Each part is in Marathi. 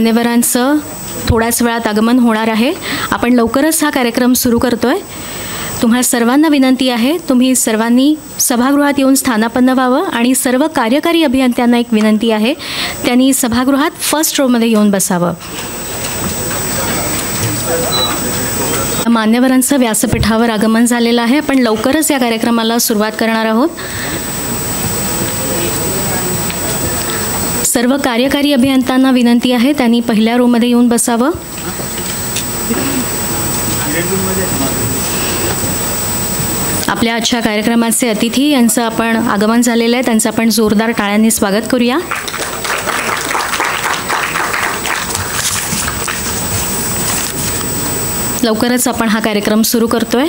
मान्यवरांचं थोड्याच वेळात आगमन होणार आहे. आपण लवकरच हा कार्यक्रम सुरू करतोय. तुम्हा सर्वांना विनंती आहे, तुम्ही सर्वांनी सभागृहात येऊन स्थानापन्न व्हावं आणि सर्व कार्यकारी अभियंत्यांना एक विनंती आहे, त्यांनी सभागृहात फर्स्ट रोमध्ये येऊन बसावं. मान्यवरांचं व्यासपीठावर आगमन झालेलं आहे. आपण लवकरच या कार्यक्रमाला सुरुवात करणार आहोत. सर्व कार्यकारी अभियंत्यांना विनंती आहे, त्यांनी पहिल्या रोमध्ये येऊन बसावं. आपल्या आजच्या कार्यक्रमाचे अतिथी यांचं आपण आगमन झालेलं आहे, त्यांचं आपण जोरदार टाळ्यांनी स्वागत करूया. लवकरच आपण हा कार्यक्रम सुरू करतोय.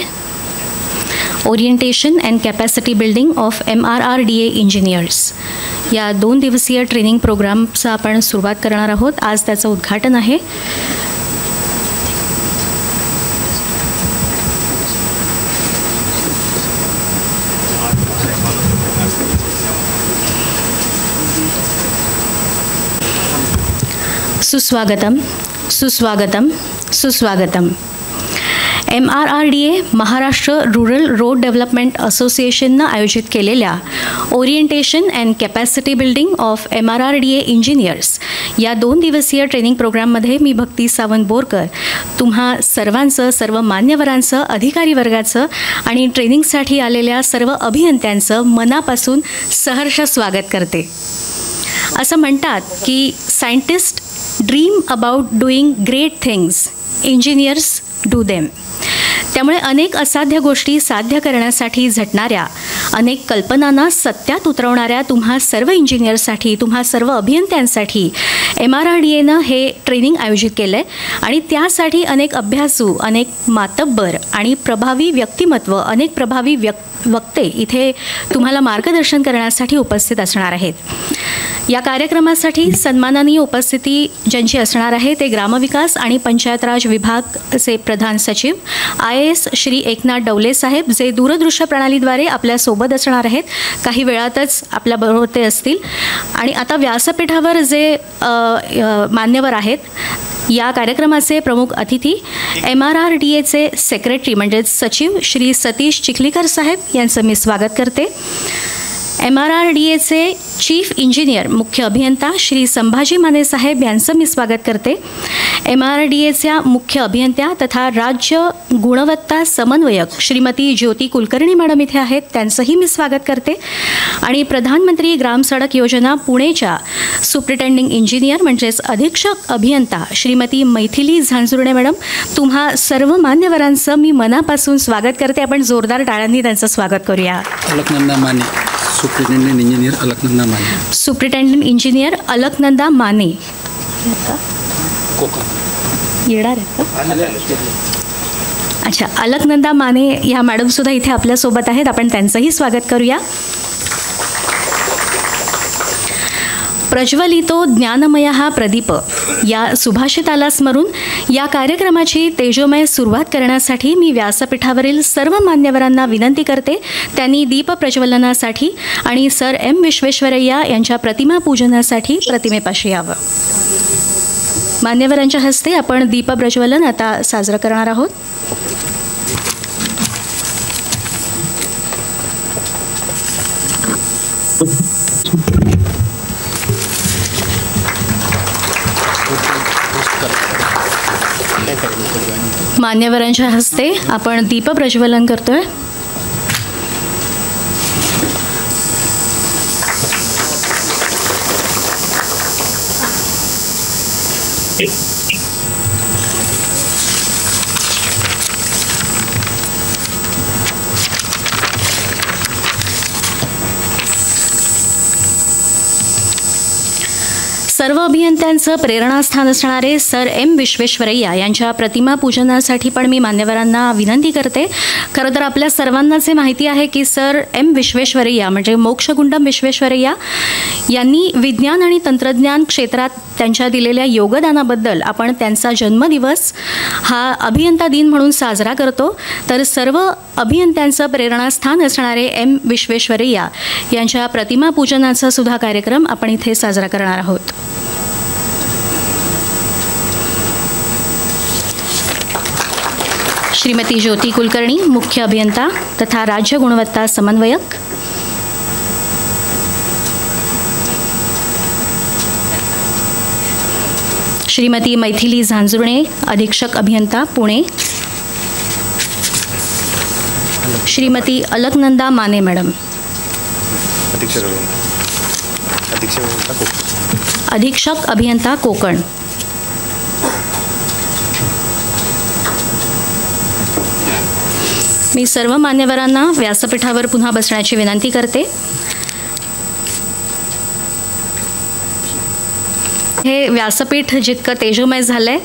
Orientation and capacity building of MRRDA engineers या 2 दिवसीय ट्रेनिंग प्रोग्रामचं आपण सुरुवात करणार आहोत. आज त्याचं उद्घाटन आहे. सुस्वागतम, सुस्वागतम, सुस्वागतम. MRRDA Maharashtra rural road development असोसिएशननं आयोजित केलेल्या orientation and capacity building of MRRDA engineers या 2 दिवसीय ट्रेनिंग प्रोग्राममध्ये मी भक्ती सावंत बोरकर तुम्हा सर्वांचं, सर्व मान्यवरांचं, अधिकारी वर्गाचं आणि ट्रेनिंगसाठी आलेल्या सर्व अभियंत्यांचं मनापासून सहर्ष स्वागत करते. असं म्हणतात की scientist dream about doing great things, engineers do them. त्यामुळे अनेक असाध्य गोष्टी साध्य करण्यासाठी झटणाऱ्या, अनेक कल्पनांना सत्यात उतरवणाऱ्या तुम्हा सर्व इंजिनियर्ससाठी, तुम्हा सर्व अभियंत्यांसाठी MRRDAनं हे ट्रेनिंग आयोजित केलं आहे आणि त्यासाठी अनेक अभ्यासू, अनेक मातब्बर आणि प्रभावी व्यक्तिमत्व, अनेक प्रभावी वक्ते इथे तुम्हाला मार्गदर्शन करण्यासाठी उपस्थित असणार आहेत. या कार्यक्रमासाठी सन्माननीय उपस्थिती ज्यांची असणार आहे ते ग्रामविकास आणि पंचायत राज विभागचे प्रधान सचिव IAS श्री एकनाथ डवले साहेब, जे दूरदृश्य प्रणालीद्वारे आपल्यासोबत असणार आहेत. काही वेळातच आपल्याबरोबर ते असतील. आणि आता व्यासपीठावर जे मान्यवर आहेत, या कार्यक्रमाचे प्रमुख अतिथी MRRDAचे सेक्रेटरी म्हणजेच सचिव श्री सतीश चिखलीकर साहेब यांचं मी स्वागत करते. MRRDAचे चीफ इंजिनियर, मुख्य अभियंता श्री संभाजी माने साहेब यांचं मी स्वागत करते. MRRDAच्या मुख्य अभियंत्या तथा राज्य गुणवत्ता समन्वयक श्रीमती ज्योती कुलकर्णी मॅडम इथे आहेत, त्यांचंही मी स्वागत करते. आणि प्रधानमंत्री ग्राम सडक योजना पुणेच्या सुप्रिटेंडिंग इंजिनियर म्हणजेच अधीक्षक अभियंता श्रीमती मैथिली झांजुर्णे मॅडम, तुम्हा सर्व मान्यवरांचं मी मनापासून स्वागत करते. आपण जोरदार टाळ्यांनी त्यांचं स्वागत करूया. Alaknanda Mane, superintendent engineer Alaknanda Mane. Superintendent engineer Alaknanda Mane येणार आहेत का? अच्छा, अलकनंदा माने ह्या मॅडमसुद्धा इथे आपल्यासोबत आहेत. आपण त्यांचंही स्वागत करूया. प्रज्वलितो ज्ञानमय हा प्रदीप या सुभाषिताला स्मरून या कार्यक्रमाची तेजोमय सुरुवात करण्यासाठी मी व्यासपीठावरील सर्व मान्यवरांना विनंती करते, त्यांनी दीप प्रज्वलनासाठी आणि सर M विश्वेश्वरय्या यांच्या प्रतिमा पूजनासाठी प्रतिमेपाशी यावं. मान्यवरांच्या हस्ते आपण दीप प्रज्वलन आता साजरं करणार आहोत. मान्यवरांच्या हस्ते आपण दीप प्रज्वलन करतोय. सर्व अभियंत्यांचं प्रेरणास्थान असणारे सर M विश्वेश्वरय्या यांच्या प्रतिमा पूजनासाठी पण मी मान्यवरांना विनंती करते. खरं तर आपल्या सर्वांनाच हे माहिती आहे की सर M विश्वेश्वरय्या म्हणजे मोक्षगुंडम विश्वेश्वरय्या यांनी विज्ञान आणि तंत्रज्ञान क्षेत्रात त्यांच्या दिलेल्या योगदानाबद्दल आपण त्यांचा जन्मदिवस हा अभियंता दिन म्हणून साजरा करतो. तर सर्व अभियंत्यांचं प्रेरणास्थान असणारे M विश्वेश्वरय्या यांच्या प्रतिमा पूजनाचा सुद्धा कार्यक्रम आपण इथे साजरा करणार आहोत. श्रीमती ज्योती कुलकर्णी, मुख्य अभियंता तथा राज्य गुणवत्ता समन्वयक, श्रीमती मैथिली झांजुर्णे, अधीक्षक अभियंता पुणे, श्रीमती अलकनंदा माने मॅडम, अधीक्षक अभियंता कोकण, मी सर्व मान्यवरांना व्यासपीठावर पुन्हा बसण्याची विनंती करते. हे व्यासपीठ जितकं तेजोमय झालंय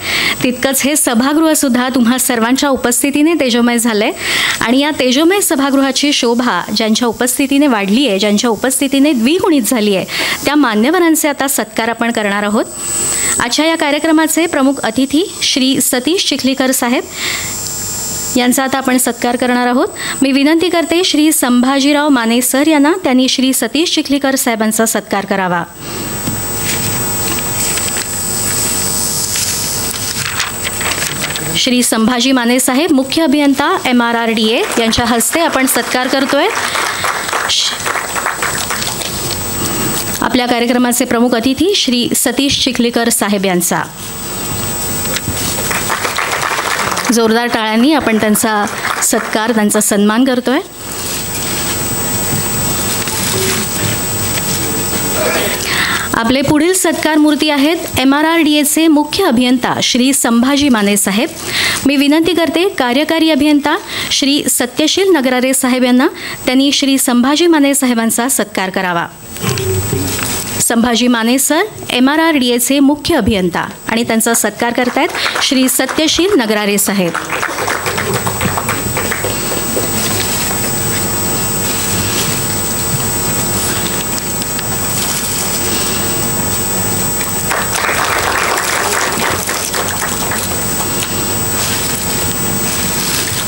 तितकंच हे सभागृहसुद्धा तुम्हा सर्वांच्या उपस्थितीने तेजोमय झालंय आणि या तेजोमय सभागृहाची शोभा ज्यांच्या उपस्थितीने वाढली आहे, ज्यांच्या उपस्थितीने द्विगुणित झाली आहे, त्या मान्यवरांचे आता सत्कार आपण करणार आहोत. आजच्या या कार्यक्रमाचे प्रमुख अतिथी श्री सतीश चिखलीकर साहेब यांचा आता आपण सत्कार करणार आहोत. मी विनंती करते श्री संभाजीराव माने सर यांना त्यांनी श्री सतीश चिखलीकर साहेबांचा सत्कार करावा. श्री संभाजी माने साहेब, मुख्य अभियंता MRRDA यांच्या हस्ते आपण सत्कार करतोय. आपल्या कार्यक्रमाचे प्रमुख अतिथी श्री सतीश चिखलीकर साहेब यांचा जोरदार टाळ्यांनी आपण त्यांचा सत्कार, त्यांचा सन्मान करतोय. आपले पुढील सत्कार मूर्ती आहेत MRRDAचे मुख्य अभियंता श्री संभाजी माने साहेब. मी विनंती करते कार्यकारी अभियंता श्री सत्यशील नगरारे साहेब यांना त्यांनी श्री संभाजी माने साहेबांचा सत्कार करावा. संभाजी माने सर MRRDAचे मुख्य अभियंता आणि त्यांचा सत्कार करतायत श्री सत्यशील नगरारे साहेब.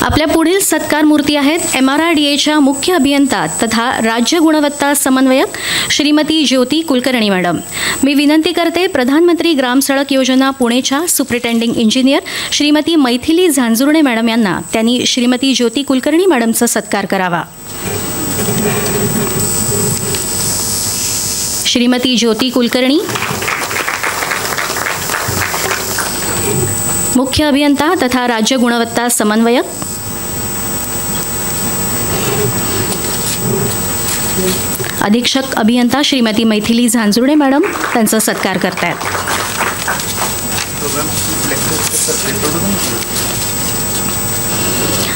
आपल्या पुढील सत्कार मूर्ती आहेत MRRDAच्या मुख्य अभियंता तथा राज्य गुणवत्ता समन्वयक श्रीमती ज्योती कुलकर्णी मॅडम. मी विनंती करते प्रधानमंत्री ग्राम सडक योजना पुणेच्या superintending engineer Shrimati Maithili Zanjurne madam यांना त्यांनी श्रीमती ज्योती कुलकर्णी मॅडमचा सत्कार करावा. श्रीमती ज्योती कुलकर्णी, मुख्य अभियंता तथा राज्य गुणवत्ता समन्वयक, अधीक्षक अभियंता श्रीमती मैथिली झांजुर्णे मॅडम त्यांचा सत्कार करतायत.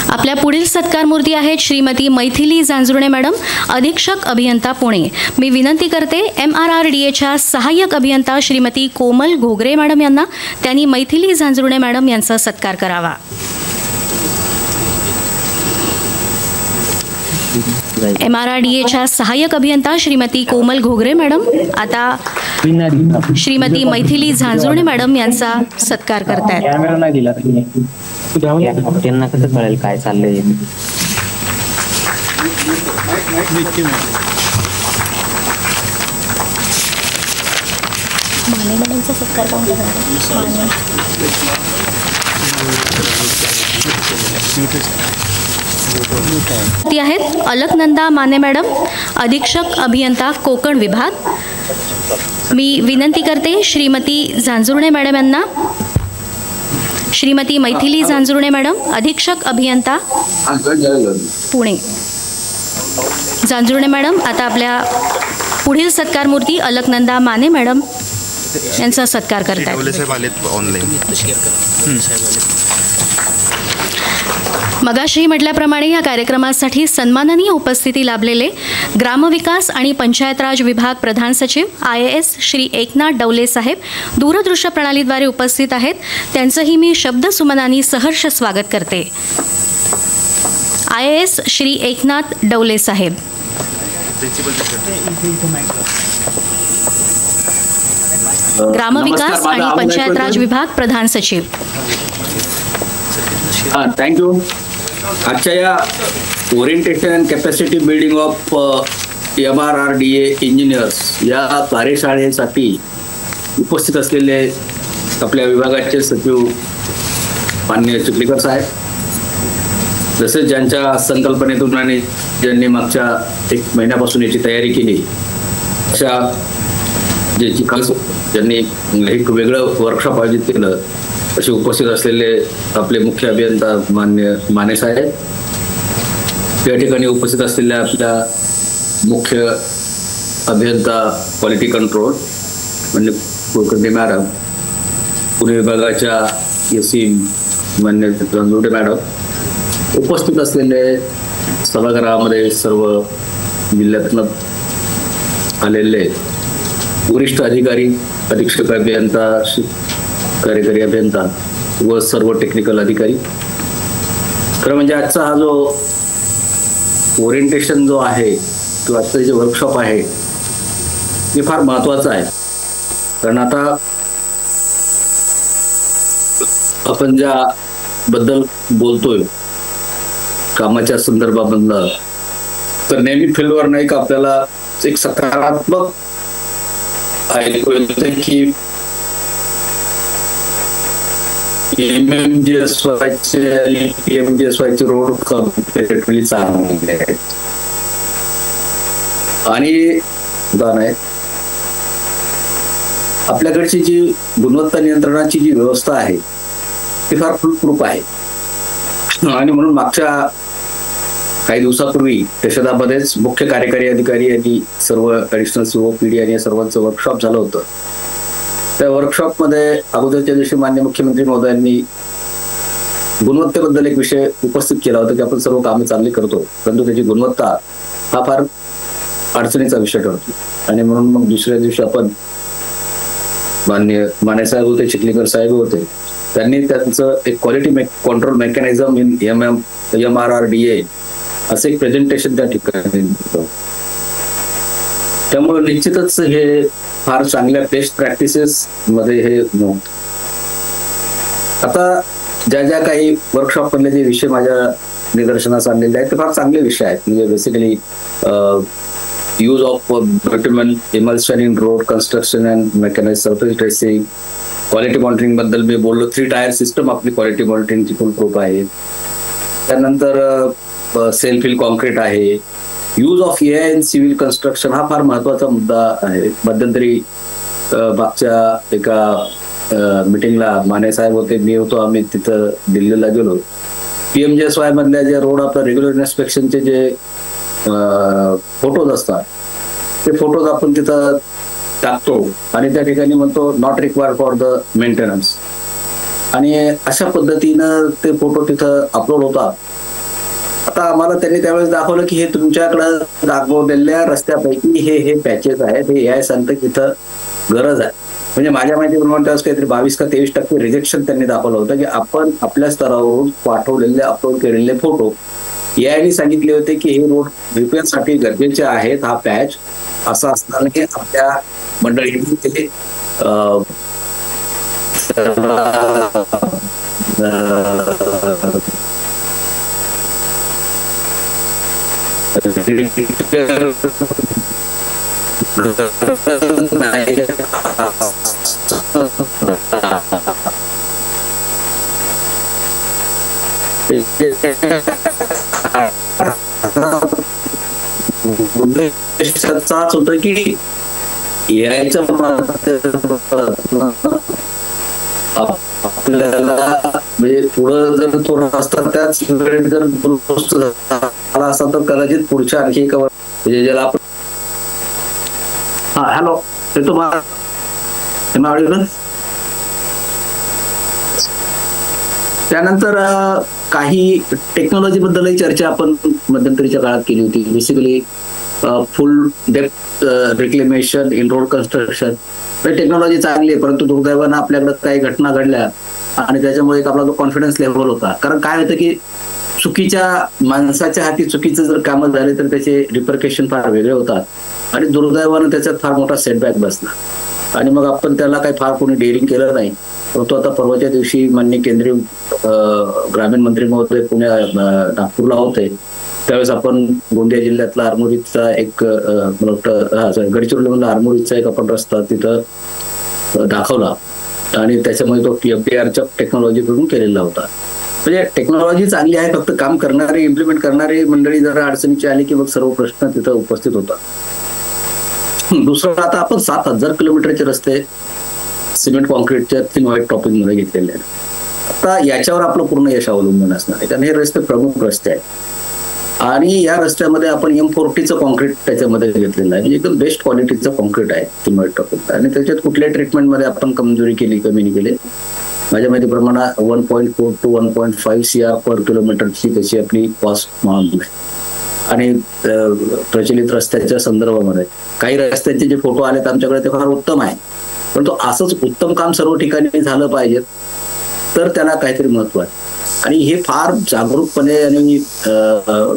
आपल्या पुढील सत्कार मूर्ती आहेत श्रीमती मैथिली झांजुर्णे मॅडम, अधीक्षक अभियंता पुणे. मी विनंती करते MRRDAच्या सहाय्यक अभियंता श्रीमती कोमल घोगरे मॅडम यांना त्यांनी मैथिली झांजुर्णे मॅडम यांचा सत्कार करावा. MRRDAच्या सहाय्यक अभियंता श्रीमती कोमल घोगरे मॅडम आता श्रीमती मैथिली झांजुर्णे मॅडम यांचा सत्कार करतायत. त्यांना कसं कळेल काय चाललंय. माने मॅडमचा सत्कार कोण करणार? ती आहेत अलकनंदा माने मॅडम, अधीक्षक अभियंता कोकण विभाग. मी विनंती करते श्रीमती झांजुर्णे मॅडम यांना, श्रीमती मैथिली झांजुर्णे मॅडम, अधीक्षक अभियंता पुणे. झांजुर्णे मॅडम आता आपल्या पुढील सत्कार मूर्ती अलकनंदा माने मॅडम यांचा सत्कार करतात. मगाशी म्हटल्याप्रमाणे या कार्यक्रमासाठी सन्माननीय उपस्थिती लाभलेले ग्रामविकास आणि पंचायत राज विभाग प्रधान सचिव IAS श्री एकनाथ डवले साहेब दूरदृश्य प्रणालीद्वारे उपस्थित आहेत. त्यांचंही मी शब्दसुमनांनी सहर्ष स्वागत करते. IAS श्री एकनाथ डवले साहेब. ग्रामविकास आणि पंचायत राज विभाग प्रधान सचिव. थँक्यू. आजच्या या orientation and capacity building of MRRDA engineers या कार्यशाळेसाठी उपस्थित असलेले आपल्या विभागाचे सचिव माननीय चिखलीकर साहेब, जसे ज्यांच्या संकल्पनेतून आणि ज्यांनी मागच्या 1 महिन्यापासून याची तयारी केली अशा ज्यांनी एक वेगळं वर्कशॉप आयोजित केलं असे उपस्थित असलेले आपले मुख्य अभियंता मान्य माने साहेब, या ठिकाणी उपस्थित असलेल्या आपल्या मुख्य अभियंता क्वालिटी कंट्रोल म्हणजे कुलकर्णी मॅडम, पुणे विभागाच्या एसी मान्य रणजोडे मॅडम, उपस्थित असलेले सभागृहामध्ये सर्व जिल्ह्यातून आलेले वरिष्ठ अधिकारी, अधीक्षक अभियंता, कार्यकारी अभियंता व सर्व टेक्निकल अधिकारी. खरं म्हणजे आजचा हा जो ओरिएंटेशन जो आहे किंवा आजचं जे वर्कशॉप आहे हे फार महत्वाचं आहे. कारण आता आपण ज्या बद्दल बोलतोय कामाच्या संदर्भामधलं, तर नेहमी फील्डवर नाही का आपल्याला एक सकारात्मक ऐकू येते की MMGSY आणि PMGSY चे रोड कम्पॅरेटिव्हली चांगले आहेत आणि आपल्याकडची जी गुणवत्ता नियंत्रणाची जी व्यवस्था आहे ती फार फुलप्रूफ आहे. आणि म्हणून मागच्या काही दिवसापूर्वी देशदामध्येच मुख्य कार्यकारी अधिकारी आणि सर्व ऍडिशनल सीओ PD आणि या सर्वांचं वर्कशॉप झालं होतं. त्या वर्कशॉपमध्ये अगोदरच्या दिवशी माननीय मुख्यमंत्री महोदयांनी गुणवत्तेबद्दल एक विषय उपस्थित केला होता की आपण सर्व कामे चांगली करतो परंतु त्याची गुणवत्ता हा फार अडचणीचा विषय ठरतो. आणि म्हणून मग दुसऱ्या दिवशी आपण माननीय माने साहेब होते, चिखलीकर साहेब होते, त्यांनी त्यांचं एक quality control mechanism in MRRDA असं एक प्रेझेंटेशन त्या ठिकाणी दिलं. त्यामुळे निश्चितच हे फार चांगल्या बेस्ट प्रॅक्टिसेस मध्ये हे नव्हतं. आता ज्या काही वर्कशॉप मधले जे विषय माझ्या निदर्शनास आणलेले आहेत ते फार चांगले विषय आहेत. म्हणजे basically use of bitumen emulsion in road construction and mechanised surface dressing, quality monitoring बद्दल मी बोललो. 3 टायर सिस्टम आपली क्वालिटी मॉनिटरिंगची फुल प्रूफ आहे. त्यानंतर सेल्फ फिल कॉन्क्रीट आहे. Use of AI in civil construction हा फार महत्वाचा मुद्दा आहे. मध्यंतरी मागच्या एका मिटिंगला माने साहेब होते, मी होतो, आम्ही तिथं दिल्लीला गेलो. PMGSY मधल्या जे रोड आपल्या रेग्युलर इन्स्पेक्शनचे जे फोटोज असतात ते फोटोज आपण तिथं टाकतो आणि त्या ठिकाणी म्हणतो not required for the maintenance, आणि अशा पद्धतीनं ते फोटो तिथं अपलोड होतात. आता आम्हाला त्यांनी त्यावेळेस दाखवलं की हे तुमच्याकडं दाखवलेल्या रस्त्यापैकी हे पॅचेस आहेत, हे AI सांगतं की इथं गरज आहे. म्हणजे माझ्या माहितीप्रमाणे त्यावेळेस काहीतरी 22 का 23% रिजेक्शन त्यांनी दाखवलं होतं की आपण आपल्या स्तरावरून पाठवलेले अपलोड केलेले फोटो AI सांगितले होते की हे रोड रिपेअर साठी गरजेचे आहेत, हा पॅच असा असताना आपल्या मंडळींनी ते उद्देशाचाच होतं की AIच्या आपल्याला म्हणजे पुढं जर तो रस्ता त्याच वेळेत जर दुरुस्त झाला असता तर कदाचित पुढच्या आणखी एका म्हणजे ज्याला आपण हॅलो येतो त्यानंतर काही टेक्नॉलॉजी बद्दलही चर्चा आपण मध्यंतरीच्या काळात केली होती. Basically full depth reclamation in road construction technology चांगली आहे, परंतु दुर्दैवानं आपल्याकडे काही घटना घडल्या आणि त्याच्यामुळे एक आपला जो कॉन्फिडन्स लेव्हल होता. कारण काय होतं की चुकीच्या माणसाच्या हाती चुकीचं जर कामं झाले तर त्याचे रिपरकेशन फार वेगळे होतात आणि दुर्दैवानं त्याच्यात फार मोठा सेटबॅक बसला आणि मग आपण त्याला काही फार कोणी डेअरिंग केलं नाही. परंतु आता परवाच्या दिवशी माननीय केंद्रीय ग्रामीण मंत्री महोदय नागपूरला होते, त्यावेळेस आपण गोंदिया जिल्ह्यातला आरमोरीचा एक मला वाटतं गडचिरोलीमधला आरमोरीचा एक आपण रस्ता तिथं दाखवला आणि त्याच्यामध्ये तो PFDRच्या टेक्नॉलॉजीकडून केलेला होता. म्हणजे टेक्नॉलॉजी चांगली आहे, फक्त काम करणारे इम्प्लिमेंट करणारे मंडळी जरा अडचणीची आली की मग सर्व प्रश्न तिथं उपस्थित होतात. दुसरं, आता आपण 7,000 किलोमीटरचे रस्ते सिमेंट कॉन्क्रीटच्या थिन व्हाईट टॉपिंग मध्ये घेतलेले आहेत. आता याच्यावर आपलं पूर्ण यश अवलंबून असणार आहे, कारण हे रस्ते प्रमुख रस्ते आहेत आणि या रस्त्यामध्ये आपण M40चं कॉन्क्रीट त्याच्यामध्ये घेतलेलं आहे, म्हणजे एकदम बेस्ट क्वालिटीचं कॉन्क्रीट आहे थिन व्हाईट टॉपिंग. आणि त्याच्यात कुठल्याही ट्रीटमेंटमध्ये आपण कमजोरी केली, कमी नाही केली. माझ्या माहितीप्रमाणे 1.4 to 1.5 CR पर किलोमीटरची त्याची आपली कॉस्ट मागणी आहे. आणि प्रचलित रस्त्याच्या संदर्भामध्ये काही रस्त्यांचे जे फोटो आलेत आमच्याकडे ते फार उत्तम आहे, पण तो असंच उत्तम काम सर्व ठिकाणी झालं पाहिजे तर त्याला काहीतरी महत्व आहे. आणि हे फार जागरूकपणे आणि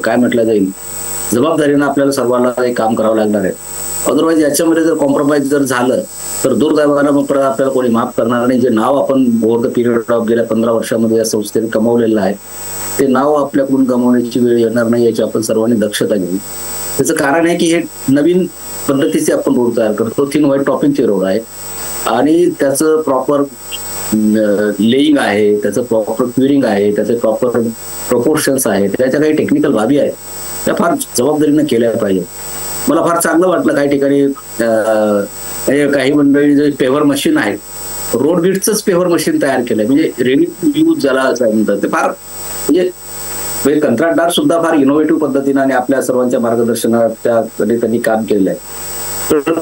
काय म्हटलं जाईल, जबाबदारीनं आपल्याला सर्वांना हे काम करावं लागणार आहे. अदरवाईज याच्यामध्ये जर कॉम्प्रोमाइज जर झालं तर दुर्दैवानं मग परत आपल्याला कोणी माफ करणार नाही. जे नाव आपण ओव्हर द पिरियड ऑफ गेल्या 15 वर्षामध्ये या संस्थेने कमावलेलं आहे ते नाव आपल्याकडून गमावण्याची वेळ येणार नाही, याची आपण सर्वांनी दक्षता घ्यावी. त्याचं कारण आहे की हे नवीन पद्धतीचे आपण रोड तयार करतो, थिन व्हाईट टॉपिंगचे रोड आहे आणि त्याचं प्रॉपर लेईंग आहे, त्याचं प्रॉपर क्युरिंग आहे, त्याचे प्रॉपर प्रपोर्शन्स आहेत, त्याच्या काही टेक्निकल बाबी आहेत, त्या फार जबाबदारीनं केल्या पाहिजे. मला फार चांगलं वाटलं काही ठिकाणी काही मंडळी जे पेव्हर मशीन आहेत, रोड बीटचंच पेव्हर मशीन तयार केलंय, म्हणजे रेडी टू यूज ज्याला म्हणतात ते फार म्हणजे कंत्राटदार सुद्धा फार इनोव्हेटिव्ह पद्धतीने आणि आपल्या सर्वांच्या मार्गदर्शनात त्यांनी काम केलेलं आहे.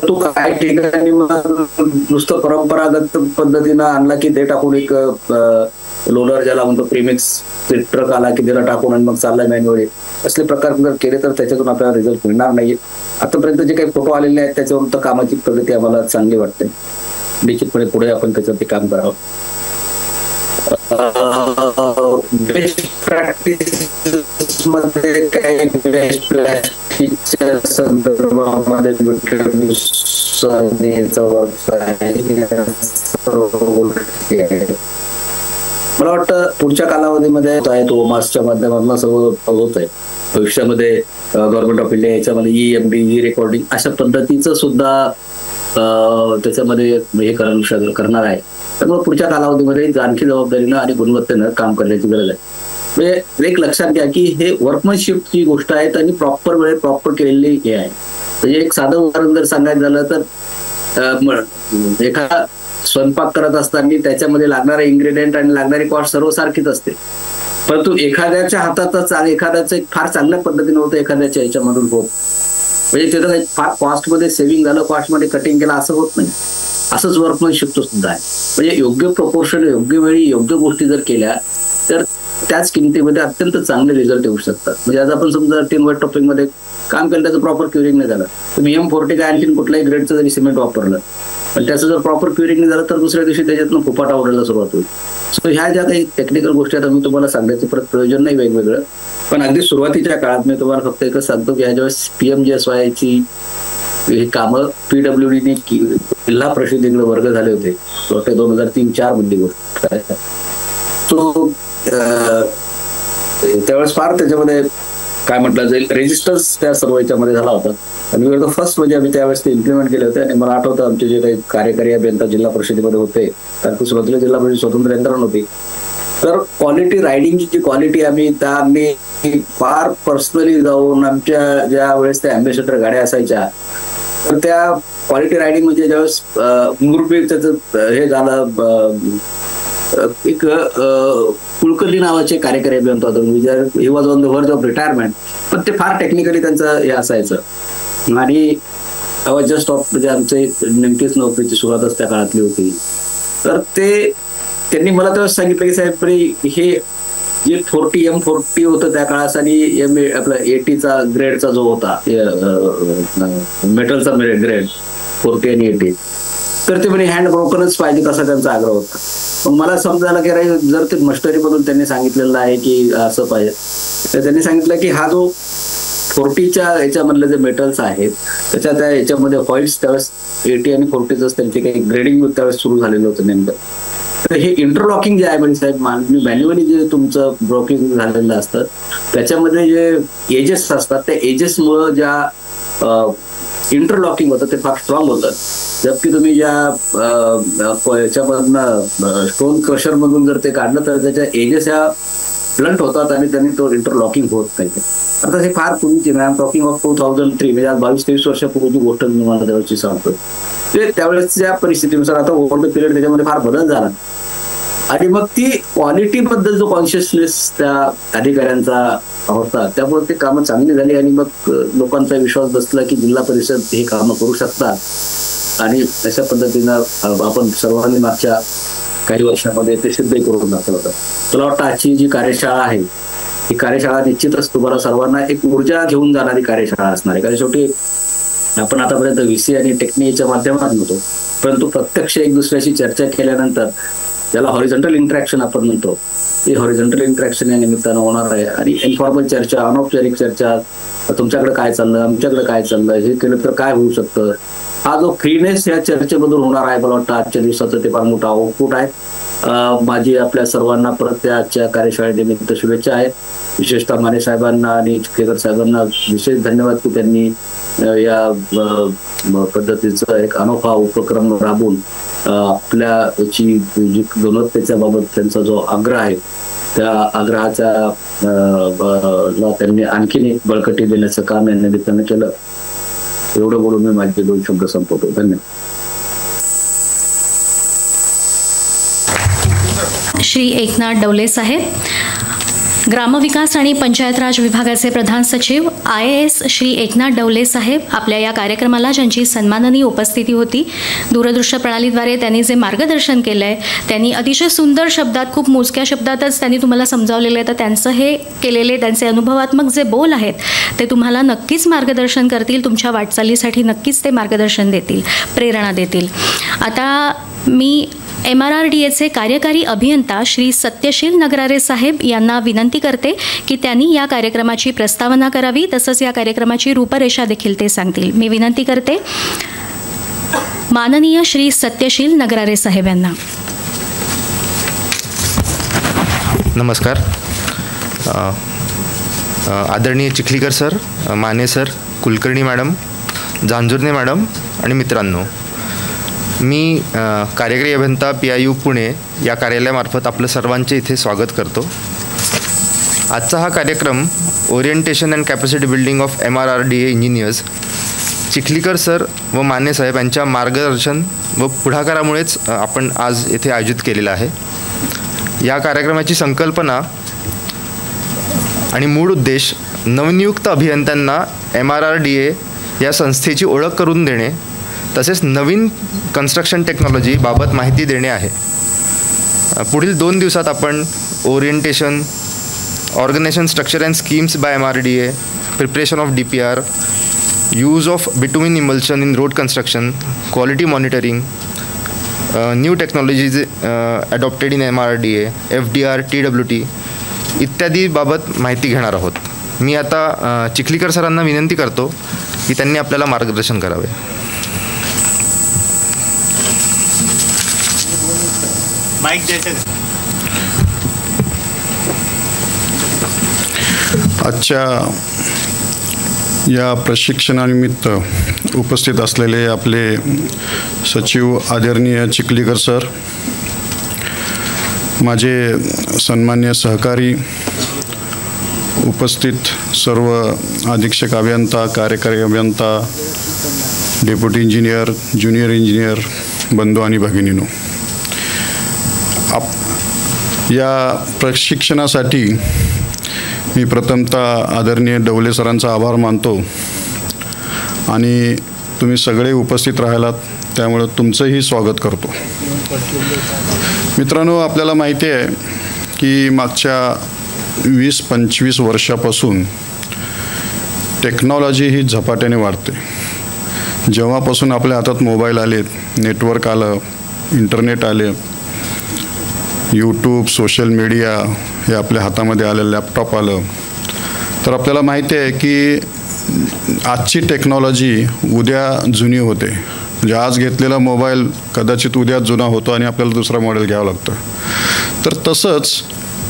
तो काही ठिकाणी नुसतं परंपरागत पद्धतीनं आणला की ते टाकून एक लोडर ज्याला म्हणतो प्रीमिक्स ट्रक आला की त्याला टाकून आणि मग चाललाय मॅन्युअली, असले प्रकार जर केले तर त्याच्यातून आपल्याला रिझल्ट मिळणार नाही. आतापर्यंत जे काही फोटो आलेले आहेत त्याच्यावरून तर कामाची प्रगती आम्हाला चांगली वाटते. निश्चितपणे पुढे आपण त्याच्यावरती काम करावं. बेस्ट प्रॅक्टिस मध्ये काही बेस्ट प्लॅस्टिकच्या संदर्भामध्ये मला वाटतं पुढच्या कालावधीमध्ये तो मासच्या माध्यमातून सर्व होत आहे. भविष्यामध्ये गव्हर्नमेंट ऑफ इंडिया याच्यामध्ये EMD रेकॉर्डिंग अशा पद्धतीचं सुद्धा त्याच्यामध्ये हे करणार आहे. त्यामुळे पुढच्या कालावधीमध्ये आणखी जबाबदारीनं आणि गुणवत्तेनं काम करण्याची गरज आहे. म्हणजे एक लक्षात घ्या की हे वर्कमनशिपची गोष्ट आहे आणि प्रॉपर वेळेत प्रॉपर केलेली हे आहे. म्हणजे एक साधं उदाहरण जर सांगायचं झालं तर एखादा स्वयंपाक करत असताना त्याच्यामध्ये लागणारे इन्ग्रेडियंट आणि लागणारी कॉस्ट सर्वसारखीच असते, परंतु एखाद्याच्या हाताचा एखाद्याचं फार चांगल्या पद्धतीने होतं, एखाद्याच्या ह्याच्यामधून होत, म्हणजे त्याचं काही फार कॉस्टमध्ये सेव्हिंग झालं, कॉस्टमध्ये कटिंग केलं असं होत नाही. असंच वर्कमनशिप सुद्धा आहे. म्हणजे योग्य प्रपोर्शन योग्य वेळी योग्य गोष्टी जर केल्या तर त्याच किमतीमध्ये अत्यंत चांगले रिझल्ट येऊ शकतात. म्हणजे आज आपण समजा थिन व्हाईट टॉपिंग मध्ये काम केलं, त्याचं प्रॉपर क्युरिंग नाही झालं, तुम्ही M40 काय आणखी कुठल्याही ग्रेडचं जरी सिमेंट वापरलं पण त्याचं जर प्रॉपर क्युरिंग नाही झालं तर दुसऱ्या दिवशी त्याच्यातून फुपाटा उडायला सुरुवात होईल. सो ह्या ज्या काही टेक्निकल गोष्टी आहेत मी तुम्हाला सांगायचं परत प्रयोजन नाही वेगवेगळं, पण अगदी सुरुवातीच्या काळात मी तुम्हाला फक्त एकच सांगतो की ह्या ज्यावेळेस PMGSY ची हे कामं PWDने जिल्हा परिषदेकडे वर्ग झाले होते 2003-04 मध्ये गोष्ट आहे. सो त्यावेळेस फार त्याच्यामध्ये काय म्हटलं जाईल रेजिस्टन्स त्या सर्व याच्यामध्ये झाला होता आणि फर्स्ट म्हणजे आम्ही त्यावेळेस ते इम्प्लिमेंट केले होते. आणि मला आठवतं आमचे जे काही कार्यकारी अभियंता जिल्हा परिषदेमध्ये होते कारण सुरुवातीला जिल्हा परिषद स्वतंत्र यंत्रणा होती, तर क्वालिटी रायडिंगची जी क्वालिटी आम्ही फार पर्सनली जाऊन आमच्या ज्या वेळेस त्या अँबॅसेडर गाड्या असायच्या तर त्या क्वालिटी रायडिंग म्हणजे ज्यावेळेस मुरुबी त्याचं हे झालं, एक कुलकर्णी नावाचे कार्यकारी अभियंता होते, ही वॉज ऑन द वर्ज ऑफ रिटायरमेंट, पण ते फार टेक्निकली त्यांचं हे असायचं आणि जस्ट ऑफ म्हणजे आमचे नेमकीच नोकरीची सुरुवातच त्या काळातली होती. तर त्यांनी मला तेव्हा सांगितलं की साहेब हे जे M40 होतं त्या काळासाठी आपला 80चा ग्रेडचा जो होता मेटलचा ग्रेड 40 आणि 80, तर ते म्हणे हँड ब्रोकनच पाहिजे असा त्यांचा आग्रह होता. मग मला समजायला की जर ते मस्टरीमधून त्यांनी सांगितलेलं आहे की असं पाहिजे, तर त्यांनी सांगितलं की हा जो 40च्या याच्यामधले जे मेटल्स आहेत त्याच्या त्या याच्यामध्ये व्हाईट्स त्यावेळेस 80 आणि 40च त्यांचे काही ग्रेडिंग त्यावेळेस सुरू झालेलं होतं नेमकं. तर हे इंटरलॉकिंग जे आहे म्हणजे साहेब मॅन्युअली जे तुमचं ब्रोकिंग झालेलं असतं त्याच्यामध्ये जे एजेस असतात त्या एजेसमुळं ज्या इंटरलॉकिंग होतं ते फार स्ट्रॉंग होतं. जबकी तुम्ही ज्या याच्यामधनं स्टोन क्रशर मधून जर ते काढलं तर त्याच्या एजेस ह्या ब्लंट होतात आणि त्यांनी तो इंटरलॉकिंग होत नाही. आता हे फार पूर्वीची आय एम टॉकिंग ऑफ 2003, म्हणजे आज 22-23 वर्षापूर्वीची गोष्ट मी मला त्यावेळेची सांगतो. ते त्यावेळेसच्या परिस्थितीनुसार आता ओव्हर द पिरियड त्याच्यामध्ये फार बदल झाला आणि मग ती क्वालिटीबद्दल जो कॉन्शियसनेस त्या अधिकाऱ्यांचा होता त्यामुळे ते कामं चांगली झाली आणि मग लोकांचा विश्वास बसला की जिल्हा परिषद हे कामं करू शकतात आणि अशा पद्धतीनं आपण सर्वांनी मागच्या काही वर्षामध्ये ते सिद्ध करून दाखवलं होतं. तुला वाटतं आजची जी कार्यशाळा आहे ही कार्यशाळा निश्चितच तुम्हाला सर्वांना एक ऊर्जा घेऊन जाणारी कार्यशाळा असणार आहे. कारण शेवटी आपण आतापर्यंत VC आणि टेक्निकच्या माध्यमातून होतो, परंतु प्रत्यक्ष एक दुसऱ्याशी चर्चा केल्यानंतर ज्याला हॉरिझॉन्टल इंटरॅक्शन आपण म्हणतो ते हॉरिझॉन्टल इंटरॅक्शन या निमित्तानं होणार आहे आणि इन्फॉर्मल चर्चा, अनौपचारिक चर्चा, तुमच्याकडे काय चाललं, आमच्याकडे काय चाललं, हे केलं तर काय होऊ शकतं, हा जो फ्रीनेस या चर्चेमधून होणार आहे, मला वाटतं आजच्या दिवसाचं ते फार मोठा आउटपुट आहे. माझी आपल्या सर्वांना परत त्या आजच्या कार्यशाळेनिमित्त शुभेच्छा आहेत. विशेषतः माने साहेबांना आणि चिखलीकर साहेबांना विशेष धन्यवाद की त्यांनी या पद्धतीचा एक अनोखा उपक्रम राबवून आपल्या जी गुणवत्तेच्या बाबत त्यांचा जो आग्रह आहे त्या आग्रहाच्या त्यांनी आणखीन एक बळकटी देण्याचं काम या निमित्तानं केलं. एवढं बोलून मी माझे 2 शब्द संपवतो. धन्यवाद. श्री एकनाथ डवले साहेब, ग्रामविकास आणि पंचायत राज विभागाचे प्रधान सचिव IAS श्री एकनाथ डवले साहेब आपल्या या कार्यक्रमाला ज्यांची सन्माननीय उपस्थिती होती, दूरदृश्य प्रणालीद्वारे त्यांनी जे मार्गदर्शन केलं आहे त्यांनी अतिशय सुंदर शब्दात, खूप मोजक्या शब्दातच त्यांनी तुम्हाला समजावलेलं आहे. तर त्यांचं हे केलेले त्यांचे अनुभवात्मक जे बोल आहेत ते तुम्हाला नक्कीच मार्गदर्शन करतील, तुमच्या वाटचालीसाठी नक्कीच ते मार्गदर्शन देतील, प्रेरणा देतील. आता मी MRRDAचे कार्यकारी अभियंता श्री सत्यशील नगरारे साहेब यांना विनंती करते की त्यांनी या कार्यक्रमाची प्रस्तावना करावी, तसंच या कार्यक्रमाची रूपरेषा देखील ते सांगतील. मी विनंती करते माननीय श्री सत्यशील नगरारे साहेब यांना. नमस्कार. आदरणीय Chikhalikar sir, Mane sir, Kulkarni madam, Janjurne madam आणि मित्रांनो, मी कार्यकारी अभियंता PIU पुणे या कार्यालयामार्फत आपलं सर्वांचे इथे स्वागत करतो. आजचा हा कार्यक्रम orientation and capacity building of MRRDA engineers Chikhlikar sir व माने साहेब यांच्या मार्गदर्शन व पुढाकारामुळेच आपण आज येथे आयोजित केलेला आहे. या कार्यक्रमाची संकल्पना आणि मूळ उद्देश नवनियुक्त अभियंत्यांना MRRDA या संस्थेची ओळख करून देणे तसेच नवीन कन्स्ट्रक्शन टेक्नॉलॉजी बाबत माहिती देणे आहे. पुढील 2 दिवसात आपण orientation, organisation structure and schemes by MRRDA, preparation of DPR, use of bitumen emulsion in road construction, quality monitoring, new technologies adopted in MRRDA, FDR, TWT इत्यादी बाबत माहिती घेणार आहोत. मी आता चिखलीकर सरांना विनंती करतो की त्यांनी आपल्याला मार्गदर्शन करावे. आजच्या या प्रशिक्षणानिमित्त उपस्थित असलेले आपले सचिव आदरणीय चिखलीकर सर, माझे सन्मान्य सहकारी, उपस्थित सर्व अधीक्षक अभियंता, कार्यकारी अभियंता, डेप्युटी इंजिनियर, ज्युनियर इंजिनियर, बंधू आणि भगिनींनो, या प्रशिक्षणासाठी मी प्रथमतः आदरणीय डवले सरांचा आभार मानतो आणि तुम्ही सगळे उपस्थित राहिलात त्यामुळे तुमचंही स्वागत करतो. मित्रांनो, आपल्याला माहिती आहे की मागच्या 20-25 वर्षापासून टेक्नॉलॉजी ही झपाट्याने वाढते. जेव्हापासून आपल्या हातात मोबाईल आलेत, नेटवर्क आलं, इंटरनेट आले, यूट्यूब, सोशल मीडिया हे आपल्या हातामध्ये आलं, लॅपटॉप आलं, तर आपल्याला माहिती आहे की आजची टेक्नॉलॉजी उद्या जुनी होते. म्हणजे आज घेतलेला मोबाईल कदाचित उद्या जुना होतो आणि आपल्याला दुसरा मॉडेल घ्यावं लागतं. तर तसंच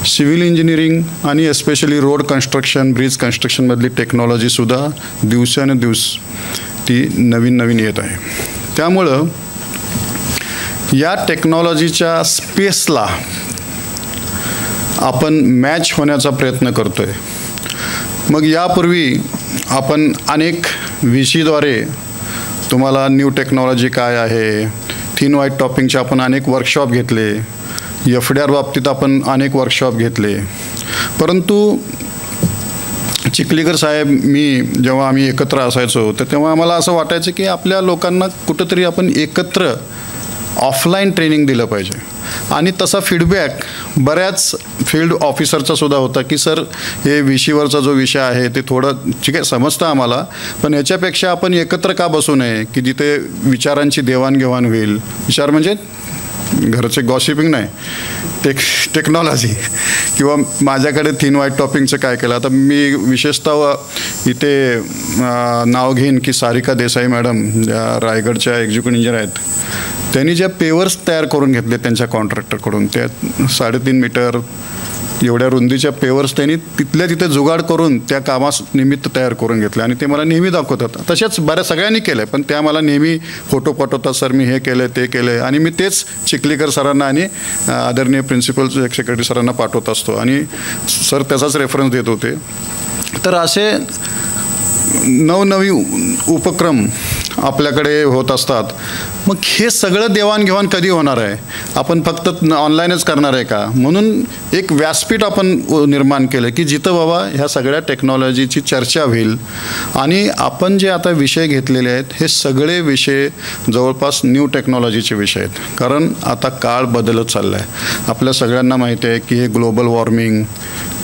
सिव्हिल इंजिनिअरिंग आणि एस्पेशली रोड कन्स्ट्रक्शन, ब्रिज कन्स्ट्रक्शनमधली टेक्नॉलॉजीसुद्धा दिवसानुदिवस ती नवीन येत आहे. त्यामुळं या टेक्नॉलॉजीच्या स्पेसला आपण मॅच होण्याचा प्रयत्न करतो आहे. मग यापूर्वी आपण अनेक VCद्वारे तुम्हाला न्यू टेक्नॉलॉजी काय आहे, थिन व्हाईट टॉपिंगचे आपण अनेक वर्कशॉप घेतले, FDR बाबतीत आपण अनेक वर्कशॉप घेतले. परंतु चिखलीकर साहेब जेव्हा आम्ही एकत्र असायचो तर तेव्हा आम्हाला असं वाटायचं की आपल्या लोकांना कुठंतरी आपण एकत्र ऑफलाईन ट्रेनिंग दिलं पाहिजे. आणि तसा फीडबॅक बऱ्याच फील्ड ऑफिसरचा सुद्धा होता की सर हे VCवरचा जो विषय आहे ते थोडं ठीक आहे समजतं आम्हाला, पण याच्यापेक्षा आपण एकत्र का बसू नये की जिथे विचारांची देवाणघेवाण होईल. विचार म्हणजे घरचे गॉसिपिंग नाही, टेक्नॉलॉजी किंवा माझ्याकडे थिन व्हाईट टॉपिंगचं काय केलं. आता मी विशेषतः इथे नाव घेईन की सारिका देसाई मॅडम ज्या रायगडच्या एक्झिक्युटिव्ह इंजिनियर आहेत, त्यांनी ज्या पेवर्स तयार करून घेतले त्यांच्या कॉन्ट्रॅक्टरकडून, त्या 3.5 मीटर एवढ्या रुंदीच्या पेवर्स त्यांनी तिथल्या तिथे जुगाड करून त्या कामानिमित्त तयार करून घेतले आणि ते मला नेहमी दाखवतात. तसेच बऱ्याच सगळ्यांनी केलं आहे, पण त्या मला नेहमी फोटो पाठवतात, सर मी हे केलं ते केलं आहे. आणि मी तेच चिखलीकर सरांना आणि आदरणीय प्रिन्सिपल सेक्रेटरी सरांना पाठवत असतो आणि सर त्याचाच रेफरन्स देत होते. तर असे नवनवी उपक्रम आपल्याकडे होत असतात. मग हे सगळं देवाणघेवाण कधी होणार आहे? आपण फक्त ऑनलाईनच करणार आहे का? म्हणून एक व्यासपीठ आपण निर्माण केलं की जिथं बाबा ह्या सगळ्या टेक्नॉलॉजीची चर्चा होईल. आणि आपण जे आता विषय घेतलेले आहेत हे सगळे विषय जवळपास न्यू टेक्नॉलॉजीचे विषय आहेत. कारण आता काळ बदलत चालला आहे. आपल्या सगळ्यांना माहिती आहे की हे ग्लोबल वॉर्मिंग,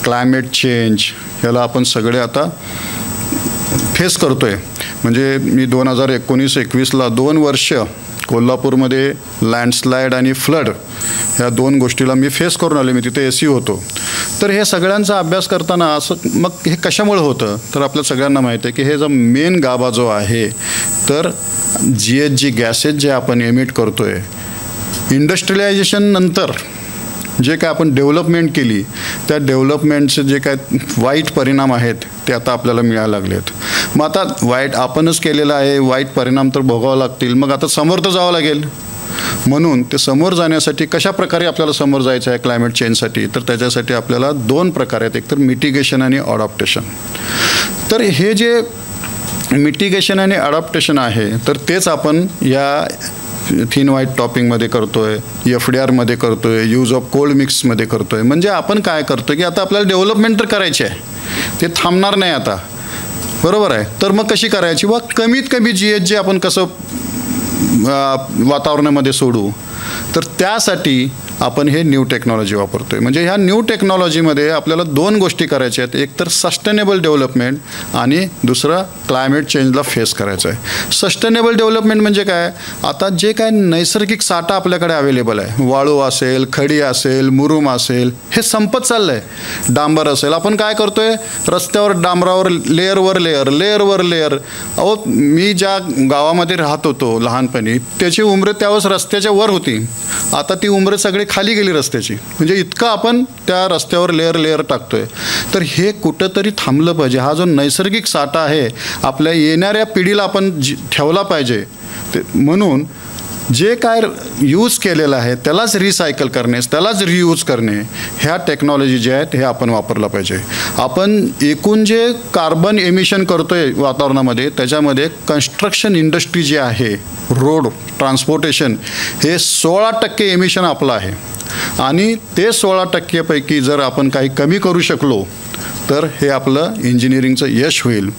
क्लायमेट चेंज याला आपण सगळे आता फेस करतो आहे. म्हणजे मी 2019-21ला 2 वर्ष कोल्हापूरमध्ये लँडस्लाईड आणि फ्लड ह्या 2 गोष्टीला मी फेस करून आले. मी तिथे AC होतो. तर हे सगळ्यांचा अभ्यास करताना असं मग हे कशामुळे होतं तर आपल्या सगळ्यांना माहिती आहे की हे जो मेन गाभा जो आहे तर GHG गॅसेस जे आपण एमिट करतो आहे, इंडस्ट्रियलायझेशन नंतर जे काय आपण डेव्हलपमेंट केली त्या डेव्हलपमेंटचे जे काय वाईट परिणाम आहेत ते आता आपल्याला मिळायला लागले आहेत. मग आता वाईट आपणच केलेलं आहे, वाईट परिणाम तर भोगावं लागतील. मग आता समोर तर जावं लागेल. म्हणून ते समोर जाण्यासाठी कशा प्रकारे आपल्याला समोर जायचं आहे क्लायमेट चेंजसाठी, तर त्याच्यासाठी आपल्याला 2 प्रकार आहेत, एक तर मिटिगेशन आणि अडॉप्टेशन. तर हे जे मिटिगेशन आणि अडॉप्टेशन आहे तर तेच आपण या थिन व्हाईट टॉपिंगमध्ये करतो आहे, FDRमध्ये करतो आहे, यूज ऑफ कोल्ड मिक्समध्ये करतो आहे. म्हणजे आपण काय करतो की आता आपल्याला डेव्हलपमेंट तर करायची आहे, ते थांबणार नाही आता, बरोबर आहे. तर मग कशी करायची व कमीत कमी GHG आपण कसं वातावरणामध्ये सोडू, तर त्यासाठी आपण हे न्यू टेक्नॉलॉजी वापरतो आहे. म्हणजे ह्या न्यू टेक्नॉलॉजीमध्ये आपल्याला 2 गोष्टी करायच्या आहेत, एक तर सस्टेनेबल डेव्हलपमेंट आणि दुसरं क्लायमेट चेंजला फेस करायचं आहे. सस्टेनेबल डेव्हलपमेंट म्हणजे काय, आता जे काय नैसर्गिक साठा आपल्याकडे अवेलेबल आहे, वाळू असेल, खडी असेल, मुरुम असेल, हे संपत चाललं आहे. डांबर असेल, आपण काय करतो आहे रस्त्यावर डांबरावर लेअरवर लेअर. अहो मी ज्या गावामध्ये राहत होतो लहानपणी त्याची उंबरे त्यावेळेस रस्त्याच्या वर होती, आता ती उंबरे सगळी खाली गेली रस्त्याची. म्हणजे इतकं आपण त्या रस्त्यावर लेअर टाकतोय. तर हे कुठंतरी थांबलं पाहिजे. हा जो नैसर्गिक साठा आहे आपल्या येणाऱ्या पिढीला आपण ठेवला पाहिजे. ते म्हणून जे काय यूज केलेलं आहे त्यालाच रिसायकल करणे, त्यालाच रियूज करणे, ह्या टेक्नॉलॉजी जे आहेत हे आपण वापरला पाहिजे. आपण एकूण जे कार्बन एमिशन करतो आहे वातावरणामध्ये त्याच्यामध्ये कन्स्ट्रक्शन इंडस्ट्री जी आहे, रोड ट्रान्सपोर्टेशन, हे 16% एमिशन आपलं आहे. आणि ते 16%पैकी जर आपण काही कमी करू शकलो तर हे आपलं इंजिनिअरिंगचं यश होईल.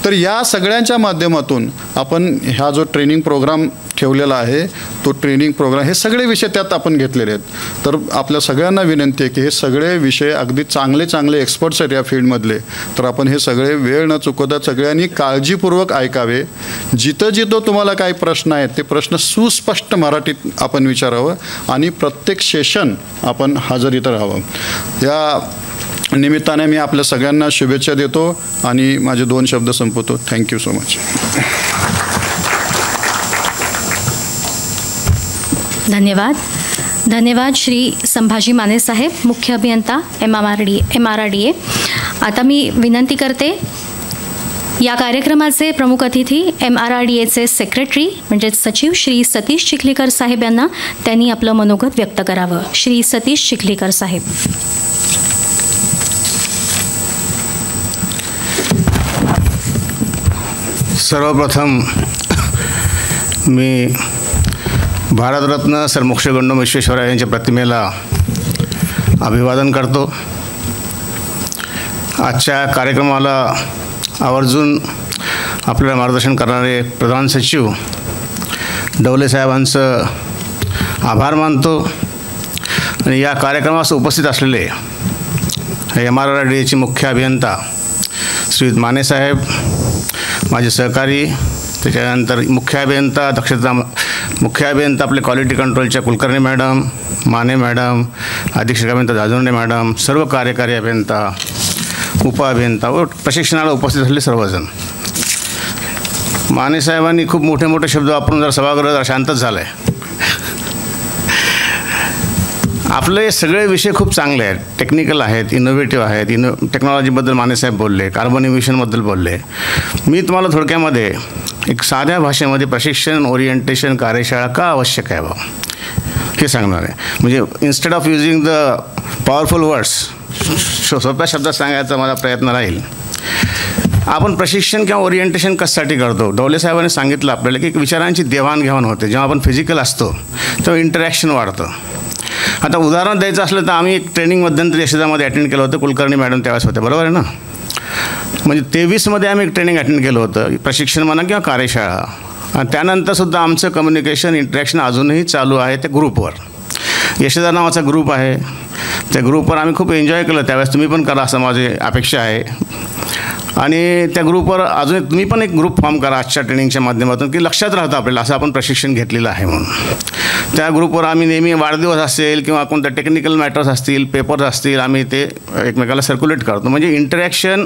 तर या सगळ्यांच्या माध्यमातून आपण ह्या जो ट्रेनिंग प्रोग्राम ठेवलेला आहे तो ट्रेनिंग प्रोग्राम हे सगळे विषय त्यात आपण घेतलेले आहेत. तर आपल्या सगळ्यांना विनंती आहे की हे सगळे विषय अगदी चांगले एक्सपर्ट्स आहेत या फील्डमधले. तर आपण हे सगळे वेळ न चुकवता सगळ्यांनी काळजीपूर्वक ऐकावे. जिथं तुम्हाला काही प्रश्न आहेत ते प्रश्न सुस्पष्ट मराठीत आपण विचारावं आणि प्रत्येक सेशन आपण हजेरीत राहावं. या निमित्ताने मी आपल्या सगळ्यांना शुभेच्छा देतो आणि माझे 2 शब्द संपवतो. Thank you so much. धन्यवाद श्री संभाजी माने साहेब, मुख्य अभियंता MRRDA. आता मी विनंती करते या कार्यक्रमाचे प्रमुख अतिथी MRRDAचे सेक्रेटरी म्हणजे सचिव श्री सतीश चिखलीकर साहेब यांना त्यांनी आपलं मनोगत व्यक्त करावं. श्री सतीश चिखलीकर साहेब. सर्वप्रथम मी भारतरत्न सर मोक्षगुंडम विश्वेश्वरय्या यांच्या प्रतिमेला अभिवादन करतो. आजच्या कार्यक्रमाला आवर्जून आपल्याला मार्गदर्शन करणारे प्रधान सचिव डवले साहेबांचं आभार मानतो. आणि या कार्यक्रमास उपस्थित असलेले MRRDAचे मुख्य अभियंता श्री माने साहेब, माझे सहकारी, त्याच्यानंतर मुख्य अभियंता आपले क्वालिटी कंट्रोलच्या कुलकर्णी मॅडम, माने मॅडम, अधीक्षक अभियंता जाजोंडे मॅडम, सर्व कार्यकारी अभियंता, उपअभियंता व प्रशिक्षणाला उपस्थित असलेले सर्वजण. माने साहेबांनी खूप मोठे मोठे शब्द वापरून जर सभागृह जरा शांतच झालं आहे. आपले सगळे विषय खूप चांगले आहेत, टेक्निकल आहेत, इनोव्हेटिव्ह आहेत. टेक्नॉलॉजीबद्दल मानेसाहेब बोलले, कार्बन इमिशनबद्दल बोलले. मी तुम्हाला थोडक्यामध्ये एक साध्या भाषेमध्ये प्रशिक्षण ओरिएंटेशन कार्यशाळा का आवश्यक आहे बा हे सांगणार आहे. म्हणजे instead of using the powerful words, सोप्या शब्दात सांगायचा मला प्रयत्न राहील. आपण प्रशिक्षण किंवा ओरिएंटेशन कशासाठी करतो? डवले साहेबांनी सांगितलं आपल्याला की विचारांची देवाणघेवाण होते. जेव्हा आपण फिजिकल असतो तेव्हा इंटरॅक्शन वाढतं. आता उदाहरण द्यायचं असलं तर आम्ही एक ट्रेनिंग मध्यंतरी यशोदामध्ये अटेंड केलं होतं. कुलकर्णी मॅडम त्यावेळेस होते, बरोबर आहे ना? म्हणजे 23मध्ये आम्ही एक ट्रेनिंग अटेंड केलं होतं, प्रशिक्षण म्हणा किंवा कार्यशाळा. आणि त्यानंतरसुद्धा आमचं कम्युनिकेशन इंटरॅक्शन अजूनही चालू आहे. त्या ग्रुपवर यशोदा नावाचा ग्रुप आहे, त्या ग्रुपवर आम्ही खूप एन्जॉय केलं. त्यावेळेस तुम्ही पण करा असं माझी अपेक्षा आहे. आणि त्या ग्रुपवर अजून तुम्ही पण एक ग्रुप फॉर्म करा आजच्या ट्रेनिंगच्या माध्यमातून, की लक्षात राहतं आपल्याला असं आपण प्रशिक्षण घेतलेलं आहे म्हणून. त्या ग्रुपवर आम्ही नेहमी वाढदिवस असेल किंवा कोणत्या टेक्निकल मॅटर्स असतील, पेपर्स असतील, आम्ही ते एकमेकाला सर्क्युलेट करतो. म्हणजे इंटरॅक्शन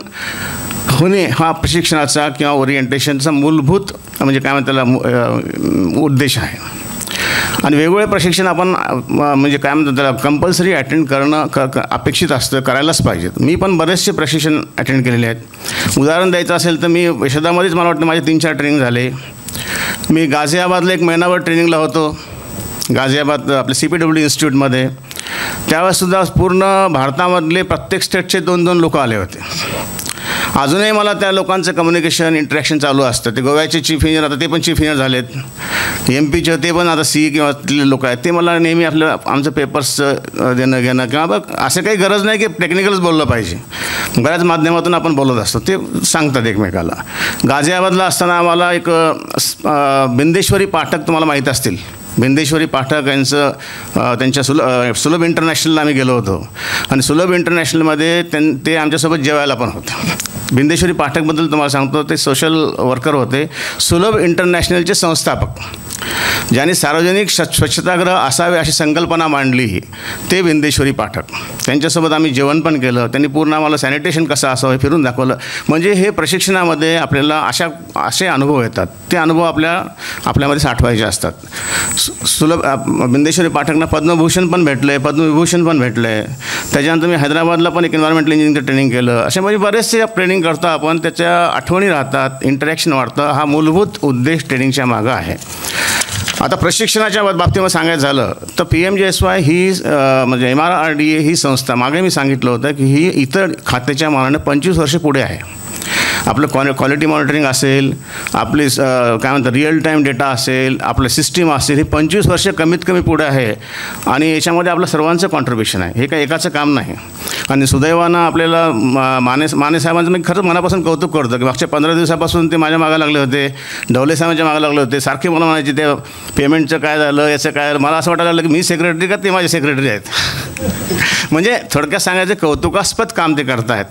होणे हा प्रशिक्षणाचा किंवा ओरिएंटेशनचा मूलभूत म्हणजे काय म्हणतात त्याला उद्देश आहे. आणि वेगवेगळे प्रशिक्षण आपण म्हणजे काय म्हणतात त्याला कंपल्सरी अटेंड करणं अपेक्षित असतं, करायलाच पाहिजेत. मी पण बरेचसे प्रशिक्षण अटेंड केलेले आहेत. उदाहरण द्यायचं असेल तर मी यशोदामध्येच मला वाटतं माझे 3-4 ट्रेनिंग झाले. मी गाझियाबादला एक महिनाभर ट्रेनिंगला होतो, गाझियाबाद आपल्या CPW इन्स्टिट्यूटमध्ये. त्यावेळेससुद्धा पूर्ण भारतामधले प्रत्येक स्टेटचे 2-2 लोक आले होते. अजूनही मला त्या लोकांचं कम्युनिकेशन इंटरॅक्शन चालू असतं. ते गोव्याचे चीफ इंजिनियर, आता ते पण चीफ इंजिनियर झालेत. MP ते पण आता CE किंवा तिथले लोक आहेत. ते मला नेहमी आमचं पेपर्सचं देणं घेणं किंवा बघ असं काही गरज नाही की टेक्निकलच बोललं पाहिजे, बऱ्याच माध्यमातून आपण बोलत असतो, ते सांगतात एकमेकाला. गाझियाबादला असताना आम्हाला एक बिंदेश्वरी पाठक तुम्हाला माहीत असतील, बिंदेश्वरी पाठक यांचं त्यांच्या सुलभ इंटरनॅशनलला आम्ही गेलो होतो. आणि सुलभ इंटरनॅशनलमध्ये ते आमच्यासोबत जेवायला पण होते. बिंदेश्वरी पाठकबद्दल तुम्हाला सांगतो, ते सोशल वर्कर होते, सुलभ इंटरनॅशनलचे संस्थापक, ज्यांनी सार्वजनिक स्वच्छतागृह असावे अशी संकल्पना मांडली, ते बिंदेश्वरी पाठक. त्यांच्यासोबत आम्ही जेवण पण केलं. त्यांनी पूर्ण आम्हाला सॅनिटेशन कसं असावं हे फिरून दाखवलं. म्हणजे हे प्रशिक्षणामध्ये आपल्याला असे अनुभव येतात, ते अनुभव आपल्यामध्ये साठवायचे असतात. सुलभ बिंदेश्वरी पाठकना पद्मभूषण पण भेटलं आहे, पद्मविभूषण पण भेटलं आहे. त्याच्यानंतर मी हैदराबादला पण एक एन्व्हायरमेंटल इंजिनिअरिंगचं ट्रेनिंग केलं. असे म्हणजे बरेचसे ट्रेनिंग करतो आपण, त्याच्या आठवणी राहतात, इंटरॅक्शन वाढतं. हा मूलभूत उद्देश ट्रेनिंगच्या मागं आहे. आता प्रशिक्षणाच्या बाबतीमध्ये सांगायचं झालं तर PMJSY ही म्हणजे MRRDA ही संस्था, मागे मी सांगितलं होतं की ही इतर खात्याच्या मानाने 25 वर्षे पुढे आहे. आपलं क्वालिटी मॉनिटरिंग असेल, आपली काय म्हणतात रिअल टाईम डेटा असेल, आपलं सिस्टीम असेल, हे 25 वर्ष कमीत कमी पुढे आहे. आणि याच्यामध्ये आपलं सर्वांचं कॉन्ट्रिब्युशन आहे, हे काही एकाचं काम नाही. आणि सुदैवानं आपल्याला माने साहेबांचं मी खरंच मनापासून कौतुक करतो की मागच्या 15 दिवसापासून ते माझ्या मागे लागले होते, डवले साहेबांच्या मागे लागले होते. सारखे मला म्हणायचे ते पेमेंटचं काय झालं, याचं काय झालं. मला असं वाटायला लागलं की मी सेक्रेटरी का ते माझे सेक्रेटरी आहेत. म्हणजे थोडक्यात सांगायचं कौतुकास्पद काम ते करत आहेत.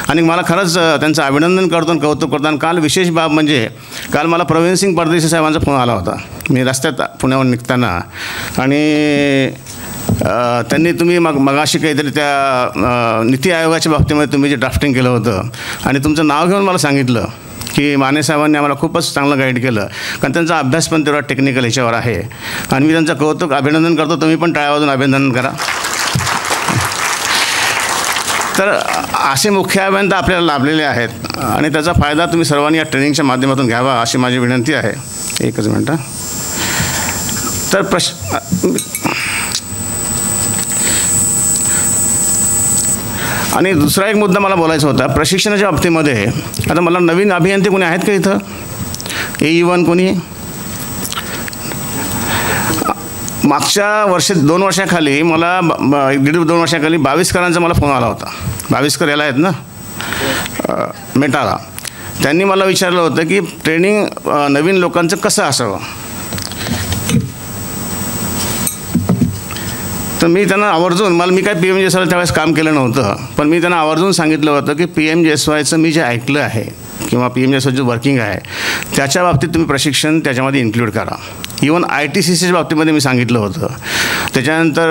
आणि मला खरंच त्यांचं अभिनंदन करतो आणि कौतुक करतो. आणि काल विशेष बाब म्हणजे काल मला प्रवीणसिंग परदेशी साहेबांचा फोन आला होता, मी रस्त्यात पुण्याहून निघताना. आणि त्यांनी तुम्ही मगाशी काहीतरी त्या नीती आयोगाच्या बाबतीमध्ये तुम्ही जे ड्राफ्टिंग केलं होतं आणि तुमचं नाव घेऊन मला सांगितलं की माने साहेबांनी आम्हाला खूपच चांगलं गाईड केलं, कारण त्यांचा अभ्यास पण तेवढा टेक्निकल याच्यावर आहे. आणि मी त्यांचं कौतुक अभिनंदन करतो. तुम्ही पण टाळ्या वाजून अभिनंदन करा. तर असे मुख्य अभियंता आपल्याला लाभलेले आहेत आणि त्याचा फायदा तुम्ही सर्वांनी या ट्रेनिंगच्या माध्यमातून घ्यावा अशी माझी विनंती आहे. एकच मिनटं. तर आणि दुसरा एक मुद्दा मला बोलायचा होता प्रशिक्षणाच्या बाबतीमध्ये. आता मला नवीन अभियंते कोणी आहेत का इथं? AE1 कोणी? मागच्या 2 वर्षाखाली मला 1.5-2 वर्षाखाली 22करांचा मला फोन आला होता. 22कर याला आहेत ना मेटाला. त्यांनी मला विचारलं होतं की ट्रेनिंग नवीन लोकांचं कसं असावं. तर मी त्यांना आवर्जून मी काय PMGSY त्यावेळेस काम केलं नव्हतं, पण मी त्यांना आवर्जून सांगितलं होतं की PMGSYचं मी जे ऐकलं आहे किंवा PMGSYचं वर्किंग आहे त्याच्या बाबतीत तुम्ही प्रशिक्षण त्याच्यामध्ये इन्क्लूड करा. इवन ITCCच्या बाबतीमध्ये मी सांगितलं होतं. त्याच्यानंतर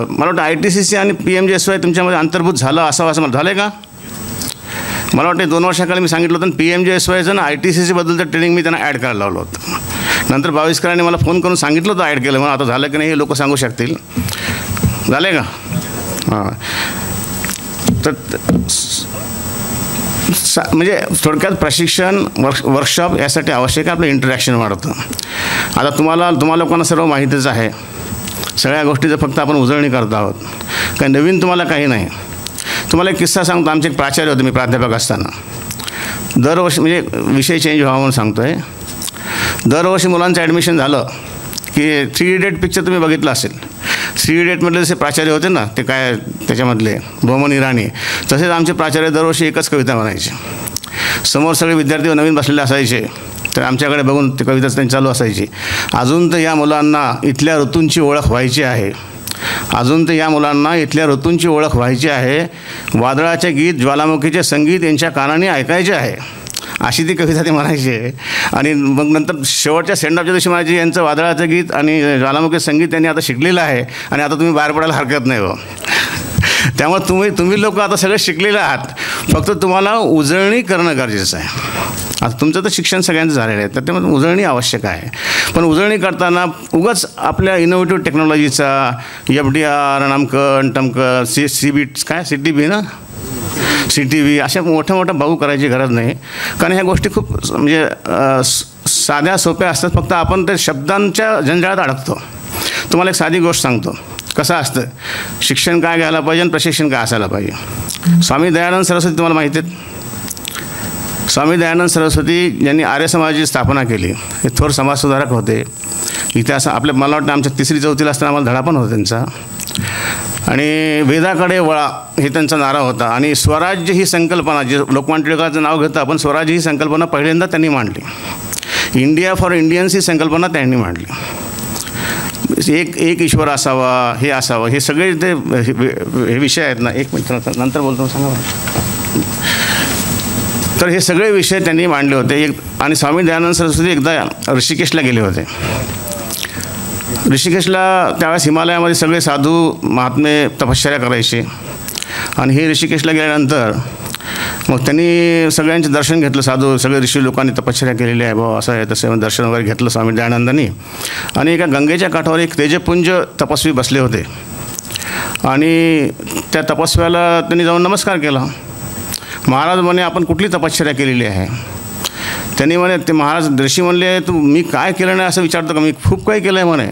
मला वाटतं ITCC आणि PMGSY तुमच्यामध्ये अंतर्भूत झालं असावं असं मला झालं आहे का? मला वाटतं 2 वर्षाखाली मी सांगितलं होतं PMGSYचं आणि ITCCबद्दलचं ट्रेनिंग मी त्यांना ॲड करायला लावलं होतं. नंतर 22करांनी मला फोन करून सांगितलं होतं ॲड केलं म्हणून. आता झालं की नाही हे लोक सांगू शकतील. झालं का? हां. तर म्हणजे थोडक्यात प्रशिक्षण वर्कशॉप यासाठी आवश्यक आहे. आपलं इंटरॅक्शन वाढतं. आता तुम्हाला लोकांना सर्व माहितीच आहे. सगळ्या गोष्टीचं फक्त आपण उजळणी करत आहोत. काही नवीन तुम्हाला काही नाही. तुम्हाला एक किस्सा सांगतो. आमचे एक प्राचार्य होते, मी प्राध्यापक असताना. दरवर्षी म्हणजे विषय चेंज व्हावा म्हणून सांगतो आहे. दरवर्षी मुलांचं ॲडमिशन झालं की 3 Idiot पिक्चर तुम्ही बघितलं असेल. 3 Idiotमधले जसे प्राचार्य होते ना, ते काय त्याच्यामधले बोमन इराणी, तसेच आमचे प्राचार्य दरवर्षी एकच कविता म्हणायचे. समोर सगळे विद्यार्थी नवीन बसलेले असायचे, तर आमच्याकडे बघून ते कविता त्यांची चालू असायची. अजून तर या मुलांना इथल्या ऋतूंची ओळख व्हायची आहे. अजून तर या मुलांना इथल्या ऋतूंची ओळख व्हायची आहे. वादळाचे गीत, ज्वालामुखीचे संगीत यांच्या कानाने ऐकायचे आहे. अशी ती कविता ते म्हणायचे. आणि मग नंतर शेवटच्या सेंडऑफच्या दिवशी म्हणायचे यांचं वादळाचं गीत आणि ज्वालामुखी संगीत त्यांनी आता शिकलेलं आहे आणि आता तुम्ही बाहेर पडायला हरकत नाही हो. त्यामुळे तुम्ही लोक आता सगळे शिकलेले आहात. फक्त तुम्हाला उजळणी करणं गरजेचं आहे. आता तुमचं तर शिक्षण सगळ्यांचं झालेलं आहे, तर त्यामुळे उजळणी आवश्यक आहे. पण उजळणी करताना उगाच आपल्या इनोव्हेटिव्ह टेक्नॉलॉजीचा FDR नामकन टमकन CB काय CTB ना CTV अशा मोठ्या भाऊ करायची गरज नाही. कारण ह्या गोष्टी खूप म्हणजे साध्या सोप्या असतात. फक्त आपण ते शब्दांच्या जंजाळात अडकतो. तुम्हाला एक साधी गोष्ट सांगतो. कसं असतं शिक्षण काय घ्यायला पाहिजे आणि प्रशिक्षण काय असायला पाहिजे. स्वामी दयानंद सरस्वती तुम्हाला माहिती आहेत. स्वामी दयानंद सरस्वती यांनी आर्य समाजाची स्थापना केली. हे थोर समाजसुधारक होते. इतिहास आपल्या मला वाटतं आमच्या 3री-4थीला असताना आम्हाला धडा पण होता त्यांचा. आणि वेदाकडे वळा हे त्यांचा नारा होता. आणि स्वराज्य ही संकल्पना जे लोकमान्य टिळकांचं नाव घेतं आपण, स्वराज्य ही संकल्पना पहिल्यांदा त्यांनी मांडली. इंडिया फॉर इंडियन्स ही संकल्पना त्यांनी मांडली. एक ईश्वर असावा, हे असावं, हे सगळे ते हे विषय आहेत ना. एक मिनिट नंतर बोलतो सांगा. तर हे सगळे विषय त्यांनी मांडले होते. आणि स्वामी दयानंद सरस्वती एकदा ऋषिकेशला गेले होते. ऋषिकेशला त्यावेळेस हिमालयामध्ये सगळे साधू महात्मे तपश्चर्या करायचे. आणि हे ऋषिकेशला गेल्यानंतर मग त्यांनी सगळ्यांचे दर्शन घेतलं. साधू सगळे ऋषी लोकांनी तपश्चर्या केलेली आहे भाऊ, असं आहे तसं दर्शन वगैरे घेतलं स्वामी दयानंदांनी. आणि एका गंगेच्या काठावर एक तेजपुंज तपस्वी बसले होते. आणि त्या तपस्व्याला त्यांनी जाऊन नमस्कार केला. महाराज म्हणे आपण कुठली तपश्चर्या केलेली आहे. त्यांनी म्हणे ते महाराज ऋषी म्हणले तू मी काय केलं नाही असं विचारतो का. मी खूप काही केलं आहे म्हणे.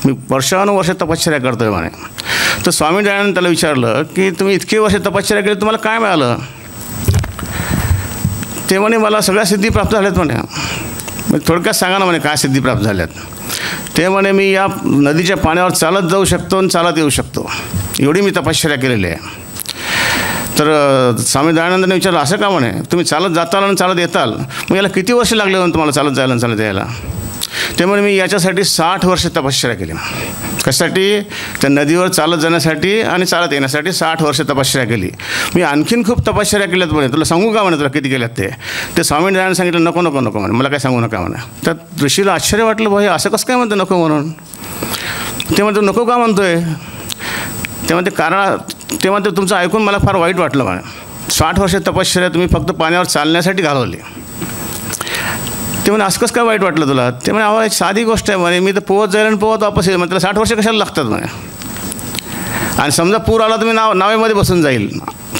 मी वर्षानुवर्ष तपश्चर्या करतो आहे म्हणे. तर स्वामी दयानंद त्याला विचारलं की तुम्ही इतकी वर्ष तपश्चर्या केली तुम्हाला काय मिळालं. ते म्हणे मला सगळ्या सिद्धी प्राप्त झाल्यात म्हणे. थोडक्यात सांगा ना म्हणे काय सिद्धी प्राप्त झाल्यात. ते म्हणे मी या नदीच्या पाण्यावर चालत जाऊ शकतो आणि चालत येऊ शकतो, एवढी मी तपश्चर्या केलेली आहे. तर स्वामी दयानंदांनी विचारलं असं का म्हणे. तुम्ही चालत जाताल आणि चालत येताल, मग याला किती वर्ष लागले म्हणून तुम्हाला चालत जायला आणि चालत यायला. ते म्हणे मी याच्यासाठी 60 वर्ष तपश्चर्या केली. कशासाठी. त्या नदीवर चालत जाण्यासाठी आणि चालत येण्यासाठी 60 वर्ष तपश्चर्या केली. मी आणखीन खूप तपश्चर्या केल्यात म्हणे. तुला सांगू का म्हणे तुला किती केल्यात ते स्वामी दयानंद सांगितलं नको नको नको म्हणे, मला काय सांगू नका म्हणे. तर ऋषीला आश्चर्य वाटलं भाई असं कसं काय म्हणतं नको म्हणून. ते म्हणतो नको का म्हणतोय. ते म्हणते तुमचं ऐकून मला फार वाईट वाटलं म्हणे. 60 वर्ष तपश्चर्या तुम्ही फक्त पाण्यावर चालण्यासाठी घालवली. ते म्हणे असं कसं काय वाईट वाटलं तुला. ते म्हणे अहो एक साधी गोष्ट आहे म्हणे, मी तर पोहत जाईल आणि पोहत वापस येईल. मग त्याला 60 वर्ष कशाला लागतात म्हणे. आणि समजा पूर आला तुम्ही नावेमध्ये बसून जाईल.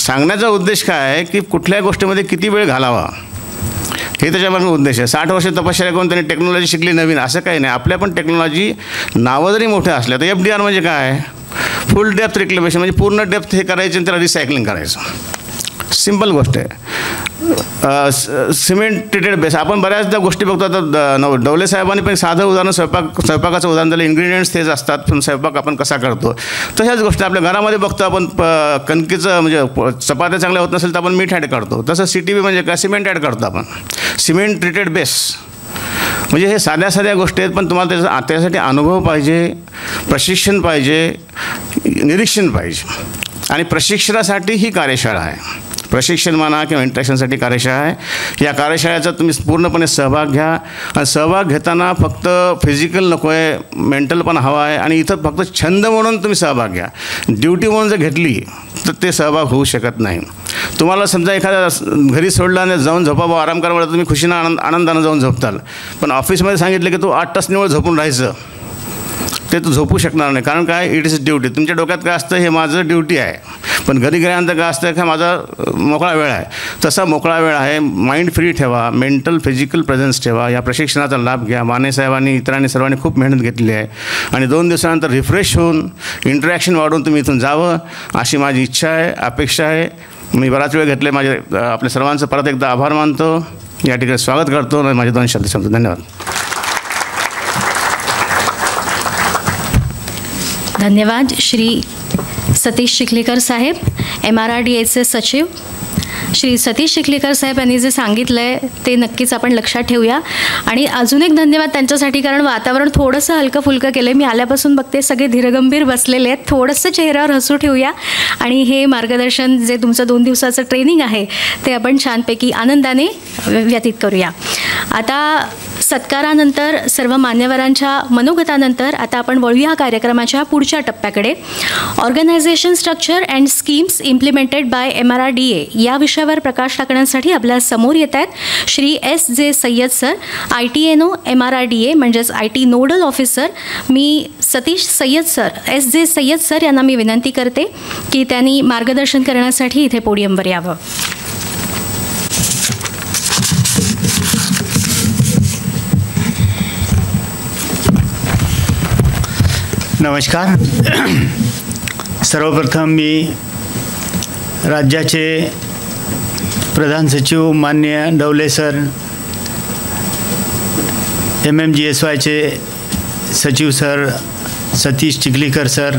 सांगण्याचा उद्देश काय आहे की कुठल्याही गोष्टीमध्ये किती वेळ घालावा हे त्याच्यापासून उद्देश आहे. 60 वर्ष तपश्चर्या करून त्यांनी टेक्नॉलॉजी शिकली नवीन असं काही नाही. आपल्या पण टेक्नॉलॉजी नावं जरी मोठे असल्या तर FDR म्हणजे काय फुल डेप्थ रिक्लेमेशन म्हणजे पूर्ण डेप्थ हे करायचं आणि त्याला रिसायकलिंग करायचं. सिंपल गोष्ट आहे. सिमेंट ट्रीटेड बेस आपण बऱ्याचदा गोष्टी बघतो. आता डवले साहेबांनी पण साधं उदाहरण स्वयंपाकाचं उदाहरण दिलं. इन्ग्रेडियंट्स तेच असतात, पण स्वयंपाक आपण कसा करतो तशाच गोष्टी आपल्या घरामध्ये बघतो. आपण कणकीचं म्हणजे चपात्या चांगल्या होत नसेल तर आपण मीठ ॲड करतो. तसं CTB म्हणजे काय, सिमेंट ॲड करतो आपण. सिमेंट ट्रीटेड बेस म्हणजे हे साध्या साध्या गोष्टी आहेत, पण तुम्हाला त्यासाठी अनुभव पाहिजे, प्रशिक्षण पाहिजे, निरीक्षण पाहिजे. आणि प्रशिक्षणासाठी ही कार्यशाळा आहे. प्रशिक्षण म्हणा किंवा इंट्रॅक्शनसाठी कार्यशाळा आहे. या कार्यशाळेचा तुम्ही पूर्णपणे सहभाग घ्या. आणि सहभाग घेताना फक्त फिजिकल नको आहे, मेंटल पण हवा आहे. आणि इथं फक्त छंद म्हणून तुम्ही सहभाग घ्या. ड्युटी म्हणून जर घेतली तर ते सहभाग होऊ शकत नाही. तुम्हाला समजा एखाद्या घरी सोडला आणि जाऊन झोपावं, आराम करा म्हटलं, तुम्ही खुशीनं आनंदानं जाऊन झोपताल. पण ऑफिसमध्ये सांगितलं की तू 8 तास निवड झोपून राहायचं, ते तू झोपू शकणार नाही. कारण काय, इट इज ड्युटी. तुमच्या डोक्यात काय असतं, हे माझं ड्युटी आहे. पण घरी गेल्यानंतर काय असतं, का माझा मोकळा वेळ आहे. तसा मोकळा वेळ आहे. माइंड फ्री ठेवा, मेंटल फिजिकल प्रेझेन्स ठेवा. या प्रशिक्षणाचा लाभ घ्या. माने साहेबांनी, इतरांनी, सर्वांनी खूप मेहनत घेतली आहे. आणि 2 दिवसानंतर रिफ्रेश होऊन इंटरॅक्शन वाढून तुम्ही इथून जावं अशी माझी इच्छा आहे, अपेक्षा आहे. मी बराच वेळ घेतले. आपल्या सर्वांचं परत एकदा आभार मानतो. या ठिकाणी स्वागत करतो आणि माझे 2 शब्द सांगतो. धन्यवाद. धन्यवाद श्री सतीश चिखलीकर साहेब, MRRDAचे सचिव. श्री सतीश चिखलीकर साहेब यांनी जे सांगितलं आहे ते नक्कीच आपण लक्षात ठेवूया. आणि अजून एक धन्यवाद त्यांच्यासाठी, कारण वातावरण थोडंसं हलकं फुलकं केलं आहे. मी आल्यापासून बघते सगळे धीरगंभीर बसलेले आहेत. थोडंसं चेहऱ्यावर हसू ठेवूया आणि हे मार्गदर्शन जे तुमचं 2 दिवसाचं ट्रेनिंग आहे ते आपण छानपैकी आनंदाने व्यतीत करूया. आता सत्कारानंतर, सर्व मान्यवरांच्या मनोगतानंतर आता आपण वळूया कार्यक्रमाच्या पुढच्या टप्प्याकडे. Organisation structure and schemes implemented by MRRDA या विषयावर प्रकाश टाकण्यासाठी आपल्या समोर येत आहेत Shri S.J. Sayyad sir, ITNO MRRDA म्हणजेच IT नोडल ऑफिसर. मी Satish Sayyad sir, S.J. Sayyad sir यांना मी विनंती करते की त्यांनी मार्गदर्शन करण्यासाठी इथे पोडियमवर यावं. नमस्कार. सर्वप्रथम मी राज्याचे प्रधान सचिव माननीय डवले सर, MMGSYचे सचिव सर सतीश चिखलीकर सर,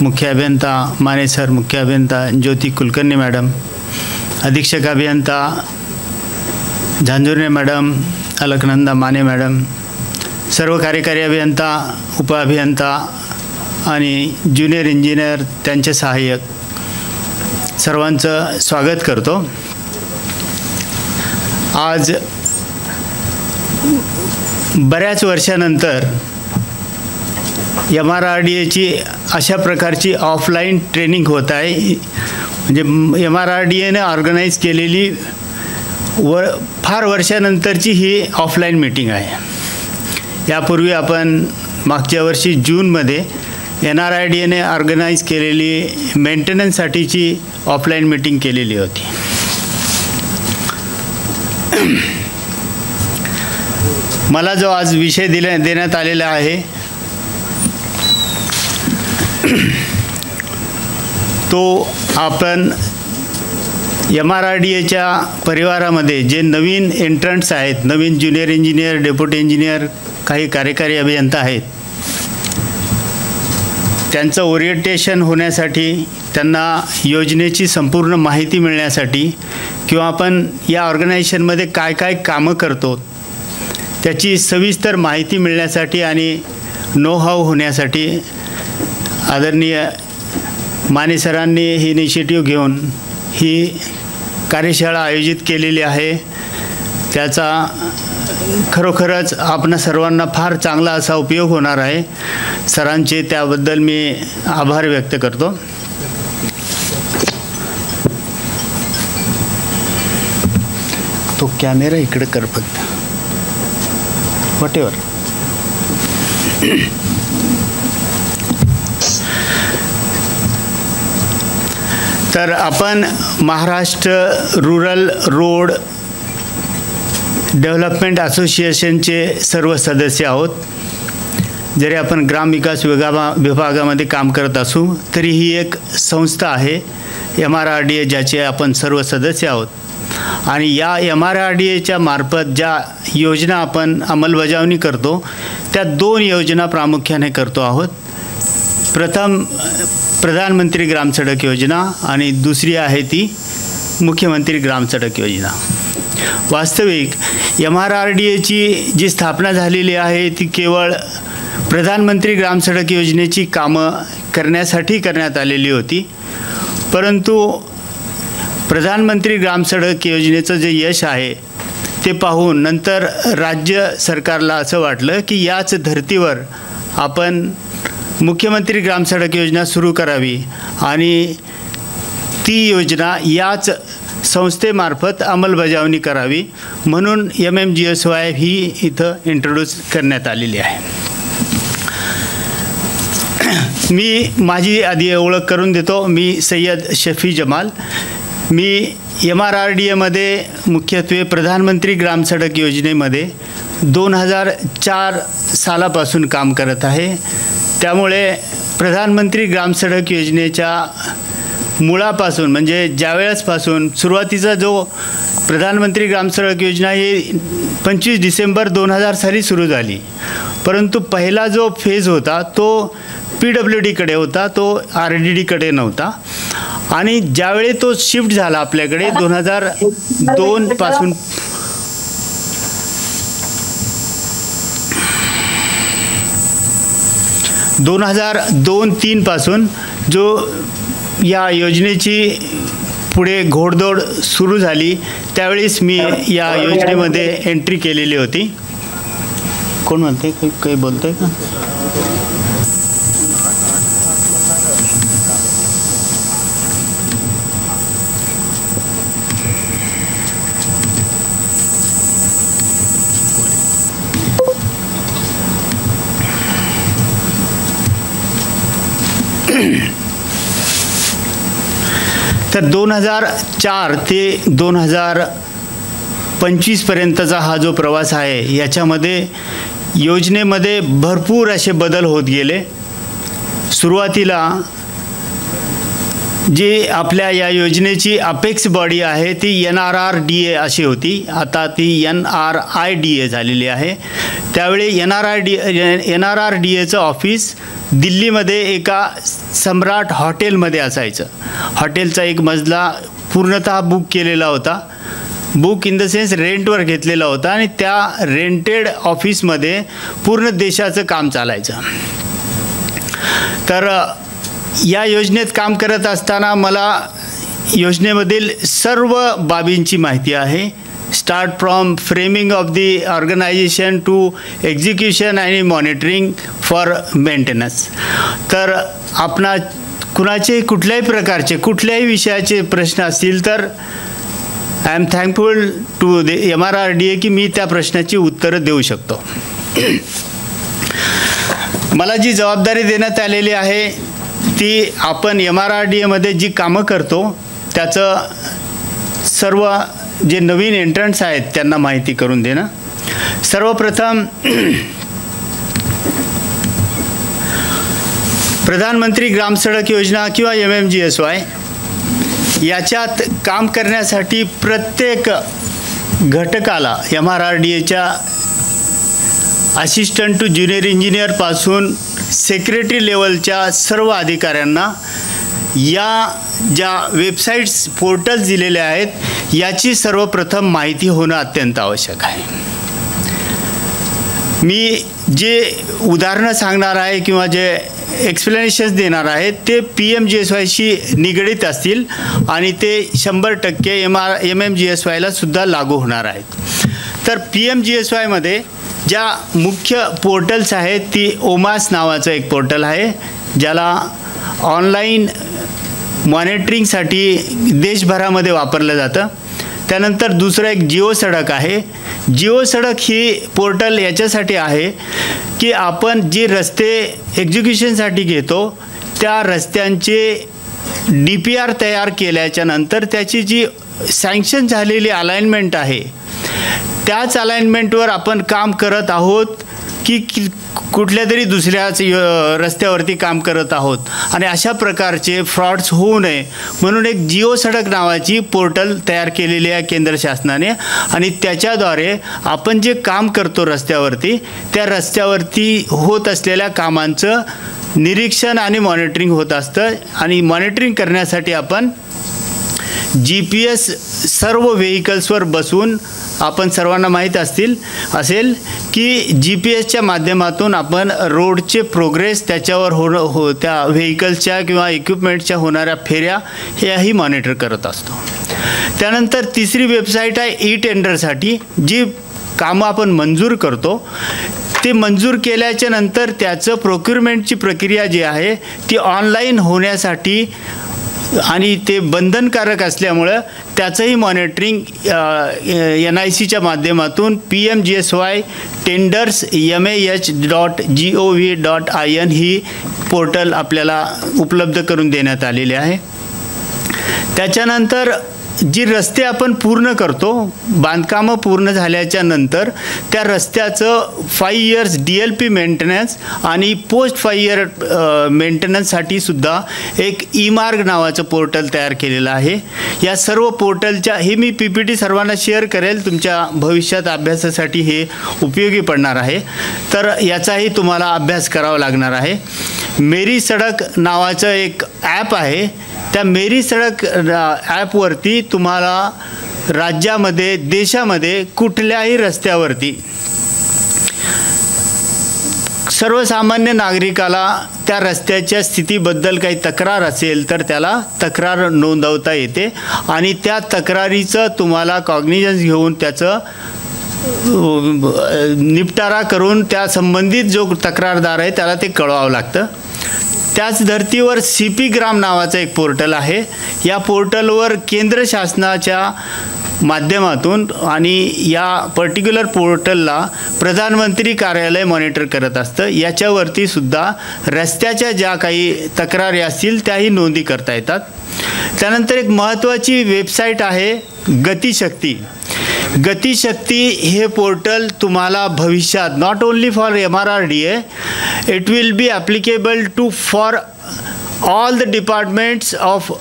मुख्य अभियंता माने सर, मुख्य अभियंता ज्योती कुलकर्णी मॅडम, अधीक्षक अभियंता झांजुर्णे मॅडम, अलकनंदा माने मॅडम, सर्व कार्यकारी अभियंता, उपअभियंता आणि ज्युनियर इंजिनियर, त्यांचे सहाय्यक, सर्वांचं स्वागत करतो. आज बऱ्याच वर्षानंतर MRRDAची अशा प्रकारची ऑफलाईन ट्रेनिंग होत आहे. म्हणजे MRRDAने ऑर्गनाईज केलेली फार वर्षानंतरची ही ऑफलाईन मीटिंग आहे. यापूर्वी आपण मागच्या वर्षी जूनमध्ये NRIDAने ऑर्गनाईज केलेली मेंटेनन्ससाठीची ऑफलाईन मीटिंग केलेली होती. मला जो आज विषय देण्यात आलेला आहे तो आपण MRRDAच्या परिवारामध्ये जे नवीन एंट्रंट्स आहेत, नवीन ज्युनियर इंजिनियर, डेप्युटी इंजिनियर, काही कार्यकारी अभियंता आहेत, त्यांचं ओरिएंटेशन होण्यासाठी, त्यांना योजनेची संपूर्ण माहिती मिळण्यासाठी किंवा आपण या ऑर्गनायझेशनमध्ये काय काय कामं करतो त्याची सविस्तर माहिती मिळण्यासाठी आणि नो हाव होण्यासाठी आदरणीय माने सरांनी ही इनिशिएटिव्ह घेऊन ही कार्यशाळा आयोजित केलेली आहे. त्याचा खरोखरच आपणा सर्वांना फार चांगला असा उपयोग होणार आहे. सरांचे त्याबद्दल मी आभार व्यक्त करतो. तो कॅमेरा इकडे कर फक्त, व्हॉटेवर. तर आपण महाराष्ट्र रूरल रोड डेव्हलपमेंट असोसिएशनचे सर्व सदस्य आहोत. जरी आपण ग्रामविकास विभागामध्ये काम करत असू तरी ही एक संस्था आहे MRRDA, ज्याचे आपण सर्व सदस्य आहोत. आणि या MRRDAच्या मार्फत ज्या योजना आपण अंमलबजावणी करतो त्या 2 योजना प्रामुख्याने करतो आहोत. प्रथम प्रधानमंत्री ग्राम सडक योजना आणि दुसरी आहे ती मुख्यमंत्री ग्राम सडक योजना. वास्तविक MRRDAची जी स्थापना झालेली आहे ती केवळ प्रधानमंत्री ग्राम सडक योजनेची कामं करण्यासाठी करण्यात आलेली होती. परंतु प्रधानमंत्री ग्राम सडक योजनेचं जे यश आहे ते पाहून नंतर राज्य सरकारला असं वाटलं की याच धर्तीवर आपण मुख्यमंत्री ग्राम सडक योजना सुरू करावी आणि ती योजना याच संस्थेमार्फत अंमलबजावणी करावी, म्हणून MMGSY ही इथं इंट्रोड्यूस करण्यात आलेली आहे. मी माझी आधी ओळख करून देतो. मी सय्यद शफी जमाल. मी MRRDAमध्ये मुख्यत्वे प्रधानमंत्री ग्राम सडक योजनेमध्ये 2004 सालापासून काम करत आहे. त्यामुळे प्रधानमंत्री ग्राम सडक योजनेच्या मुळापासून म्हणजे ज्यावेळेसपासून सुरुवातीचा जो प्रधानमंत्री ग्राम सडक योजना ही 25 डिसेंबर 2000 साली सुरू झाली, परंतु पहिला जो फेज होता तो PWDकडे होता, तो RDDकडे नव्हता. आणि ज्यावेळी तो शिफ्ट झाला आपल्याकडे 2002 पासून 2002-03 पासून जो या योजनेची पुढे घोडदौड सुरू झाली त्यावेळेस मी या योजनेमध्ये एंट्री केलेली होती. कोण म्हणते काही बोलतंय का? तर 2004 ते 2025 पर्यंतचा हा जो प्रवास आहे याच्यामध्ये योजनेमध्ये भरपूर असे बदल होत गेले. सुरुवातीला जी आपल्या या योजनेची अपेक्स बॉडी आहे ती NRRDA अशी होती, आता ती NRIDA झालेली आहे. त्यावेळी NRRDAचं ऑफिस दिल्लीमध्ये एका सम्राट हॉटेलमध्ये असायचं. हॉटेलचा एक मजला पूर्णतः बुक केलेला होता, बुक इन द सेन्स रेंटवर घेतलेला होता आणि त्या रेंटेड ऑफिसमध्ये पूर्ण देशाचं काम चालायचं. तर या योजनेत काम करत असताना मला योजनेमधील सर्व बाबींची माहिती आहे, start from framing of the organisation to execution आणि मॉनिटरिंग फॉर मेंटेनन्स. तर आपणा कुणाचे कुठल्याही प्रकारचे कुठल्याही विषयाचे प्रश्न असतील तर I am thankful to MRRDA की मी त्या प्रश्नाची उत्तरं देऊ शकतो. मला जी जबाबदारी देण्यात आलेली आहे ती आपण MRRDAमध्ये जी कामं करतो त्याचं सर्व जे नवीन एंट्रंट्स आहेत त्यांना माहिती करून देणं. सर्वप्रथम प्रधानमंत्री ग्राम सडक योजना किंवा MMGSY याच्यात काम करण्यासाठी प्रत्येक घटकाला MRRDAच्या असिस्टंट टू ज्युनियर इंजिनियरपासून सेक्रेटरी लेवलच्या सर्व अधिकाऱ्यांना या ज्या वेबसाईट्स पोर्टल्स दिलेल्या आहेत याची सर्वप्रथम माहिती होणं अत्यंत आवश्यक आहे. मी जे उदाहरणं सांगणार आहे किंवा जे एक्सप्लेनेशन्स देणार आहेत ते PMGSYशी निगडीत असतील आणि ते 100% MMGSYला सुद्धा लागू होणार आहेत. तर PMGSYमध्ये ज्या मुख्य पोर्टल्स आहेत ती OMAS नावाचं एक पोर्टल आहे ज्याला ऑनलाईन मॉनिटरिंगसाठी देशभरामध्ये वापरलं जातं. त्यानंतर दुसरं एक जिओ सडक आहे. जिओ सडक ही पोर्टल याच्यासाठी आहे की आपण जे रस्ते एक्झिक्युशनसाठी घेतो त्या रस्त्यांचे DPR तयार केल्याच्या नंतर त्याची जी सँक्शन झालेली अलाइनमेंट आहे त्याच अलाइनमेंटवर आपण काम करत आहोत की कुठल्या तरी दुसऱ्याच रस्त्यावरती काम करत आहोत. आणि अशा प्रकारचे फ्रॉड्स होऊ नये म्हणून एक जिओ सडक नावाची पोर्टल तयार केलेली आहे केंद्र शासनाने. आणि त्याच्याद्वारे आपण जे काम करतो रस्त्यावरती, त्या रस्त्यावरती होत असलेल्या कामांचं निरीक्षण आणि मॉनिटरिंग होत असतं. आणि मॉनिटरिंग करण्यासाठी आपण GPS सर्व व्हेकल्सवर बसवून, आपण सर्वांना माहीत असेल की GPS माध्यमातून आपण रोडचे प्रोग्रेस, त्याच्यावर त्या व्हेकल्सच्या किंवा इक्विपमेंटच्या होणाऱ्या फेऱ्या ह्याही मॉनिटर करत असतो. त्यानंतर तिसरी वेबसाईट आहे ई-टेंडरसाठी, जी कामं आपण मंजूर करतो. ते मंजूर केल्याच्या नंतर त्याचं प्रोक्युरमेंटची प्रक्रिया जी आहे ती ऑनलाईन होण्यासाठी आणि ते बंधनकारक असल्यामुळं त्याचंही मॉनिटरिंग NICच्या माध्यमातून PMGSY tenders MAH.gov.in ही पोर्टल आपल्याला उपलब्ध करून देण्यात आलेले आहे. त्याच्यानंतर जी रस्ते आपण पूर्ण करतो, बांधकामं पूर्ण झाल्याच्या नंतर त्या रस्त्याचं 5 years DLP मेंटेनन्स आणि पोस्ट 5 year मेंटेनन्ससाठी सुद्धा एक ई-मार्ग नावाचं पोर्टल तयार केलेलं आहे. या सर्व पोर्टलच्या हे मी PPT सर्वांना शेअर करेल, तुमच्या भविष्यात अभ्यासासाठी हे उपयोगी पडणार आहे. तर याचाही तुम्हाला अभ्यास करावा लागणार आहे. मेरी सडक नावाचं एक ॲप आहे. त्या मेरी सडक ॲपवरती तुम्हाला राज्यामध्ये, देशामध्ये कुठल्याही रस्त्यावरती सर्वसामान्य नागरिकाला त्या रस्त्याच्या स्थितीबद्दल काही तक्रार असेल तर त्याला तक्रार नोंदवता येते. आणि त्या तक्रारीचं तुम्हाला कॉग्निजन्स घेऊन त्याचं निपटारा करून त्या संबंधित जो तक्रारदार आहे त्याला ते कळवावं लागतं. त्याच धर्तीवर CP ग्राम नावाचं एक पोर्टल आहे. या पोर्टलवर केंद्र शासनाच्या माध्यमातून आणि या पर्टिक्युलर पोर्टलला प्रधानमंत्री कार्यालय मॉनिटर करत असतं. याच्यावरती सुद्धा रस्त्याच्या ज्या काही तक्रारी असतील त्याही नोंदी करता येतात. त्यानंतर एक महत्त्वाची वेबसाईट आहे गतिशक्ती. गतिशक्ती हे पोर्टल तुम्हाला भविष्यात not only for MRRDA, it will be applicable to for all the departments of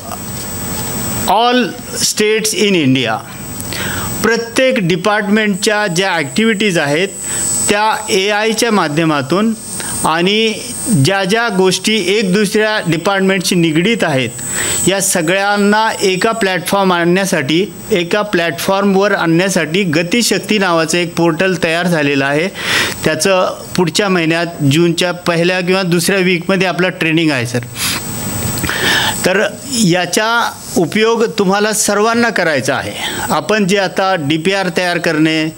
all states in India. प्रत्येक डिपार्टमेंटच्या ज्या ॲक्टिव्हिटीज आहेत त्या AI माध्यमातून आणि ज्या ज्या गोष्टी एक दुसऱ्या डिपार्टमेंटशी निगडीत आहेत या सगळ्यांना एका प्लॅटफॉर्मवर आणण्यासाठी गतिशक्ती नावाचं एक पोर्टल तयार झालेलं आहे. त्याचं पुढच्या महिन्यात जूनच्या पहिल्या किंवा दुसऱ्या वीकमध्ये आपलं ट्रेनिंग आहे सर. तर याचा उपयोग तुम्हाला सर्वांना करायचा आहे. आपण जे आता DPR तयार करणे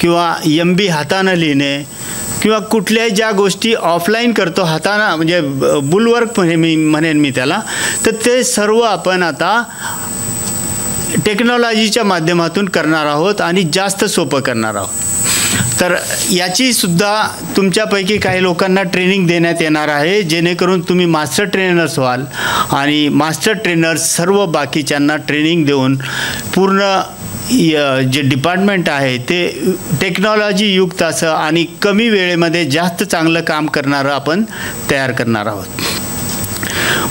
किंवा MB हातानं लिहिणे किंवा कुठल्याही ज्या गोष्टी ऑफलाईन करतो हातानं, म्हणजे बुलवर्क म्हणेन मी त्याला, तर ते सर्व आपण आता टेक्नॉलॉजीच्या माध्यमातून करणार आहोत आणि जास्त सोपं करणार आहोत. तर याची सुद्धा तुमच्यापैकी काही लोकांना ट्रेनिंग देण्यात येणार आहे, जेणेकरून तुम्ही मास्टर ट्रेनर्स व्हाल आणि मास्टर ट्रेनर्स सर्व बाकीच्यांना ट्रेनिंग देऊन पूर्ण जे डिपार्टमेंट आहे ते टेक्नॉलॉजी युक्त असं आणि कमी वेळेमध्ये जास्त चांगलं काम करणारं आपण तयार करणार आहोत.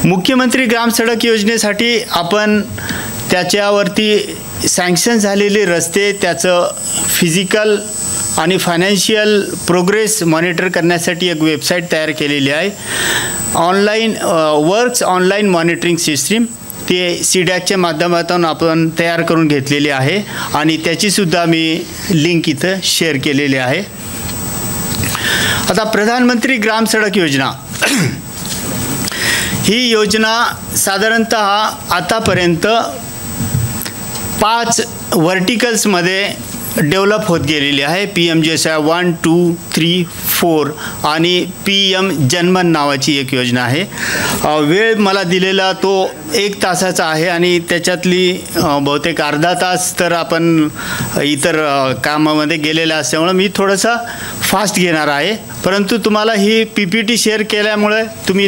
मुख्यमंत्री ग्राम सडक योजनेसाठी आपण त्याच्यावरती सँक्शन झालेले रस्ते, त्याचं फिजिकल आणि फायनान्शियल प्रोग्रेस मॉनिटर करण्यासाठी एक वेबसाईट तयार केलेली आहे. वर्क्स ऑनलाईन मॉनिटरिंग सिस्टीम, ते CDACच्या माध्यमातून आपण तयार करून घेतलेली आहे आणि त्याचीसुद्धा मी लिंक इथं शेअर केलेली आहे. आता प्रधानमंत्री ग्राम सडक योजना ही योजना साधारणतः आतापर्यंत 5 वर्टिकल्समध्ये डेव्हलप होत गेलेली आहे. PMGSY 1, 2, 3, 4 आणि PM जनमन नावाची एक योजना आहे. वेळ मला दिलेला तो 1 तासाचा आहे आणि त्याच्यातली बहुतेक अर्धा तास तर आपण इतर कामामध्ये गेलेला असल्यामुळे मी थोडंसं फास्ट घेणार आहे. परंतु तुम्हाला ही PPT शेअर केल्यामुळे तुम्ही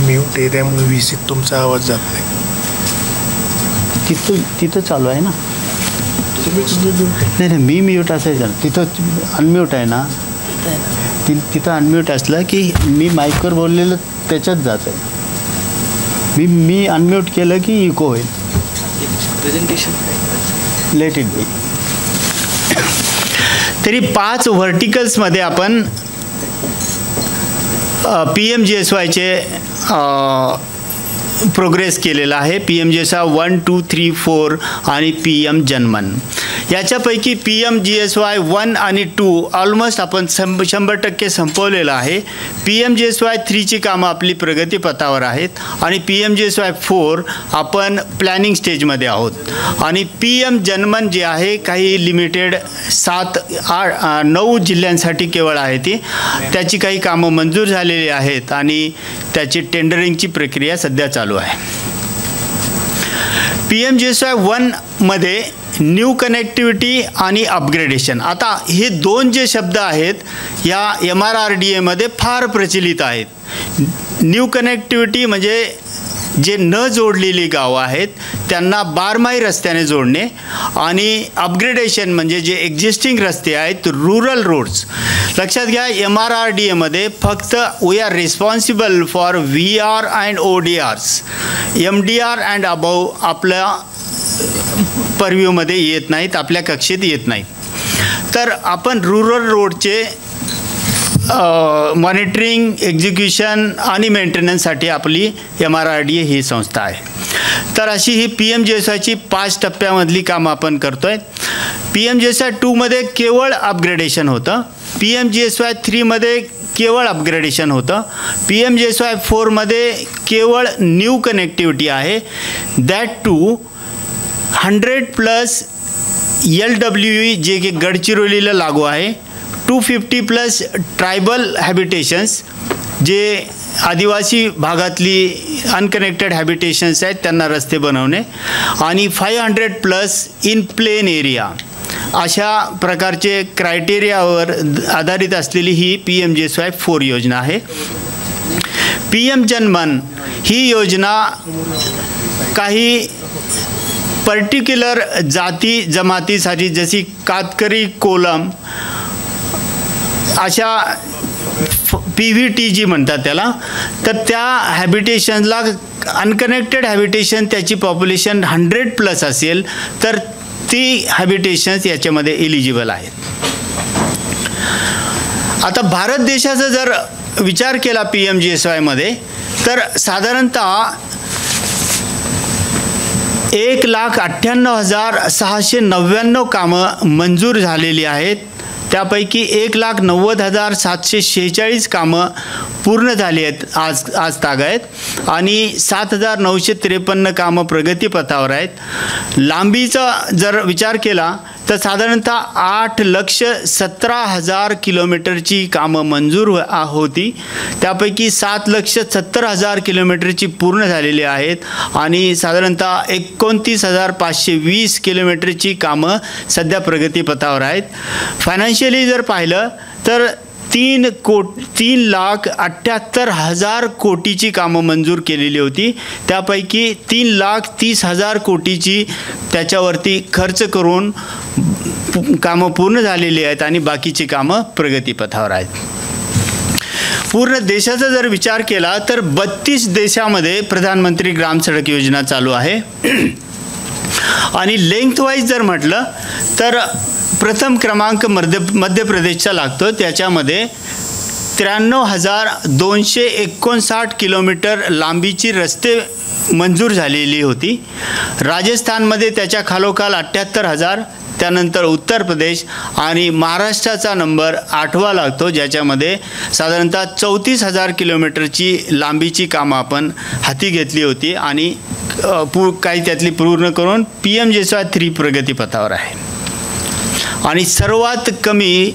म्यूट एरियामुळे विसित तुमचा आवाज जात नाही. तिथं चालू आहे ना. नाही मी म्यूट असायचं तिथं अनम्यूट आहे ना तिथं अनम्यूट असलं की मी माईकवर बोललेलं त्याच्यात जात आहे मी अनम्यूट केलं की इको होईल लेट इट बी. तरी 5 व्हर्टिकल्समध्ये आपण PMGSYचे प्रोग्रेस केलेला आहे. PMGSY 1, 2, 3, 4 आणि PM जनमन. याच्यापैकी PMGSY 1 आणि 2 ऑलमोस्ट आपण 100% संपवलेलं आहे. PMGSY 3ची कामं आपली प्रगतीपथावर आहेत आणि PMGSY 4 आपण प्लॅनिंग स्टेजमध्ये आहोत. आणि PM जनमन जे आहे काही लिमिटेड 7-8-9 जिल्ह्यांसाठी केवळ आहे ती. त्याची काही कामं मंजूर झालेली आहेत आणि त्याची टेंडरिंगची प्रक्रिया सध्या चालू आहे. PMGSY 1 मध्ये न्यू कनेक्टिव्हिटी आणि अपग्रेडेशन. आता हे 2 जे शब्द आहेत या MRRDAमध्ये फार प्रचलित आहेत. न्यू कनेक्टिव्हिटी म्हणजे जे न जोडलेली गावं आहेत त्यांना बारमाही रस्त्याने जोडणे आणि अपग्रेडेशन म्हणजे जे एक्झिस्टिंग रस्ते आहेत रूरल रोड्स. लक्षात घ्या MRRDAमध्ये फक्त we are responsible for VR and ODRs. MDR and above आपल्या परव्ह्यूमध्ये येत नाहीत, आपल्या कक्षेत येत नाहीत. तर आपण रूरल रोडचे मॉनिटरिंग, एक्झिक्युशन आणि मेंटेनन्ससाठी आपली MRRDA ही संस्था आहे. तर अशी ही PMGSYची 5 टप्प्यामधली कामं आपण करतो आहे. PMGSY 2मध्ये केवळ अपग्रेडेशन होतं. PMGSY 3मध्ये केवळ अपग्रेडेशन होतं. PMGSY 4मध्ये केवळ न्यू कनेक्टिव्हिटी आहे. दॅट टू 100+ LWE जे की गडचिरोलीला लागू आहे. 250+ ट्रायबल हॅबिटेशन्स जे आदिवासी भागातली अनकनेक्टेड हॅबिटेशन्स आहेत त्यांना रस्ते बनवणे आणि 500+ इन प्लेन एरिया. अशा प्रकारचे क्रायटेरियावर आधारित असलेली ही PMGSY 4 योजना आहे. PM जनमन ही योजना काही पर्टिक्युलर जाती जमातीसाठी जशी कातकरी, कोलम अशा PVTG म्हणतात त्याला. तर त्या हॅबिटेशनला अनकनेक्टेड हॅबिटेशन त्याची पॉप्युलेशन 100+ असेल तर ती हॅबिटेशन्स याच्यामध्ये एलिजिबल आहेत. आता भारत देशाचा जर विचार केला PMGSYमध्ये तर साधारणतः 1,98,699 कामं मंजूर झालेली आहेत. त्यापैकी 1,90,746 कामं पूर्ण झाली आहेत आज तागायत आणि 7,953 कामं प्रगतीपथावर आहेत. लांबीचा जर विचार केला तर साधारणतः 8,17,000 किलोमीटरची कामं मंजूर होती. त्यापैकी 7,70,000 किलोमीटरची पूर्ण झालेली आहेत आणि साधारणतः 29,520 किलोमीटरची कामं सध्या प्रगतीपथावर आहेत. फायनान्शियली जर पाहिलं तर 3,78,000 कोटीची कामं मंजूर केलेली होती. त्यापैकी 3,30,000 कोटीची त्याच्यावरती खर्च करून कामं पूर्ण झालेली आहेत आणि बाकीची कामं प्रगतीपथावर आहेत. पूर्ण देशाचा जर विचार केला तर 32 देशामध्ये प्रधानमंत्री ग्राम सडक योजना चालू आहे. आणि लेंथवाईज जर म्हटलं तर प्रथम क्रमांक मध्य प्रदेशचा लागतो. त्याच्यामध्ये 93,259 किलोमीटर लांबीची रस्ते मंजूर झालेली होती. राजस्थानमध्ये त्याच्या खालोखाल 78,000, त्यानंतर उत्तर प्रदेश आणि महाराष्ट्राचा नंबर 8वा लागतो ज्याच्यामध्ये साधारणतः 34,000 किलोमीटरची लांबीची कामं आपण हाती घेतली होती आणि काही त्यातली पूर्ण करून PMGSY 3 प्रगतीपथावर आहे. आणि सर्वात कमी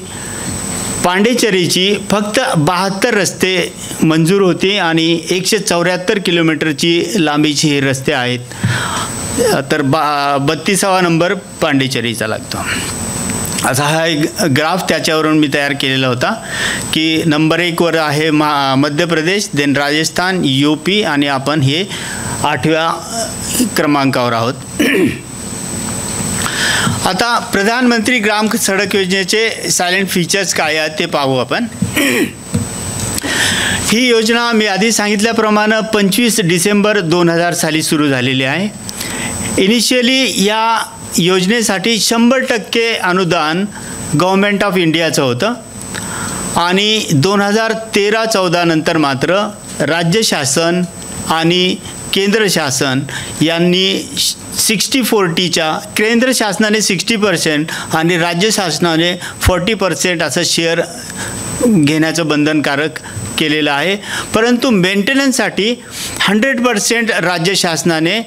पांडेचेरीची फक्त 72 रस्ते मंजूर होते आणि 174 किलोमीटरची लांबीची हे रस्ते आहेत. तर 32वा नंबर पांडेचेरीचा लागतो. असा हा एक ग्राफ त्याच्यावरून मी तयार केलेला होता की नंबर 1वर आहे मध्य प्रदेश, देन राजस्थान, UP आणि आपण हे 8व्या क्रमांकावर आहोत. आता प्रधानमंत्री ग्राम सडक योजनेचे सायलेंट फीचर्स काय आहेत ते पाहू आपण. ही योजना मी आधी सांगितल्याप्रमाणे 25 डिसेंबर 2000 साली सुरू झालेली आहे. इनिशियली या योजनेसाठी 100% अनुदान गव्हर्मेंट ऑफ इंडियाचं होतं आणि 2013-14 नंतर मात्र राज्य शासन आणि केंद्र शासन यांनी 60-40च्या केंद्र शासनाने 60% आणि राज्य शासनाने 40% असं शेअर घेण्याचं बंधनकारक केलेलं आहे. परंतु मेंटेनन्ससाठी 100% राज्य शासनाने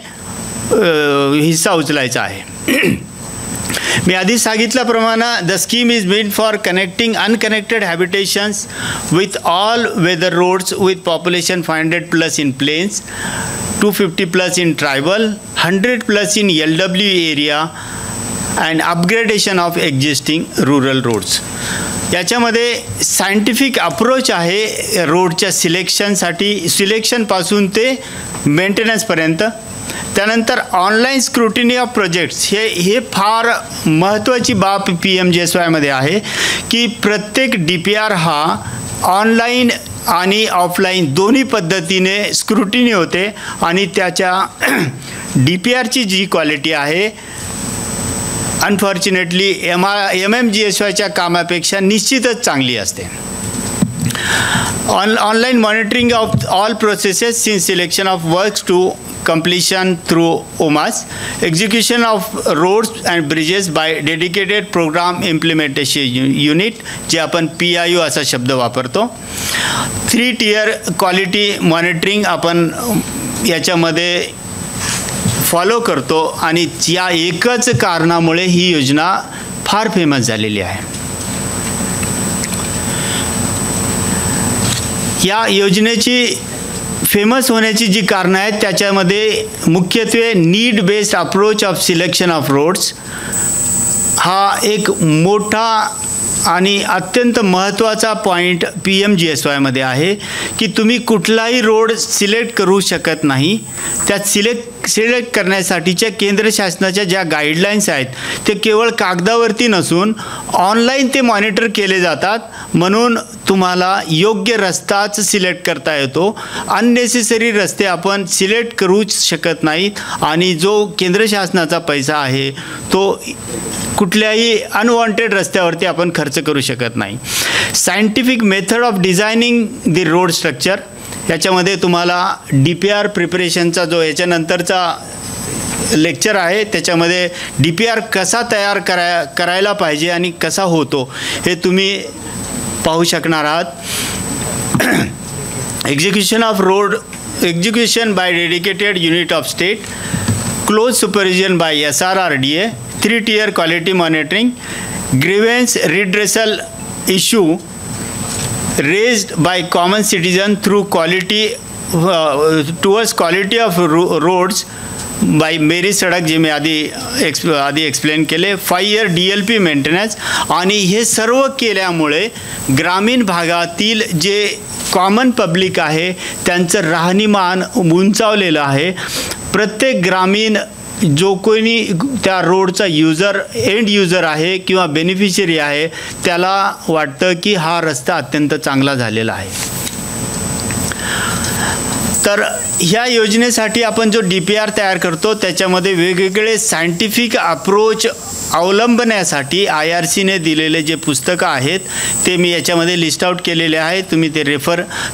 हिस्सा उचलायचा आहे. मी आधी सांगितल्याप्रमाणे the scheme is made for connecting unconnected habitations with all weather roads with population 500+ in plains, 250+ in tribal, 100+ in LW area and upgradation of existing rural roads. याच्यामध्ये सायंटिफिक अप्रोच आहे रोडच्या सिलेक्शनपासून ते मेंटेनन्सपर्यंत. त्यानंतर ऑनलाईन स्क्रुटिनी ऑफ प्रोजेक्ट्स हे फार महत्त्वाची बाब PMGSYमध्ये आहे की प्रत्येक DPR हा ऑनलाईन आणि ऑफलाईन दोन्ही पद्धतीने स्क्रुटिनी होते आणि त्याच्या DPRची जी क्वालिटी आहे अनफॉर्च्युनेटली MMGSYच्या कामापेक्षा निश्चितच चांगली असते. Online monitoring of all processes since selection of works to completion through OMAS, execution of roads and bridges by dedicated program implementation unit जे आपण PIU असा शब्द वापरतो. 3-tier क्वालिटी मॉनिटरिंग आपण याच्यामध्ये फॉलो करतो आणि या एकच कारणामुळे ही योजना फार फेमस झालेली आहे. या योजनेची फेमस होण्याची जी कारणं आहेत त्याच्यामध्ये मुख्यत्वे need based approach of selection of roads हा एक मोठा आणि अत्यंत महत्त्वाचा पॉईंट PMGSYमध्ये आहे की तुम्ही कुठलाही रोड सिलेक्ट करू शकत नाही. त्यात सिलेक्ट करण्यासाठीच्या केंद्र शासनाच्या ज्या गाईडलाईन्स आहेत ते केवळ कागदावरती नसून ऑनलाईन ते मॉनिटर केले जातात. म्हणून तुम्हाला योग्य रस्ताच सिलेक्ट करता येतो. अननेसेसरी रस्ते आपण सिलेक्ट करूच शकत नाहीत आणि जो केंद्र शासनाचा पैसा आहे तो कुठल्याही अनवॉन्टेड रस्त्यावरती आपण खर्च करू शकत नाही. Scientific method of designing the road structure याच्यामध्ये तुम्हाला DPR प्रिपरेशनचा जो याच्यानंतरचा लेक्चर आहे त्याच्यामध्ये DPR कसा तयार करायला पाहिजे आणि कसा होतो हे तुम्ही पाहू शकणार आहात. Execution by dedicated unit of state, close supervision by SRRDA, 3-tier quality monitoring, grievance redressal issue raised by common citizen through towards quality of roads by मेरी सडक जे मी आधी एक्सप्लेन केले. 5-year DLP मेंटेनन्स आणि हे सर्व केल्यामुळे ग्रामीण भागातील जे कॉमन पब्लिक आहे त्यांचं राहणीमान उंचावलेलं आहे. प्रत्येक ग्रामीण जो कोणी त्या रोडचा एंड युजर आहे किंवा बेनिफिशियरी आहे त्याला वाटतं की हा रस्ता अत्यंत चांगला झालेला आहे. तर ह्या योजनेसाठी आपण जो DPR तयार करतो त्याच्यामध्ये वेगवेगळे सायंटिफिक अप्रोच अवलंबण्यासाठी IRCने दिलेले जे पुस्तकं आहेत ते मी याच्यामध्ये लिस्ट आउट केलेले आहेत. तुम्ही ते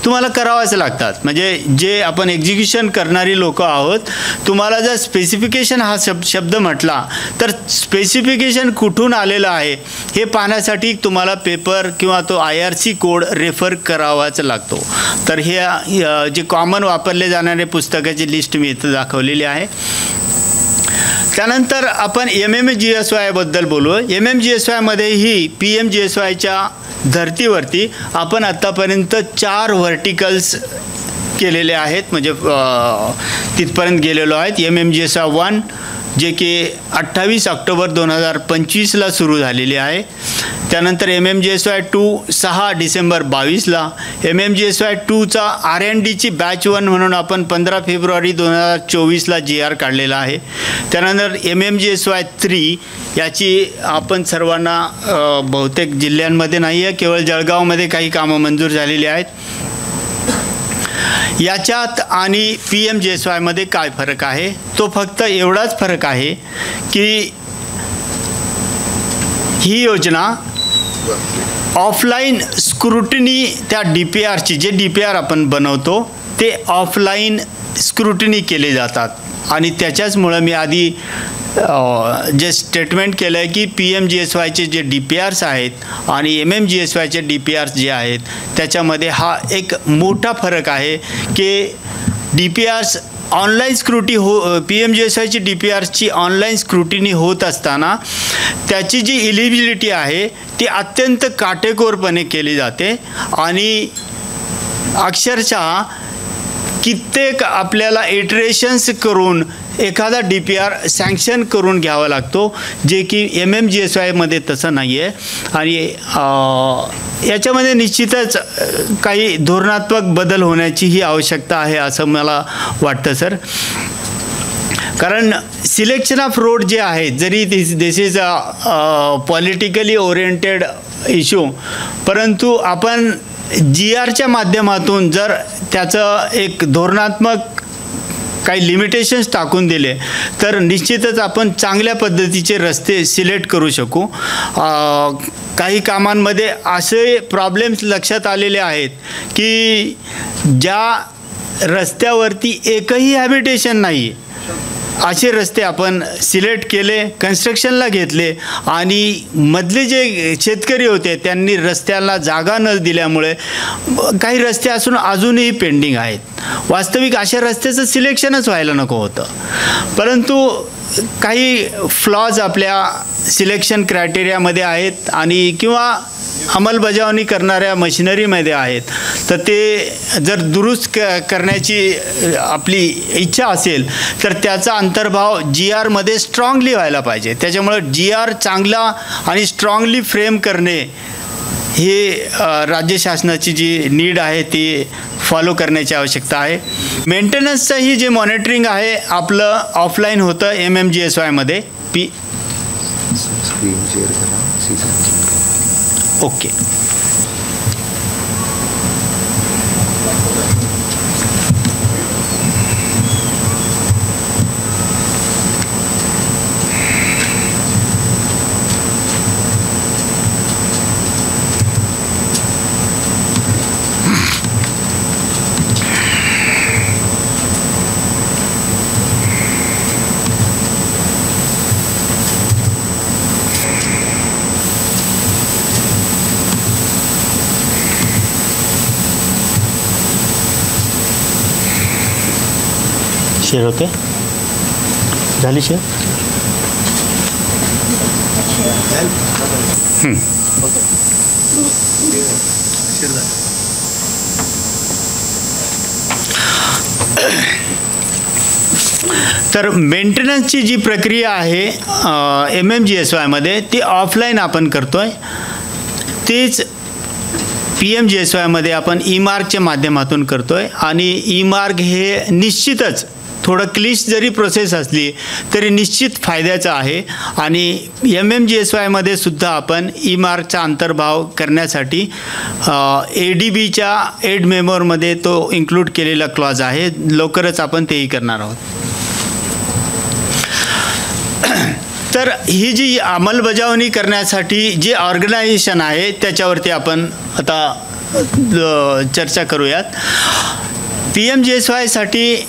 तुम्हाला करावंच लागतात. म्हणजे जे आपण एक्झिक्युशन करणारी लोक आहोत तुम्हाला जर स्पेसिफिकेशन हा शब्द म्हटला तर स्पेसिफिकेशन कुठून आलेलं आहे हे पाहण्यासाठी तुम्हाला पेपर किंवा तो IRC कोड रेफर करावाच लागतो. तर हे जे कॉमन वापरले जाणारे पुस्तकाची लिस्ट मी इथं दाखवलेली आहे. त्यानंतर आपण MMGSYबद्दल बोलू. MMGSYमध्येही PMGSYच्या धर्तीवरती आपण आत्तापर्यंत 4 व्हर्टिकल्स केलेले आहेत म्हणजे तिथपर्यंत गेलेलो आहेत. MMGSY 1, जे की 28 ऑक्टोबर 2025ला सुरू झालेली आहे. त्यानंतर MMGSY 2 6 डिसेंबर 22ला, MMGSY 2चा R&Dची बॅच 1 म्हणून आपण 15 फेब्रुवारी 2024ला GR काढलेला आहे. त्यानंतर MMGSY 3 याची आपण सर्वांना बहुतेक जिल्ह्यांमध्ये नाही आहे, केवळ जळगावमध्ये काही कामं मंजूर झालेली आहेत. याच्यात आणि PMGSYमध्ये काय फरक आहे? तो फक्त एवढाच फरक आहे की ही योजना ऑफलाईन स्क्रुटिनी त्या DPRची, जे DPR आपण बनवतो ते ऑफलाईन स्क्रुटिनी केले जातात आणि त्याच्याचमुळं मी आधी जे स्टेटमेंट केलं आहे की PMGSYचे जे DPRs आहेत आणि MMGSYचे DPRs जे आहेत त्याच्यामध्ये हा एक मोठा फरक आहे की DPRs ऑनलाईन PMGSYची DPRची ऑनलाईन स्क्रुटिनी होत असताना त्याची जी इलिजिबिलिटी आहे ती अत्यंत काटेकोरपणे केली जाते आणि अक्षरशः कित्येक आपल्याला इटरेशन्स करून एखादा DPR सँक्शन करून घ्यावा लागतो, जे की MMGSYमध्ये तसं नाही आहे. आणि याच्यामध्ये निश्चितच काही धोरणात्मक बदल होण्याची ही आवश्यकता आहे असं मला वाटतं सर. कारण सिलेक्शन ऑफ रोड जे आहे, जरी this is a politically oriented issue, परंतु आपण GRच्या माध्यमातून जर त्याचं एक धोरणात्मक काही लिमिटेशन्स टाकून दिले तर निश्चितच आपण चांगल्या पद्धतीचे रस्ते सिलेक्ट करू शकू. काही कामांमध्ये असे प्रॉब्लेम्स लक्षात आलेले आहेत की ज्या रस्त्यावरती एकही हॅबिटेशन नाही असे रस्ते आपण सिलेक्ट केले, कन्स्ट्रक्शनला घेतले आणि मधले जे शेतकरी होते त्यांनी रस्त्याला जागा न दिल्यामुळे काही रस्ते अजूनही पेंडिंग आहेत. वास्तविक अशा रस्त्याचं सिलेक्शनच व्हायला नको होतं, परंतु काही फ्लॉज आपल्या सिलेक्शन क्रायटेरियामध्ये आहेत आणि किंवा अंमलबजावणी करणाऱ्या मशिनरीमध्ये आहेत, तर ते जर दुरुस्त करण्याची आपली इच्छा असेल तर त्याचा अंतर्भाव GRमध्ये स्ट्रॉंगली व्हायला पाहिजे. त्याच्यामुळे GR चांगला आणि स्ट्रॉंगली फ्रेम करणे हे राज्य शासनाची जी नीड आहे ती फॉलो करण्याची आवश्यकता आहे. मेंटेनन्सचंही जे मॉनिटरिंग आहे आपलं ऑफलाईन होतं MMGSYमध्ये. ओके. शेअर होते झाली शेअर. तर मेंटेनन्सची जी प्रक्रिया आहे MMGSYमध्ये ती ऑफलाईन आपण करतोय, तीच PMGSYमध्ये आपण E-मार्कच्या माध्यमातून करतोय. आणि E-मार्क हे निश्चितच थोडं क्लिष्ट जरी प्रोसेस असली तरी निश्चित फायद्याचं आहे. आणि MMGSYमध्ये सुद्धा आपण E-मार्कचा अंतर्भाव करण्यासाठी ADBच्या एड मेमोरमध्ये तो इन्क्लूड केलेला क्लॉज आहे. लवकरच आपण तेही करणार आहोत. तर ही जी अंमलबजावणी करण्यासाठी जे ऑर्गनायझेशन आहे त्याच्यावरती आपण आता चर्चा करूयात. PMGSYसाठी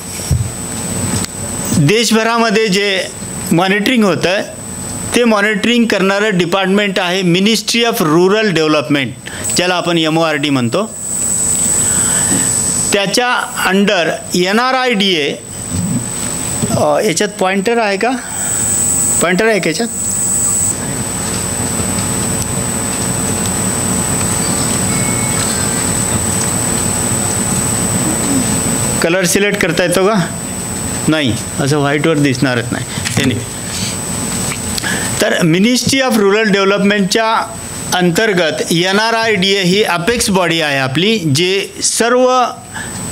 देशभरामध्ये जे मॉनिटरिंग होतं ते मॉनिटरिंग करणारं डिपार्टमेंट आहे मिनिस्ट्री ऑफ रूरल डेव्हलपमेंट, ज्याला आपण MORD म्हणतो. त्याच्या अंडर NRIDA याच्यात पॉइंटर आहे का? पॉइंटर आहे का याच्यात? कलर सिलेक्ट करता येतो का? नाही, असं व्हाईटवर दिसणारच नाही. तर मिनिस्ट्री ऑफ रूरल डेव्हलपमेंटच्या अंतर्गत NRIDA ही अपेक्स बॉडी आहे आपली, जे सर्व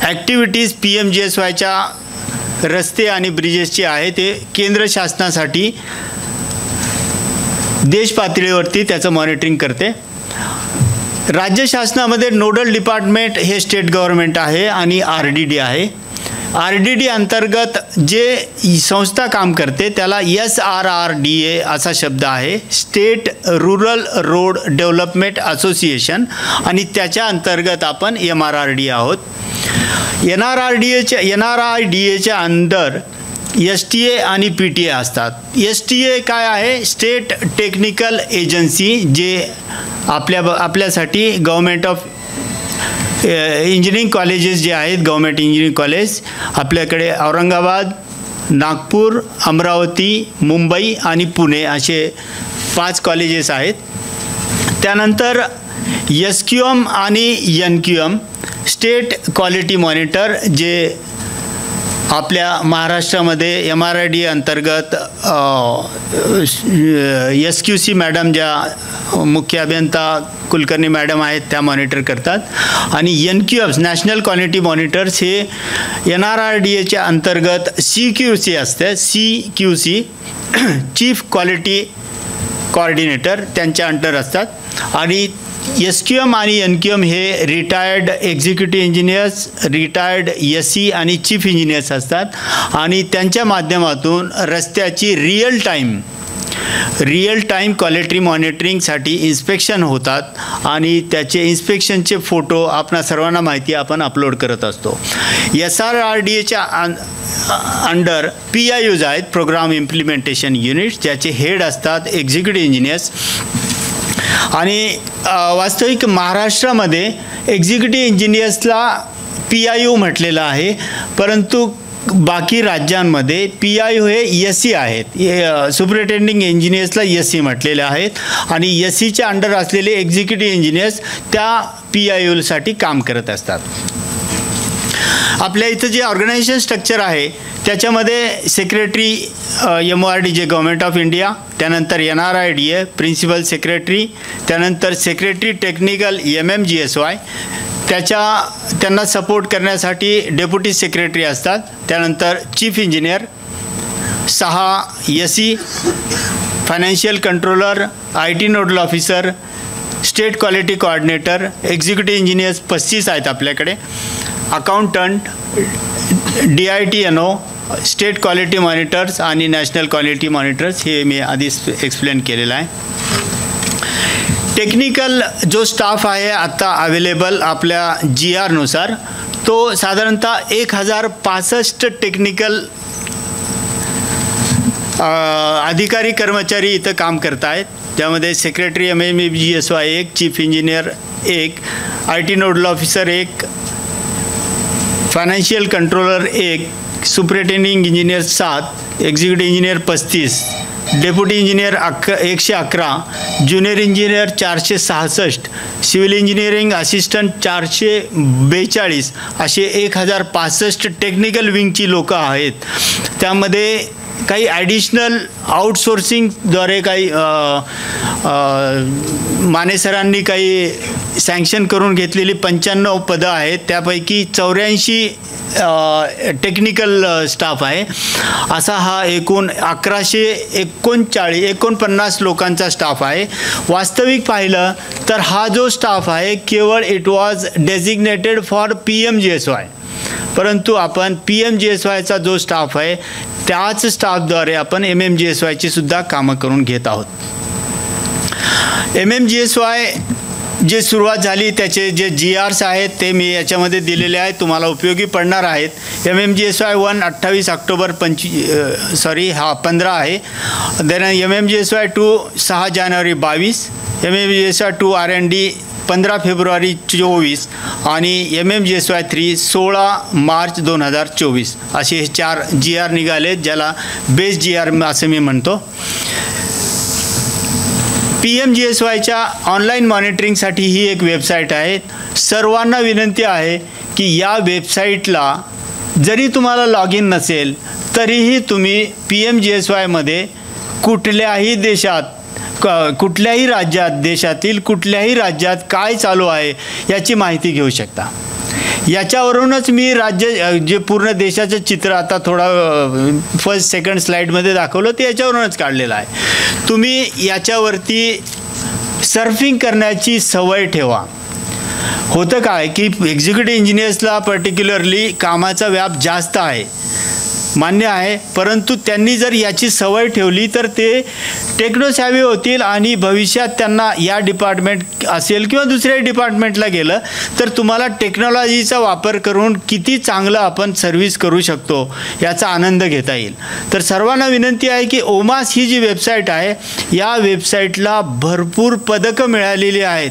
ॲक्टिव्हिटीज PMGSYच्या रस्ते आणि ब्रिजेसचे आहे ते केंद्र शासनासाठी देश पातळीवरती त्याचं मॉनिटरिंग करते. राज्य शासनामध्ये नोडल डिपार्टमेंट हे स्टेट गव्हर्नमेंट आहे आणि RDD आहे. RDD अंतर्गत जे संस्था काम करते त्याला SRRDA असा शब्द आहे, state rural road development association, आणि त्याच्या अंतर्गत आपण MRRDA आहोत. NRIDAच्या अंदर STA आणि PTA असतात. STA काय आहे? स्टेट टेक्निकल एजन्सी, जे आपल्यासाठी गव्हर्मेंट ऑफ इंजिनिअरिंग कॉलेजेस जे आहेत, गव्हर्मेंट इंजिनिअरिंग कॉलेज आपल्याकडे औरंगाबाद, नागपूर, अमरावती, मुंबई आणि पुणे असे 5 कॉलेजेस आहेत. त्यानंतर SQM आणि NQM स्टेट क्वालिटी मॉनिटर, जे आपल्या महाराष्ट्रामध्ये MRIDA अंतर्गत SQC मॅडम ज्या मुख्य अभियंता कुलकर्णी मॅडम आहेत त्या मॉनिटर करतात. आणि NQM नॅशनल क्वालिटी मॉनिटर्स हे NRIDAच्या अंतर्गत CQC असते. CQC चीफ क्वालिटी कोऑर्डिनेटर त्यांच्या अंडर असतात. आणि SQM आणि NQM हे retired executive engineers, retired SE आणि चीफ इंजिनियर्स असतात. आणि त्यांच्या माध्यमातून रस्त्याची रिअल टाईम क्वालिटी मॉनिटरिंगसाठी इन्स्पेक्शन होतात आणि त्याचे इन्स्पेक्शनचे फोटो आपणा सर्वांना माहिती आपण अपलोड करत असतो. SRRDAच्या अंडर PIUs आहेत, प्रोग्राम इम्प्लिमेंटेशन युनिट, ज्याचे हेड असतात एक्झिक्युटिव्ह इंजिनियर्स. आणि वास्तविक महाराष्ट्रामध्ये एक्झिक्युटिव्ह इंजिनियर्सला PIU म्हटलेलं आहे, परंतु बाकी राज्यांमध्ये PIU हे SE आहेत. सुपरिटेंडिंग इंजिनियर्सला SE म्हटलेले आहेत आणि SEच्या अंडर असलेले एक्झिक्युटिव्ह इंजिनियर्स त्या PIUसाठी काम करत असतात. आपल्या इथं जे ऑर्गनायझेशन स्ट्रक्चर आहे त्याच्यामध्ये सेक्रेटरी MORD जे गव्हर्मेंट ऑफ इंडिया, त्यानंतर NRIDA प्रिन्सिपल सेक्रेटरी, त्यानंतर सेक्रेटरी टेक्निकल MMGSY, त्यांना सपोर्ट करण्यासाठी डेप्युटी सेक्रेटरी असतात. त्यानंतर chief engineer, 6 SE, financial controller, IT nodal officer, state quality coordinator, executive engineers 35 आहेत आपल्याकडे, accountant, DITNO, state quality monitors आणि नॅशनल क्वालिटी मॉनिटर्स हे मी आधीच एक्सप्लेन केलेलं आहे. टेक्निकल जो स्टाफ आहे आता अवेलेबल आपल्या GR नुसार तो साधारणतः 1065 टेक्निकल अधिकारी कर्मचारी इथं काम करत आहेत. त्यामध्ये secretary MMGSY 1, chief engineer 1, IT nodal officer 1, financial controller 1, superintending engineer 7, executive engineer 35, deputy engineer 111, junior engineer 466, civil engineering assistant 442 असे 1065 टेक्निकल विंगची लोकं आहेत. त्यामध्ये काही ॲडिशनल आउटसोर्सिंगद्वारे काही माने सरांनी काही सँक्शन करून घेतलेली 95 पदं आहेत. त्यापैकी 84 टेक्निकल स्टाफ आहे. असा हा एकूण 1149 लोकांचा स्टाफ आहे. वास्तविक पाहिलं तर हा जो स्टाफ आहे केवळ it was designated for PMGSY, परंतु आपण PMGSYचा जो स्टाफ आहे त्याच स्टाफद्वारे आपण MMGSYची सुद्धा कामं करून घेत आहोत. MMGSY जे सुरुवात झाली त्याचे जे GRs आहेत ते मी याच्यामध्ये दिलेले आहेत, तुम्हाला उपयोगी पडणार आहेत. MMGSY 1 28 ऑक्टोबर 15 आहे. देन MMGSY 2 6 जानेवारी 22, MMGSY 2 R&D 15 फेब्रुवारी 24 आणि MMGSY 3 16 मार्च 2024 असे हे 4 GR निघाले, ज्याला बेस GR असं मी म्हणतो. PMGSYच्या ऑनलाईन मॉनिटरिंगसाठी ही एक वेबसाईट आहे. सर्वांना विनंती आहे की या वेबसाईटला जरी तुम्हाला लॉग इन नसेल तरीही तुम्ही PMGSYमध्ये कुठल्याही देशात कुठल्याही राज्यात देशातील कुठल्याही राज्यात काय चालू आहे याची माहिती घेऊ शकता. याच्यावरूनच मी राज्य जे पूर्ण देशाचं चित्र आता थोडा फर्स्ट सेकंड स्लाईडमध्ये दाखवलं ते याच्यावरूनच काढलेलं आहे. तुम्ही याच्यावरती सर्फिंग करण्याची सवय ठेवा. होतं काय की एक्झिक्युटिव्ह इंजिनियर्सला पर्टिक्युलरली कामाचा व्याप जास्त आहे, मान्य आहे, परंतु त्यांनी जर याची सवय ठेवली तर ते टेक्नोसॅव्ही होतील आणि भविष्यात त्यांना या डिपार्टमेंट असेल किंवा दुसऱ्या डिपार्टमेंटला गेलं तर तुम्हाला टेक्नॉलॉजीचा वापर करून किती चांगलं आपण सर्व्हिस करू शकतो याचा आनंद घेता येईल. तर सर्वांना विनंती आहे की ओमास ही जी वेबसाईट आहे या वेबसाईटला भरपूर पदकं मिळालेली आहेत,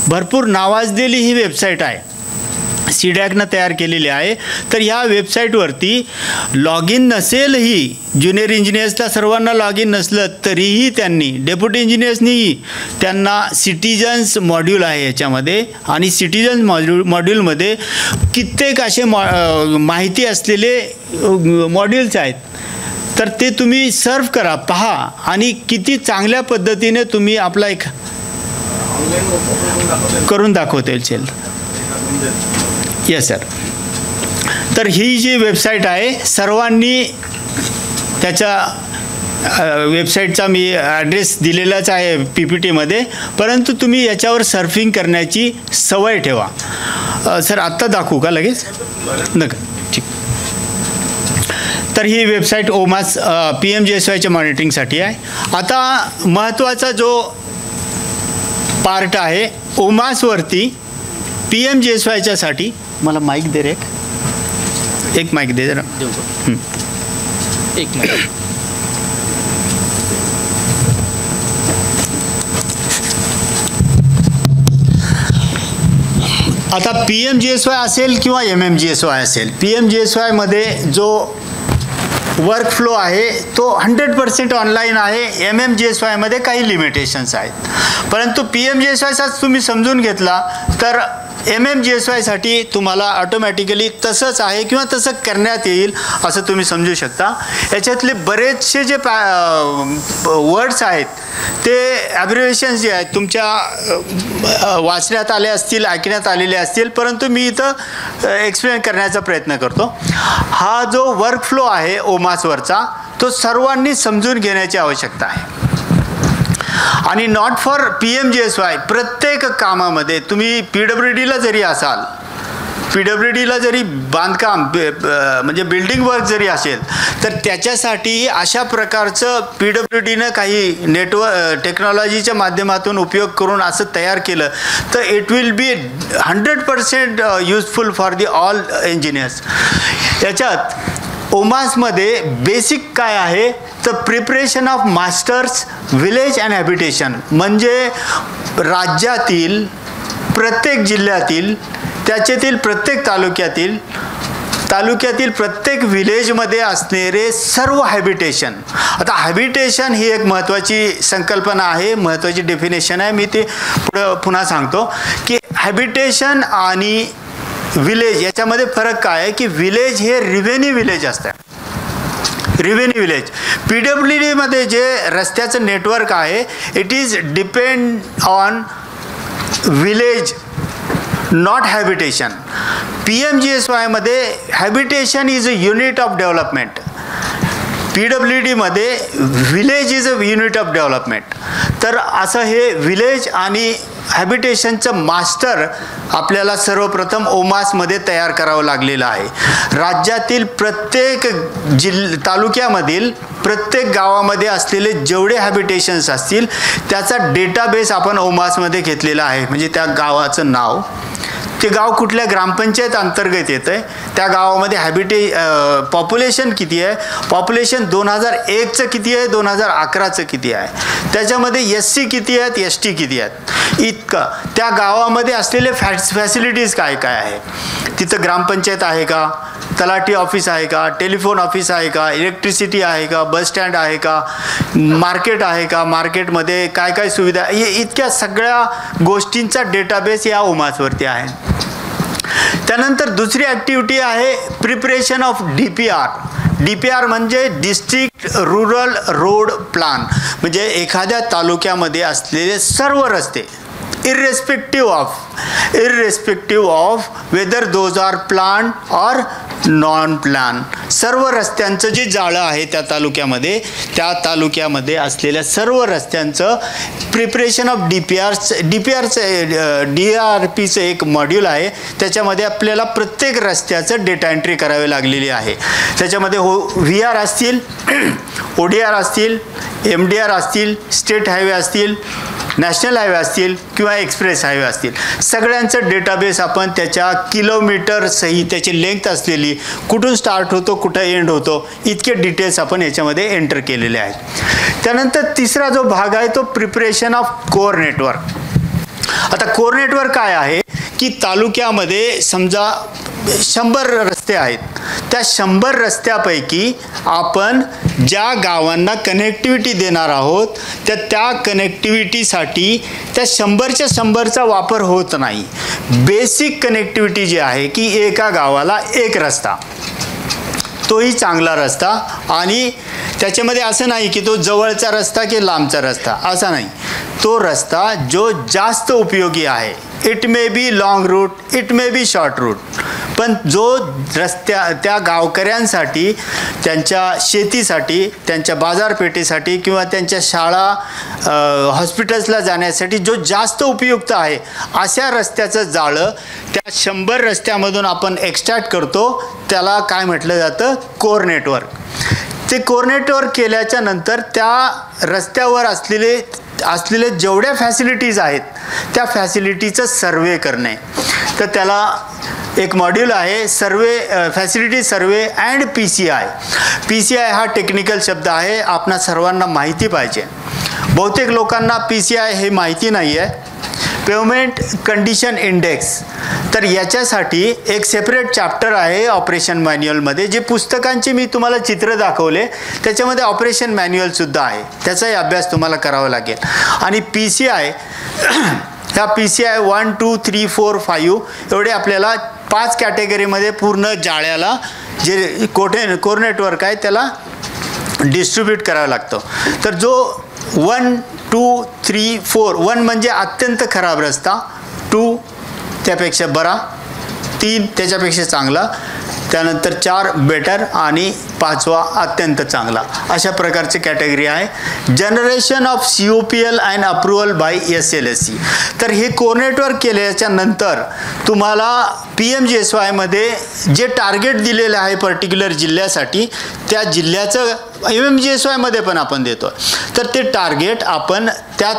भरपूर नावाजलेली ही वेबसाईट आहे, सीडॅकनं तयार केलेली आहे. तर ह्या वेबसाईटवरती लॉग इन नसेलही, ज्युनियर इंजिनियर्सला सर्वांना लॉग इन नसलं तरीही त्यांनी, डेप्युटी इंजिनियर्सनीही त्यांना सिटिजन्स मॉड्यूल आहे याच्यामध्ये आणि सिटिजन्स मॉड्यूलमध्ये कित्येक असे माहिती असलेले मॉड्यूल्स आहेत. तर ते तुम्ही सर्व करा, पहा आणि किती चांगल्या पद्धतीने तुम्ही आपला एक करून दाखवता येईल. Yes sir. तर ही जी वेबसाईट आहे सर्वांनी त्याच्या वेबसाईटचा मी ॲड्रेस दिलेलाच आहे PPTमध्ये, परंतु तुम्ही याच्यावर सर्फिंग करण्याची सवय ठेवा. सर आत्ता दाखवू का लगेच? नका, ठीक. तर ही वेबसाईट ओमास PMGSYच्या मॉनिटरिंगसाठी आहे. आता महत्त्वाचा जो पार्ट आहे ओमासवरती PMGSYच्यासाठी, मला माईक दे रे, एक माईक दे जरा. एक माईक. आता PMGSY असेल किंवा MMGSY असेल, PMGSYमध्ये जो वर्क फ्लो आहे तो 100% ऑनलाईन आहे. MMGSYमध्ये काही लिमिटेशन्स आहेत, परंतु PMGSYचाच तुम्ही समजून घेतला तर MMGSYसाठी तुम्हाला ऑटोमॅटिकली तसंच आहे किंवा तसं करण्यात येईल असं तुम्ही समजू शकता. याच्यातले बरेचसे जे वर्ड्स आहेत ते ॲब्रिव्हिएशन्स जे आहेत तुमच्या वाचण्यात आले असतील, ऐकण्यात आलेले असतील, परंतु मी इथं एक्सप्लेन करण्याचा प्रयत्न करतो. हा जो वर्क फ्लो आहे ओमासवरचा तो सर्वांनी समजून घेण्याची आवश्यकता आहे. आणि नॉट फॉर PMGSY, प्रत्येक कामामध्ये तुम्ही PWDला जरी असाल, PWDला जरी बांधकाम म्हणजे बिल्डिंग वर्क जरी असेल तर त्याच्यासाठी अशा प्रकारचं PWDनं काही टेक्नॉलॉजीच्या माध्यमातून उपयोग करून असं तयार केलं तर it will be 100% useful for the all engineers. याच्यात ओमासमध्ये बेसिक काय आहे तर preparation of masters village and habitation, म्हणजे राज्यातील प्रत्येक जिल्ह्यातील, त्याच्यातील प्रत्येक तालुक्यातील प्रत्येक विलेजमध्ये असणारे सर्व हॅबिटेशन. आता हॅबिटेशन ही एक महत्त्वाची संकल्पना आहे, महत्त्वाची डेफिनेशन आहे. मी ते पुन्हा सांगतो की हॅबिटेशन आणि विलेज याच्यामध्ये फरक काय आहे की विलेज हे रिव्हेन्यू विलेज असतं. रिव्हेन्यू विलेज PWDमध्ये जे रस्त्याचं नेटवर्क आहे it is depend on village, not habitation. PMGSYमध्ये habitation is a unit of development, PWDमध्ये village is a unit of development. तर असं हे विलेज आणि हॅबिटेशनचं मास्टर आपल्याला सर्वप्रथम ओमासमध्ये तयार करावं लागलेलं आहे. राज्यातील प्रत्येक तालुक्यामधील प्रत्येक गावामध्ये असलेले जेवढे हॅबिटेशन्स असतील त्याचा डेटाबेस आपण ओमासमध्ये घेतलेला आहे. म्हणजे त्या गावाचं नाव, ते गाव कुठल्या ग्रामपंचायत अंतर्गत येतं आहे, त्या गावामध्ये पॉप्युलेशन किती आहे, पॉप्युलेशन 2001चं किती आहे, 2011चं किती आहे, त्याच्यामध्ये SC किती आहेत, ST किती आहेत, इतकं. त्या गावामध्ये असलेले फॅसिलिटीज काय काय आहे, तिथं ग्रामपंचायत आहे का, तलाठी ऑफिस आहे का, टेलिफोन ऑफिस आहे का, इलेक्ट्रिसिटी आहे का, बस स्टँड आहे का, मार्केट आहे का, मार्केटमध्ये काय काय सुविधा, इतक्या सगळ्या गोष्टींचा डेटाबेस या ओमासवरती आहे. त्यानंतर दुसरी ॲक्टिव्हिटी आहे प्रिपरेशन ऑफ DPR. DPR म्हणजे डिस्ट्रिक्ट रूरल रोड प्लॅन, म्हणजे एखाद्या तालुक्यामध्ये असलेले सर्व रस्ते irrespective of whether those are planned or non-planned, सर्व रस्त्यांचं जे जाळं आहे त्या तालुक्यामध्ये असलेल्या सर्व रस्त्यांचं प्रिपरेशन ऑफ DRPचं एक मॉड्यूल आहे. त्याच्यामध्ये आपल्याला प्रत्येक रस्त्याचं डेटा एंट्री करावी लागलेली आहे. त्याच्यामध्ये VR असतील, ODR असतील, MDR असतील, स्टेट हायवे असतील, नॅशनल हायवे असतील किंवा एक्सप्रेस हायवे असतील, सगळ्यांचं डेटाबेस आपण त्याच्या किलोमीटर सहित त्याची लेंथ असलेली, कुठून स्टार्ट होतो कुठं एंड होतो, इतके डिटेल्स आपण याच्यामध्ये एंटर केलेले आहेत. त्यानंतर तिसरा जो भाग आहे तो प्रिपरेशन ऑफ कोर नेटवर्क. आता कोर नेटवर्क काय आहे की तालुक्यामध्ये समजा 100 रस्ते आहेत, त्या 100 रस्त्यापैकी आपण ज्या गावांना कनेक्टिव्हिटी देणार आहोत त्या कनेक्टिव्हिटीसाठी त्या 100च्या 100चा वापर होत नाही. बेसिक कनेक्टिव्हिटी जी आहे की एका गावाला एक रस्ता, तोही चांगला रस्ता, आणि त्याच्यामध्ये असं नाही की तो जवळचा रस्ता की लांबचा रस्ता, असा नाही. तो रस्ता जो जास्त उपयोगी आहे, it may be long route, it may be short route, पण जो त्या गावकऱ्यांसाठी, त्यांच्या शेतीसाठी, त्यांच्या बाजारपेठेसाठी किंवा त्यांच्या शाळा हॉस्पिटल्सला जाण्यासाठी जो जास्त उपयुक्त आहे, अशा रस्त्याचं जाळं त्या 100 रस्त्यामधून आपण एक्स्ट्रॅक्ट करतो. त्याला काय म्हटलं जातं? Core network. ते कोर नेटवर्क केल्याच्या नंतर त्या रस्त्यावर असलेले जेवढ्या फॅसिलिटीज आहेत त्या फॅसिलिटीचं सर्वे करणे. तर त्याला एक मॉड्यूल आहे, facility survey and PCI. PCI हा टेक्निकल शब्द आहे, आपणा सर्वांना माहिती पाहिजे. बहुतेक लोकांना PCI हे माहिती नाही आहे, पेमेंट कंडिशन इंडेक्स. तर याच्यासाठी एक सेपरेट चॅप्टर आहे ऑपरेशन मॅन्युअलमध्ये, जे पुस्तकांचे मी तुम्हाला चित्र दाखवले त्याच्यामध्ये ऑपरेशन मॅन्युअलसुद्धा आहे, त्याचाही अभ्यास तुम्हाला करावा लागेल. आणि PCI ह्या PCI 1, 2, 3, 4, 5 एवढे आपल्याला 5 कॅटेगरीमध्ये पूर्ण जाळ्याला जे कोर नेटवर्क आहे त्याला डिस्ट्रीब्यूट करावं लागतं. तर जो 1, 2, 3, 4, 1 म्हणजे अत्यंत खराब रस्ता, 2 त्यापेक्षा बरा, 3 त्याच्यापेक्षा चांगला, त्यानंतर 4 बेटर आणि 5वा अत्यंत चांगला, अशा प्रकारची कॅटेगरी आहे. Generation of COPL and approval by SLSC. तर हे कोर नेटवर्क केल्याच्या नंतर तुम्हाला PMGSYमध्ये जे टार्गेट दिलेलं आहे पर्टिक्युलर जिल्ह्यासाठी, त्या जिल्ह्याचं MMGSYमध्ये पण आपण देतो. तर ते टार्गेट आपण त्या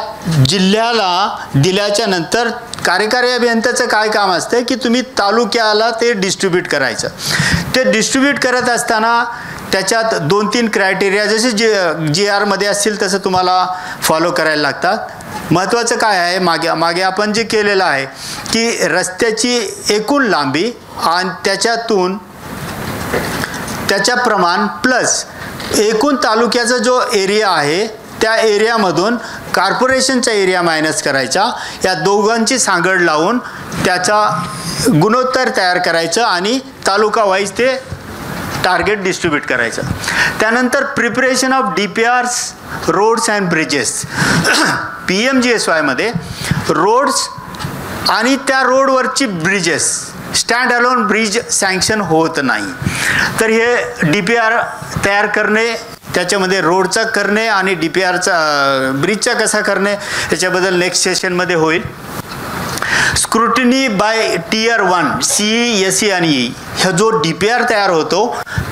जिल्ह्याला दिल्याच्या नंतर कार्यकारी अभियंत्याचं काय काम असतं की तुम्ही तालुक्याला ते डिस्ट्रीब्यूट करायचं. ते डिस्ट्रीब्यूट करत असताना त्याच्यात 2-3 क्रायटेरिया जसे GRमध्ये असतील तसं तुम्हाला फॉलो करायला लागतात. महत्त्वाचं काय आहे, मागे आपण जे केलेलं आहे की रस्त्याची एकूण लांबी आणि त्याच्या प्रमाण प्लस एकूण तालुक्याचा जो एरिया आहे त्या एरियामधून कॉर्पोरेशनचा एरिया मायनस करायचा, या दोघांची सांगड लावून त्याचा गुणोत्तर तयार करायचं आणि तालुका वाईज ते टार्गेट डिस्ट्रीब्यूट करायचं. त्यानंतर preparation of DPRs, roads and bridges. PMGSYमध्ये रोड्स आणि त्या रोडवरची bridges, stand alone bridge sanction होत नाही. तर हे DPR तयार करणे, त्याच्यामध्ये रोडचा करणे आणि DPRचा ब्रिजचा कसा करणे याच्याबद्दल नेक्स्ट सेशनमध्ये होईल. Scrutiny by Tier 1 CE, SE आणि E. हा जो DPR तयार होतो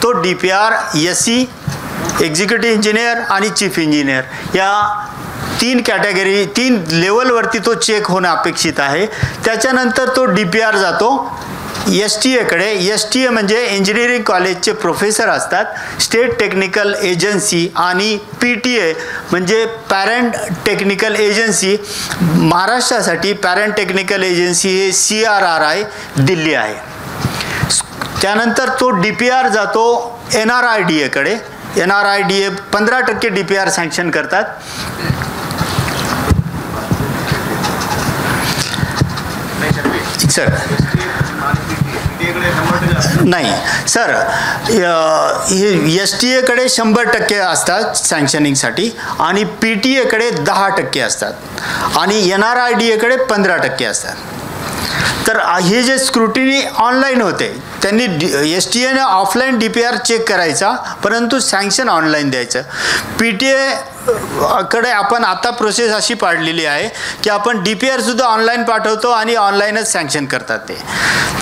तो DPR SE, एक्झिक्युटिव्ह इंजिनियर आणि चीफ इंजिनियर या 3 कॅटेगरी 3 लेवलवरती तो चेक होणं अपेक्षित आहे. त्याच्यानंतर तो DPR जातो STA STA म्हणजे इंजिनिअरिंग कॉलेजचे प्रोफेसर असतात, स्टेट टेक्निकल एजन्सी, आणि PTA म्हणजे पॅरेंट टेक्निकल एजन्सी. महाराष्ट्रासाठी पॅरेंट टेक्निकल एजन्सी हे CRRI दिल्ली आहे. त्यानंतर तो DPR जातो NRIDA. NRIDA 15% DPR सँक्शन करतात. सर नाही सर, STA कडे 100% असतात सँक्शनिंगसाठी आणि PTA कडे 10% असतात आणि NRIDA कडे 15% असतात. तर हे जे स्क्रुटिनी ऑनलाईन होते, त्यांनी STA ने ऑफलाईन DPR चेक करायचा, परंतु सँक्शन ऑनलाईन द्यायचं. PTA कडे आपण आता प्रोसेस अशी पाडलेली आहे की आपण DPR सुद्धा ऑनलाईन पाठवतो आणि ऑनलाईनच सँक्शन करतात ते.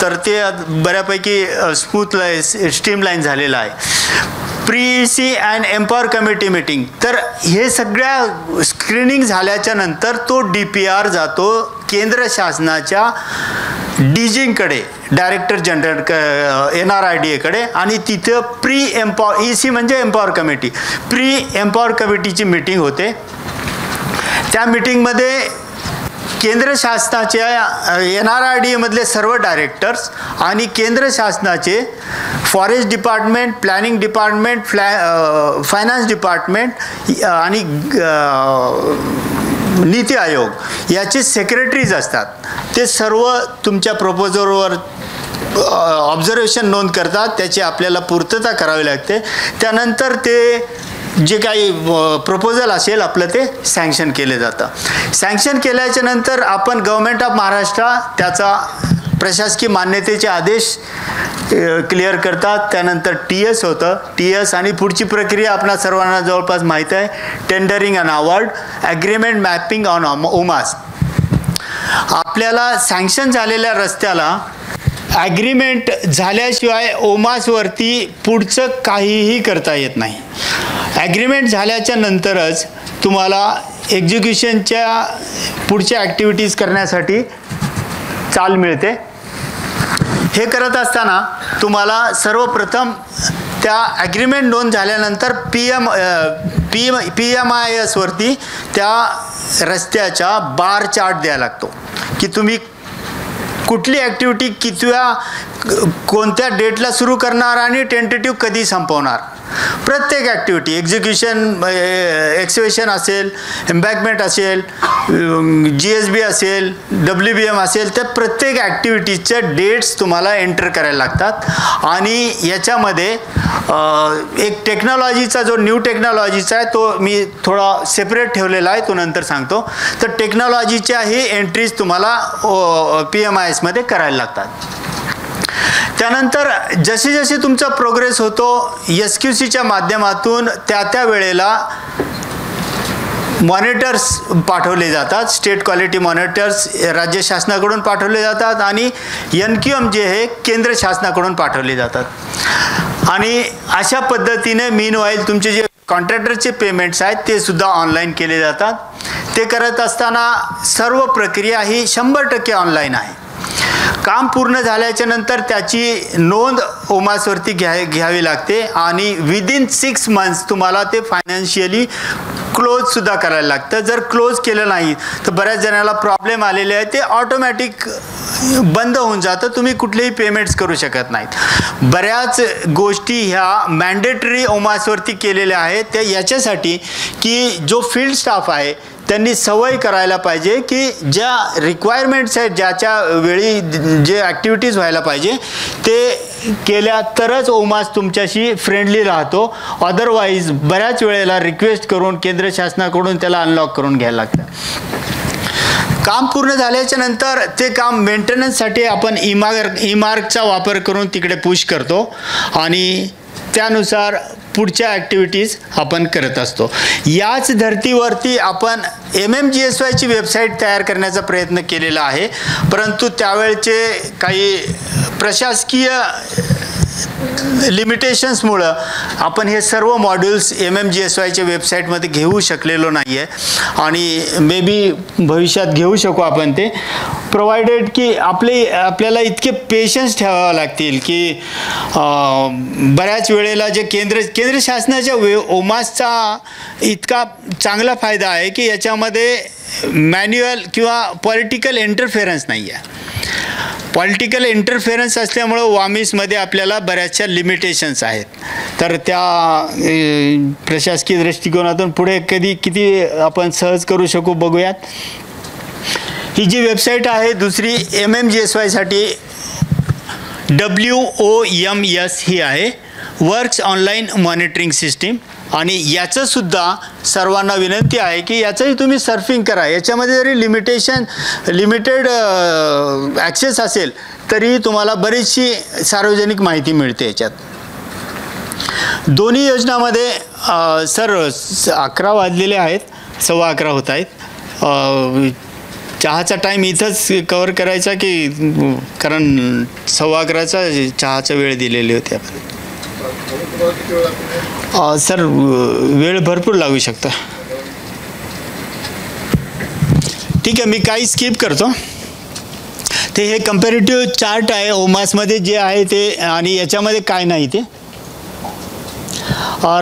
तर ते बऱ्यापैकी स्मूथ स्ट्रीमलाईन झालेलं आहे. प्री-EC अँड एम्पॉवर कमिटी मीटिंग, तर हे सगळ्या स्क्रीनिंग झाल्याच्या नंतर तो DPR जातो केंद्र शासनाच्या DGकडे, डायरेक्टर जनरल NRIDA कडे, आणि तिथं EC म्हणजे एम्पॉवर कमिटी, एम्पॉवर कमिटीची मीटिंग होते. त्या मीटिंगमध्ये केंद्र शासनाच्या NRIDA मधले सर्व डायरेक्टर्स आणि केंद्र शासनाचे forest department, planning department, finance department आणि नीती आयोग याचे सेक्रेटरीज असतात. ते सर्व तुमच्या प्रपोजलवर ऑब्झर्वेशन नोंद करतात, त्याची आपल्याला पूर्तता करावी लागते. त्यानंतर ते जे काही प्रपोजल असेल आपलं ते सँक्शन केले जातं. सँक्शन केल्याच्या नंतर आपण गव्हर्नमेंट ऑफ महाराष्ट्र त्याचा प्रशासकीय मान्यतेचे आदेश क्लिअर करतात. त्यानंतर TS होतं, TS आणि पुढची प्रक्रिया आपणा सर्वांना जवळपास माहीत आहे, tendering and award, agreement mapping on OMAS. आपल्याला सँक्शन झालेल्या रस्त्याला ॲग्रीमेंट झाल्याशिवाय OMASवरती पुढचं काहीही करता येत नाही. ॲग्रीमेंट झाल्याच्या नंतरच तुम्हाला एक्झिक्युशनच्या पुढच्या ॲक्टिव्हिटीज करण्यासाठी चाल मिळते. हे करत असताना तुम्हाला सर्वप्रथम त्या ॲग्रीमेंट नोंद झाल्यानंतर PMIS वरती त्या रस्त्याच्या बार चार्ट द्यायला लागतो की तुम्ही कुठली ॲक्टिव्हिटी कितव्या कोणत्या डेटला सुरू करणार आणि टेंटेटिव्ह कधी संपवणार. प्रत्येक ॲक्टिव्हिटी, एक्झिक्युशन, एक्सवेशन असेल, एम्बॅकमेंट असेल, GSB असेल, WBM असेल, त्या प्रत्येक ॲक्टिव्हिटीजच्या डेट्स तुम्हाला एंटर करायला लागतात. आणि याच्यामध्ये एक टेक्नॉलॉजीचा जो न्यू टेक्नॉलॉजीचा आहे तो मी थोडा सेपरेट ठेवलेला आहे, तो नंतर सांगतो. तर टेक्नॉलॉजीच्याही एंट्रीज तुम्हाला PMISमध्ये करायला लागतात. त्यानंतर जसे जसे तुमचा प्रोग्रेस होतो SQCच्या माध्यमातून त्या वेळेला मॉनिटर्स पाठवले जातात. स्टेट क्वालिटी मॉनिटर्स राज्य शासनाकडून पाठवले जातात आणि NQM जे आहे केंद्र शासनाकडून पाठवले जातात. आणि अशा पद्धतीने मीनवाईल तुमचे जे कॉन्ट्रॅक्टरचे पेमेंट्स आहेत ते सुद्धा ऑनलाईन केले जातात. ते करत असताना सर्व प्रक्रिया ही 100% ऑनलाईन आहे. काम पूर्ण झाल्याच्या नंतर त्याची नोंद OMASवरती घ्यावी लागते आणि विदिन 6 मंथ्स तुम्हाला ते फायनान्शियली क्लोजसुद्धा करायला लागतं. जर क्लोज केलं नाही तर बऱ्याच जणांना प्रॉब्लेम आलेले आहे, ते ऑटोमॅटिक बंद होऊन जातं, तुम्ही कुठलेही पेमेंट्स करू शकत नाहीत. बऱ्याच गोष्टी ह्या मॅन्डेटरी OMASवरती केलेल्या आहेत. त्या याच्यासाठी की जो फील्ड स्टाफ आहे त्यांनी सवय करायला पाहिजे की ज्या रिक्वायरमेंट्स आहेत, ज्याच्या वेळी जे ॲक्टिव्हिटीज व्हायला पाहिजे ते केल्या तरच OMAS तुमच्याशी फ्रेंडली राहतो. अदरवाईज बऱ्याच वेळेला रिक्वेस्ट करून केंद्र शासनाकडून त्याला अनलॉक करून घ्यायला लागतं. काम पूर्ण झाल्याच्या नंतर ते काम मेंटेनन्ससाठी आपण ई-मार्कचा वापर करून तिकडे पुश करतो आणि त्यानुसार पुढच्या ॲक्टिव्हिटीज आपण करत असतो. याच धर्तीवरती आपण MMGSYची वेबसाईट तयार करण्याचा प्रयत्न केलेला आहे, परंतु त्यावेळचे काही प्रशासकीय लिमिटेशन्समुळं आपण हे सर्व मॉड्यूल्स MMGSYच्या वेबसाईटमध्ये घेऊ शकलेलो नाही आहे आणि मे बी भविष्यात घेऊ शकू आपण ते, प्रोव्हायडेड की आपल्याला इतके पेशन्स ठेवावे लागतील की बऱ्याच वेळेला जे केंद्र शासनाच्या OMASचा इतका चांगला फायदा आहे की याच्यामध्ये मॅन्युअल किंवा पॉलिटिकल इंटरफेरन्स नाही आहे. पॉलिटिकल इंटरफेरन्स असल्यामुळं WAMISमध्ये आपल्याला बऱ्याचशा लिमिटेशन्स आहेत. तर त्या प्रशासकीय दृष्टिकोनातून पुढे किती आपण सहज करू शकू बघूयात. ही जी वेबसाईट आहे दुसरी MMGSYसाठी WOMS ही आहे, वर्क्स ऑनलाईन मॉनिटरिंग सिस्टीम. आणि याचंसुद्धा सर्वांना विनंती आहे की याचंही तुम्ही सर्फिंग करा. याच्यामध्ये जरी लिमिटेड ॲक्सेस असेल तरी तुम्हाला बरीचशी सार्वजनिक माहिती मिळते याच्यात. दोन्ही योजनामध्ये सर 11 वाजलेले आहेत, 11:15 होत आहेत. चहाचा टाईम इथंच कवर करायचा की, कारण 11:15चा चहाचा वेळ दिलेली होती आपण. सर वेळ भरपूर लागू शकता. ठीक आहे, मी काही स्किप करतो. ते हे कंपॅरेटिव्ह चार्ट आहे ओमासमध्ये जे आहे ते, आणि याच्यामध्ये काय नाही ते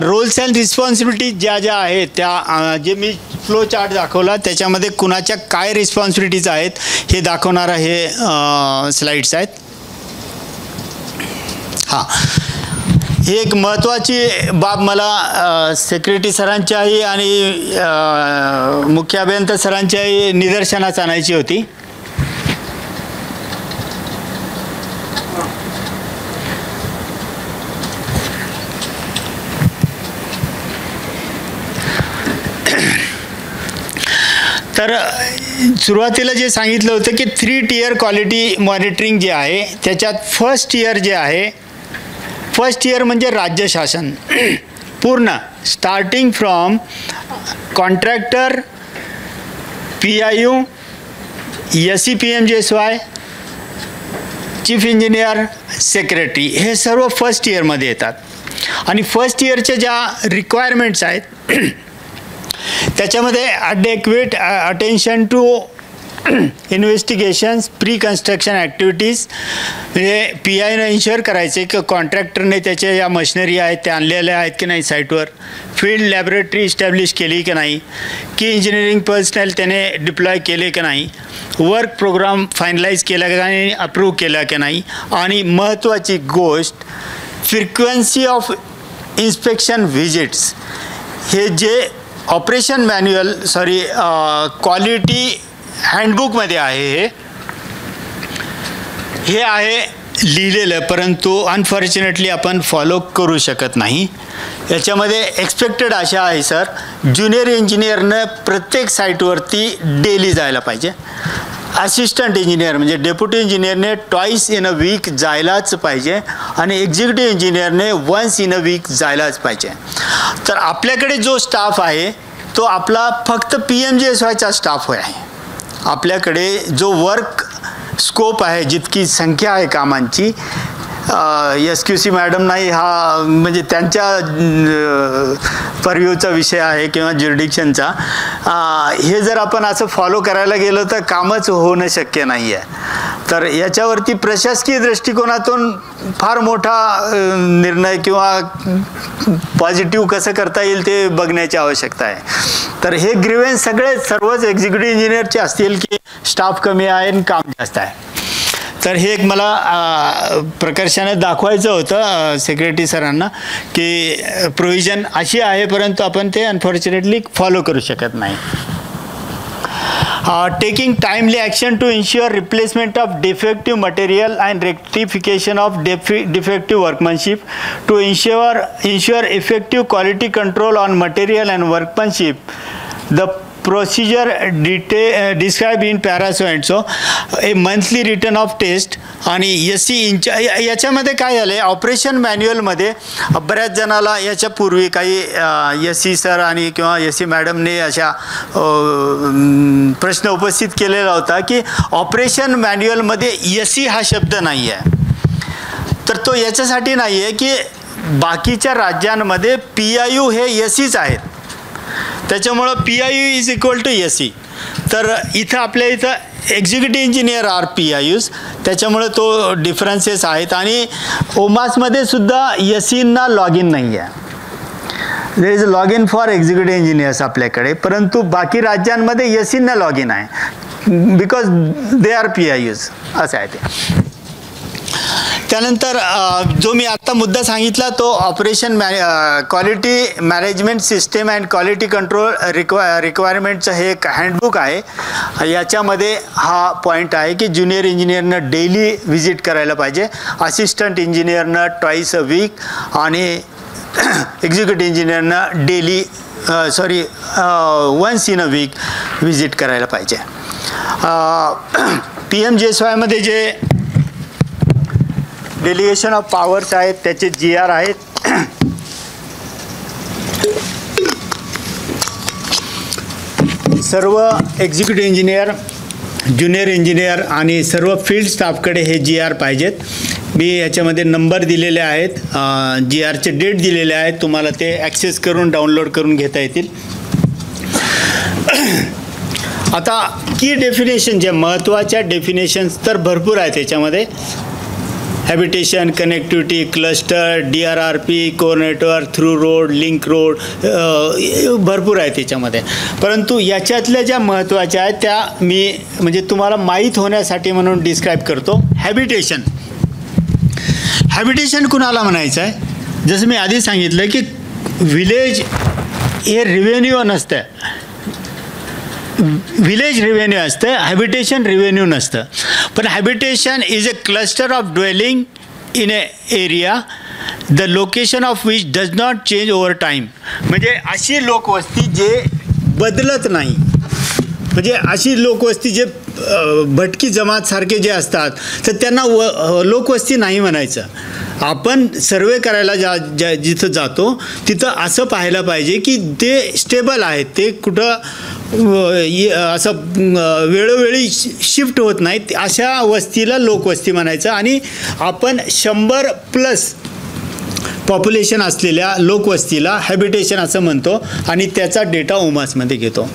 रोल्स अँड रिस्पॉन्सिबिलिटी ज्या आहेत त्या जे मी फ्लो चार्ट दाखवला त्याच्यामध्ये कुणाच्या काय रिस्पॉन्सिबिलिटीज आहेत हे दाखवणारा हे स्लाइड्स आहेत. हां, ही एक महत्त्वाची बाब मला सेक्रेटरी सरांच्याही आणि मुख्य अभियंता सरांच्याही निदर्शनास आणायची होती. तर सुरुवातीला जे सांगितलं होतं की 3 टियर क्वालिटी मॉनिटरिंग जे आहे त्याच्यात फर्स्ट इयर जे आहे, फर्स्ट इयर म्हणजे राज्य शासन पूर्ण starting from contractor, PIU, SEPMGSY, chief engineer, secretary, हे सर्व फर्स्ट इयरमध्ये येतात. आणि फर्स्ट इयरच्या ज्या रिक्वायरमेंट्स आहेत त्याच्यामध्ये adequate attention to investigations, pre construction activities, म्हणजे PIनं इन्श्युअर करायचे की कॉन्ट्रॅक्टरने त्याच्या या मशिनरी आहेत त्या आणलेल्या आहेत की नाही साईटवर, फील्ड लॅबोरेटरी इस्टॅब्लिश केली की नाही, की इंजिनिअरिंग पर्सनल त्याने डिप्लॉय केले की नाही, वर्क प्रोग्राम फायनलाइज केला की नाही, अप्रूव्ह केला की नाही, आणि महत्त्वाची गोष्ट फ्रिक्वेन्सी ऑफ इन्स्पेक्शन व्हिजिट्स. हे जे ऑपरेशन मॅन्युअल क्वालिटी हँडबुकमध्ये आहे हे आहे लिहिलेलं, परंतु अनफॉर्च्युनेटली आपण फॉलो करू शकत नाही. याच्यामध्ये एक्सपेक्टेड अशा आहे सर, ज्युनियर इंजिनियरनं प्रत्येक साईटवरती डेली जायला पाहिजे. असिस्टंट इंजिनियर म्हणजे डेप्युटी इंजिनियरने ट्वाईस इन अ वीक जायलाच पाहिजे, आणि एक्झिक्युटिव्ह इंजिनियरने वन्स इन अ वीक जायलाच पाहिजे. तर आपल्याकडे जो स्टाफ आहे तो आपला फक्त PMGSYचा स्टाफ आहे. आपल्याकडे जो वर्क स्कोप आहे, जितकी संख्या आहे कामांची, SQC मॅडम नाही हा म्हणजे त्यांच्या परव्ह्यूचा विषय आहे किंवा ज्युरिडिक्शनचा, हे जर आपण असं फॉलो करायला गेलो तर कामच होणं शक्य नाही आहे. तर याच्यावरती प्रशासकीय दृष्टिकोनातून फार मोठा निर्णय किंवा पॉझिटिव्ह कसं करता येईल ते बघण्याची आवश्यकता आहे. तर हे ग्रीवेन्स सर्वच एक्झिक्युटिव्ह इंजिनियरचे असतील की स्टाफ कमी आहे आणि काम जास्त आहे. तर हे एक मला प्रकर्षाने दाखवायचं होतं सेक्रेटरी सरांना की प्रोव्हिजन अशी आहे, परंतु आपण ते अनफॉर्च्युनेटली फॉलो करू शकत नाही. Taking timely action to ensure replacement of defective material and rectification of defective workmanship to ensure effective quality control on material and workmanship. The procedure described in para so and so, a monthly return of test. आणि SC याच्यामध्ये काय झालं आहे, ऑपरेशन मॅन्युअलमध्ये बऱ्याच जणाला याच्यापूर्वी काही SC सर आणि किंवा SC मॅडमने अशा प्रश्न उपस्थित केलेला होता की ऑपरेशन मॅन्युअलमध्ये SC हा शब्द नाही आहे. तर तो याच्यासाठी नाही आहे की बाकीच्या राज्यांमध्ये PIU हे SCच आहेत, त्याच्यामुळं PIU is equal to SC. तर इथं आपल्या इथं एक्झिक्युटिव्ह इंजिनियर आर PIUs, त्याच्यामुळे तो डिफरन्सेस आहेत. आणि ओमासमध्ये सुद्धा SCना लॉग इन नाही आहे. There is log in for executive engineers आपल्याकडे, परंतु बाकी राज्यांमध्ये SCना लॉग इन आहे बिकॉज दे आर PIUs असं आहे ते. त्यानंतर जो मी आत्ता मुद्दा सांगितला तो operation quality management system and quality control रिक्वायरमेंटचं हे एक हँडबुक आहे. याच्यामध्ये हा पॉईंट आहे की ज्युनियर इंजिनियरनं डेली व्हिजिट करायला पाहिजे, असिस्टंट इंजिनियरनं ट्वाईस अ वीक आणि एक्झिक्युटिव्ह इंजिनियरनं daily once in a week visit करायला पाहिजे. PMGSYमध्ये जे डेलिगेशन ऑफ पॉवर्स आहेत त्याचे GR आहेत. सर्व एक्झिक्युटिव्ह इंजिनियर, ज्युनियर इंजिनियर आणि सर्व फील्ड स्टाफकडे हे GR पाहिजेत. मी याच्यामध्ये नंबर दिलेले आहेत, GRचे डेट दिलेले आहेत, तुम्हाला ते ॲक्सेस करून डाउनलोड करून घेता येतील. आता की डेफिनेशन, ज्या महत्त्वाच्या डेफिनेशन्स तर भरपूर आहेत त्याच्यामध्ये. Habitation, connectivity, cluster, DRRP, core network, through road, link road, भरपूर आहे त्याच्यामध्ये. परंतु याच्यातल्या ज्या महत्त्वाच्या आहेत त्या मी म्हणजे तुम्हाला माहीत होण्यासाठी म्हणून डिस्क्राईब करतो. हॅबिटेशन, हॅबिटेशन कुणाला म्हणायचं आहे? जसं मी आधी सांगितलं की विलेज हे रिव्हेन्यू नसतं, विलेज रिव्हेन्यू असतं, हॅबिटेशन रिव्हेन्यू नसतं. पण habitation is a cluster of dwelling in a area the location of which does not change over time. म्हणजे अशी लोकवस्ती जे बदलत नाही, म्हणजे अशी लोकवस्ती जे भटकी जमात सारखे जे असतात तर त्यांना लोकवस्ती नाही म्हणायचं. आपण सर्वे करायला जिथं जातो तिथं असं पाहायला पाहिजे की ते स्टेबल आहेत, ते कुठं असं वेळोवेळी शिफ्ट होत नाहीत, अशा वस्तीला लोकवस्ती म्हणायचं. आणि आपण 100+ पॉप्युलेशन असलेल्या लोकवस्तीला हॅबिटेशन असं म्हणतो आणि त्याचा डेटा ओमासमध्ये घेतो.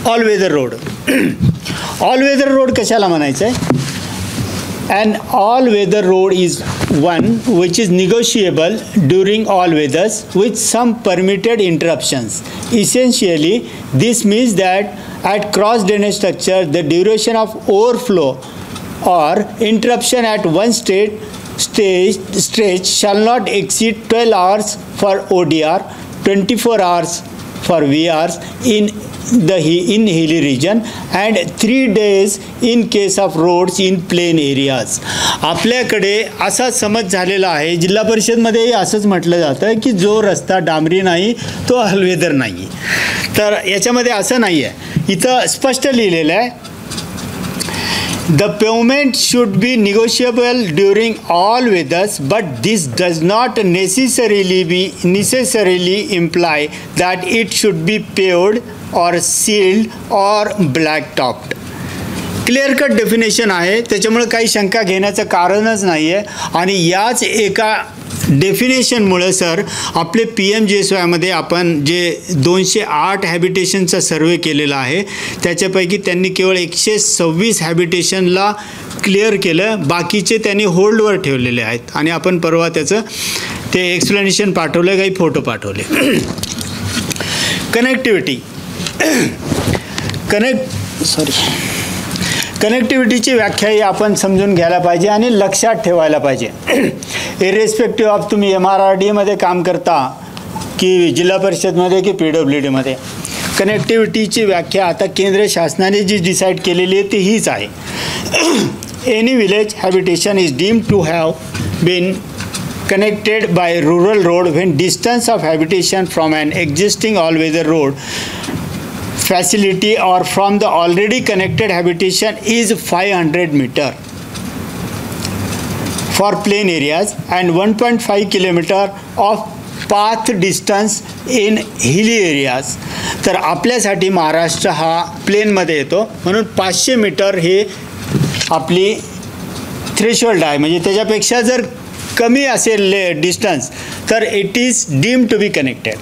All weather road, all weather road कशाला म्हणायचं आहे? An all-weather road is one which is negotiable during all weathers with some permitted interruptions. Essentially, this means that at cross drainage structure, the duration of overflow or interruption at one stretch shall not exceed 12 hours for ODR, 24 hours for VRs in hilly region and 3 days in case of roads in plain areas. आपल्याकडे असा समज झालेला आहे, जिल्हा परिषदमध्येही असंच म्हटलं जातं की जो रस्ता डांबरी नाही तो ऑलवेदर नाही. तर याच्यामध्ये असं नाही आहे, इथं स्पष्ट लिहिलेलं आहे The pavement should be negotiable during all weathers, but this does not necessarily imply that it should be paved or sealed or blacktopped. Clear cut definition आहे, त्याच्यामुळे काही शंका घेण्याचं कारणच नाही आहे. आणि याच एका डेफिनेशनमुळे सर आपले PMGSYमध्ये आपण जे 208 हॅबिटेशनचा सर्वे केलेला आहे त्याच्यापैकी त्यांनी केवळ 126 हॅबिटेशनला क्लिअर केलं, बाकीचे त्यांनी होल्डवर ठेवलेले आहेत. आणि आपण परवा त्याचं ते एक्सप्लेनेशन पाठवलं, काही फोटो पाठवले. कनेक्टिव्हिटीची व्याख्या ही आपण समजून घ्यायला पाहिजे आणि लक्षात ठेवायला पाहिजे. इरेस्पेक्टिव्ह ऑफ तुम्ही MRRDAमध्ये काम करता की जिल्हा परिषदमध्ये की PWDमध्ये, कनेक्टिव्हिटीची व्याख्या आता केंद्र शासनाने जी डिसाईड केलेली आहे ती हीच आहे. Any village habitation is deemed to have been connected by rural road when distance of habitation from an existing all-weather road facility or from the already connected habitation is 500 meter for plain areas and 1.5 kilometer of path distance in hilly areas. तर आपल्यासाठी महाराष्ट्र हा प्लेनमध्ये येतो म्हणून 500 मीटर हे आपली थ्रेशोल्ड आहे. म्हणजे त्याच्यापेक्षा जर कमी असेल डिस्टन्स तर it is deemed to be connected.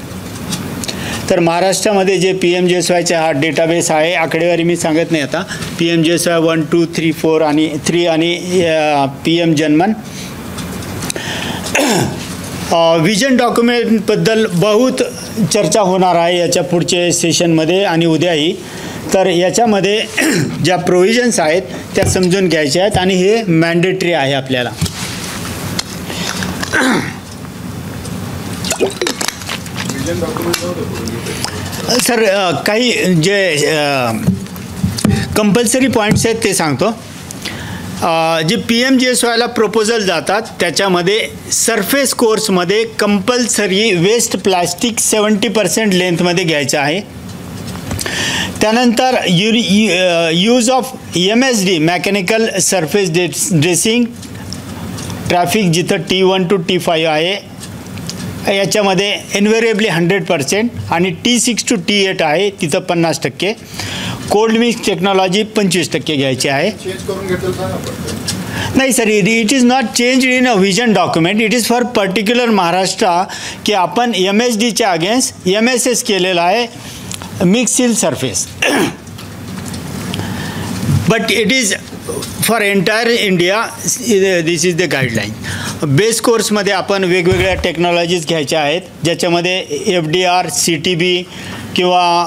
तर महाराष्ट्रामध्ये जे PMGSYचा हा डेटाबेस आहे, आकडेवारी मी सांगत नाही आता, PMGSY 1, 2, 3, 4 आणि 3 आणि PM जनमन. विजन डॉक्युमेंटबद्दल बहुत चर्चा होणार आहे याच्या पुढच्या सेशनमध्ये आणि उद्याही. तर याच्यामध्ये ज्या प्रोव्हिजन्स आहेत त्या समजून घ्यायच्या आहेत आणि हे मॅन्डेटरी आहे आपल्याला. सर काही जे कंपल्सरी पॉईंट्स आहेत ते सांगतो. जे PMGSYला प्रपोजल जातात त्याच्यामध्ये सरफेस कोर्समध्ये कंपल्सरी वेस्ट प्लास्टिक 70% लेंथमध्ये घ्यायचं आहे. त्यानंतर use of MSD mechanical surface dressing traffic जिथं T1 to T5 आहे याच्यामध्ये इन्व्हेरिएबली 100% आणि T6 to T8 आहे तिथं 50%. कोल्ड मिक्स टेक्नॉलॉजी 25% घ्यायची आहे. नाही sir, it is not change in a vision document. It is for particular Maharashtra की आपण MSDच्या अगेन्स्ट MSS केलेला आहे mix seal surface. But it is for entire India this is the guideline. Base कोर्समध्ये आपण वेगवेगळ्या टेक्नॉलॉजीज घ्यायच्या आहेत ज्याच्यामध्ये FDR, CTB किंवा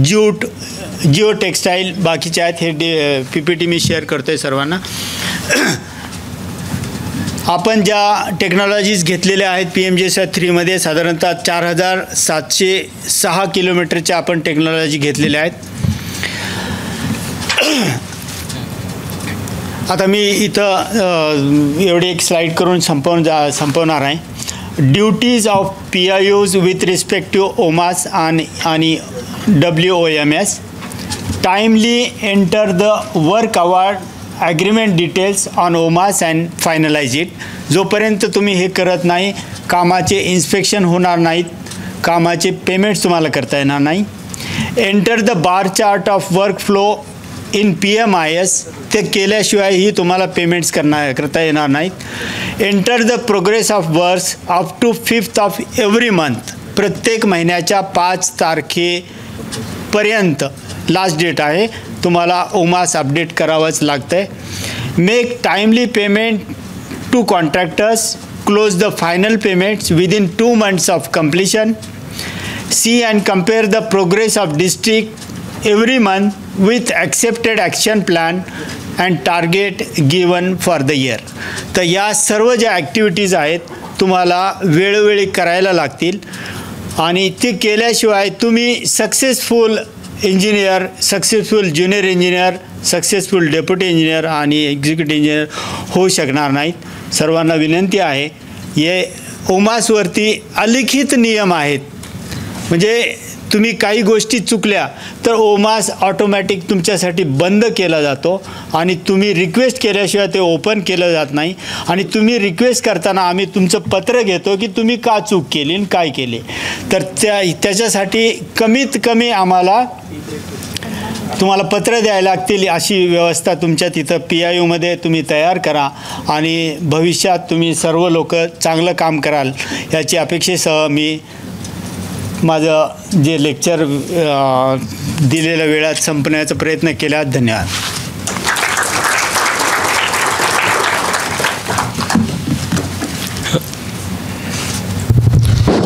जिओ टेक्स्टाईल बाकीचे आहेत. हे PPT मी शेअर करतो आहे सर्वांना. आपण ज्या टेक्नॉलॉजीज घेतलेल्या आहेत PMGSY 3मध्ये साधारणतः 4706 किलोमीटरच्या आपण टेक्नॉलॉजी घेतलेल्या आहेत. आता मी इथं एवढी एक स्लाईड करून संपवणार आहे. Duties of PIUs with respect to OMAS आणि WOMS. Timely enter the work award agreement details on OMAS and finalise it. जोपर्यंत तुम्ही हे करत नाही कामाचे इन्स्पेक्शन होणार नाहीत, कामाचे पेमेंट्स तुम्हाला करता येणार नाही. Enter the bar chart of work flow in PMIS. ते केल्याशिवायही तुम्हाला पेमेंट्स करता येणार नाहीत. Enter the progress of works up to 5th of every month. प्रत्येक महिन्याच्या 5 तारखेपर्यंत लास्ट डेट आहे, तुम्हाला OMAS अपडेट करावंच लागतं आहे. Make timely payment to contractors. Close the final payments within 2 months of completion. See and compare the progress of district every month with accepted action plan and target given for the year. तर या सर्व ज्या ॲक्टिव्हिटीज आहेत तुम्हाला वेळोवेळी करायला लागतील आणि ते केल्याशिवाय तुम्ही successful engineer, successful junior engineer, successful deputy engineer आणि एक्झिक्युटिव्ह इंजिनियर होऊ शकणार नाहीत. सर्वांना विनंती आहे, हे OMASवरती अलिखित नियम आहेत. म्हणजे तुम्ही काही गोष्टी चुकल्या तर OMAS ऑटोमॅटिक तुमच्यासाठी बंद केला जातो आणि तुम्ही रिक्वेस्ट केल्याशिवाय ते ओपन केलं जात नाही. आणि तुम्ही रिक्वेस्ट करताना आम्ही तुमचं पत्र घेतो की तुम्ही का चूक केली आणि काय केले. तर त्याच्यासाठी कमीत कमी आम्हाला तुम्हाला पत्र द्यायला लागतील अशी व्यवस्था तुमच्या तिथं PIUमध्ये तुम्ही तयार करा आणि भविष्यात तुम्ही सर्व लोक चांगलं काम कराल याची अपेक्षेसह मी माझं जे लेक्चर दिलेल्या वेळात संपण्याचा प्रयत्न केला. धन्यवाद.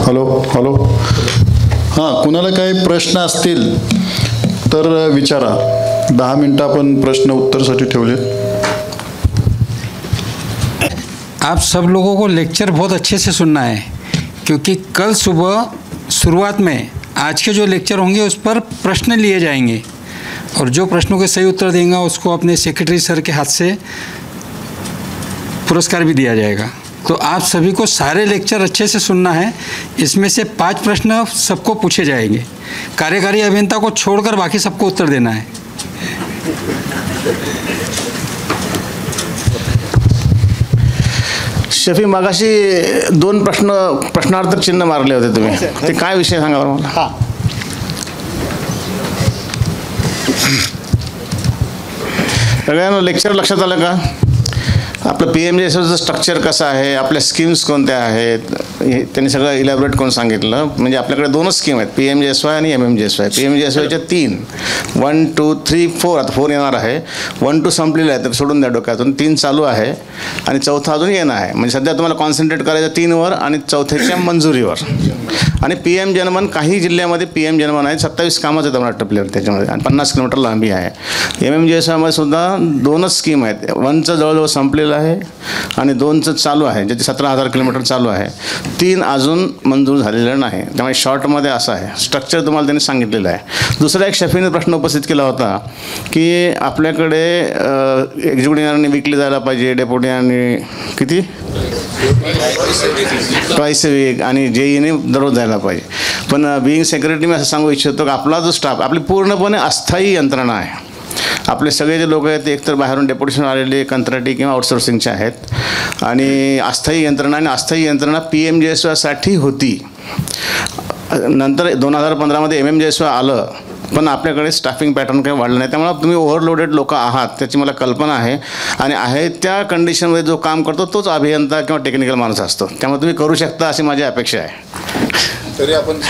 हॅलो. हां, कुणाला काही प्रश्न असतील तर विचारा. 10 मिनटं आपण प्रश्न उत्तरसाठी ठेवलेत. आप सब लोगों को लेक्चर बहुत अच्छे से सुनना है क्योंकि कल सुबह शुरुआत में आज के जो लेक्चर होंगे उस पर प्रश्न लिए जाएंगे और जो प्रश्नों के सही उत्तर देगा उसको अपने सेक्रेटरी सर के हाथ से पुरस्कार भी दिया जाएगा. तो आप सभी को सारे लेक्चर अच्छे से सुनना है. इसमें से 5 प्रश्न सबको पूछे जाएंगे. कार्यकारी अभियंता को छोड़कर बाकी सबको उत्तर देना है. शफी, मगाशी 2 प्रश्नार्थक चिन्ह मारले होते तुम्ही, ते काय विषय सांगा बरं मला. हां, सगळ्यांना लेक्चर लक्षात आलं का? आपलं PMGSYचं स्ट्रक्चर कसं आहे, आपल्या स्कीम्स कोणत्या आहेत, हे त्यांनी सगळं इलॅबोरेट करून सांगितलं. म्हणजे आपल्याकडे 2च स्कीम आहेत, PMGSY आणि MMGSY. PMGSYच्या 3, 1, 2, 3, 4. आता 4 येणार आहे. 1, 2 संपलेलं आहे तर सोडून द्या डोक्यातून. 3 चालू आहे आणि 4था अजून येणार आहे. म्हणजे सध्या तुम्हाला कॉन्सन्ट्रेट करायचं 3वर आणि 4थ्याच्या मंजुरीवर. आणि PM जनमन, काही जिल्ह्यामध्ये PM जनमन आहे, 27 कामाचं आहे मला टपलेवर त्याच्यामध्ये आणि 50 किलोमीटर लांबी आहे. MMGSYमध्ये सुद्धा 2च स्कीम आहेत. 1चं जवळजवळ संपलेलं आहे आणि 2चं चालू आहे, ज्याचे 17,000 किलोमीटर चालू आहे. 3 अजून मंजूर झालेलं नाही. त्यामुळे शॉर्टमध्ये असं आहे, स्ट्रक्चर तुम्हाला त्यांनी सांगितलेलं आहे. दुसरा एक शफीने प्रश्न उपस्थित केला होता की आपल्याकडे एक्झिक्युटिव्ह इंजिनिअरने विकली जायला पाहिजे, डेप्युटी आणि किती ट्वाईस अ वीक आणि JEEने दररोज जायला पाहिजे. पण बिईंग सेक्रेटरी मी असं सांगू इच्छितो की आपला जो स्टाफ आपली पूर्णपणे अस्थायी यंत्रणा आहे. आपले सगळे जे लोक आहेत ते एकतर बाहेरून डेप्युटेशन आलेले कंत्राटी किंवा आउटसोर्सिंगचे आहेत आणि अस्थायी यंत्रणा PMJSYसाठी होती. नंतर 2015मध्ये MMJSY आलं, पण आपल्याकडे स्टाफिंग पॅटर्न काही वाढलं नाही. त्यामुळे तुम्ही ओव्हरलोडेड लोक आहात त्याची मला कल्पना आहे आणि आहे त्या कंडिशनमध्ये जो काम करतो तोच अभियंता किंवा टेक्निकल माणूस असतो. त्यामुळे तुम्ही करू शकता अशी माझी अपेक्षा आहे. तरी आपण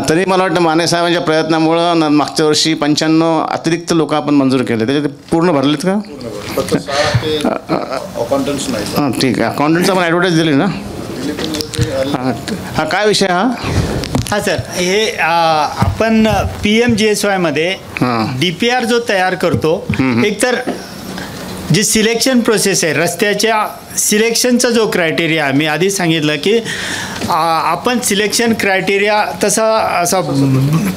तरी मला वाटतं माने साहेबांच्या प्रयत्नामुळं मागच्या वर्षी 95 अतिरिक्त लोक आपण मंजूर केले. त्याच्यात पूर्ण भरलेत का? हां ठीक आहे. अकाउंटंटचं आपण ॲडव्हर्टाईज दिली ना? हा काय विषय हा? हां सर, हे आपण PMJSYमध्ये DPR जो तयार करतो, एकतर जी सिलेक्शन प्रोसेस आहे रस्त्याच्या सिलेक्शनचा जो क्रायटेरिया आहे, मी आधी सांगितलं की आपण सिलेक्शन क्रायटेरिया तसा असा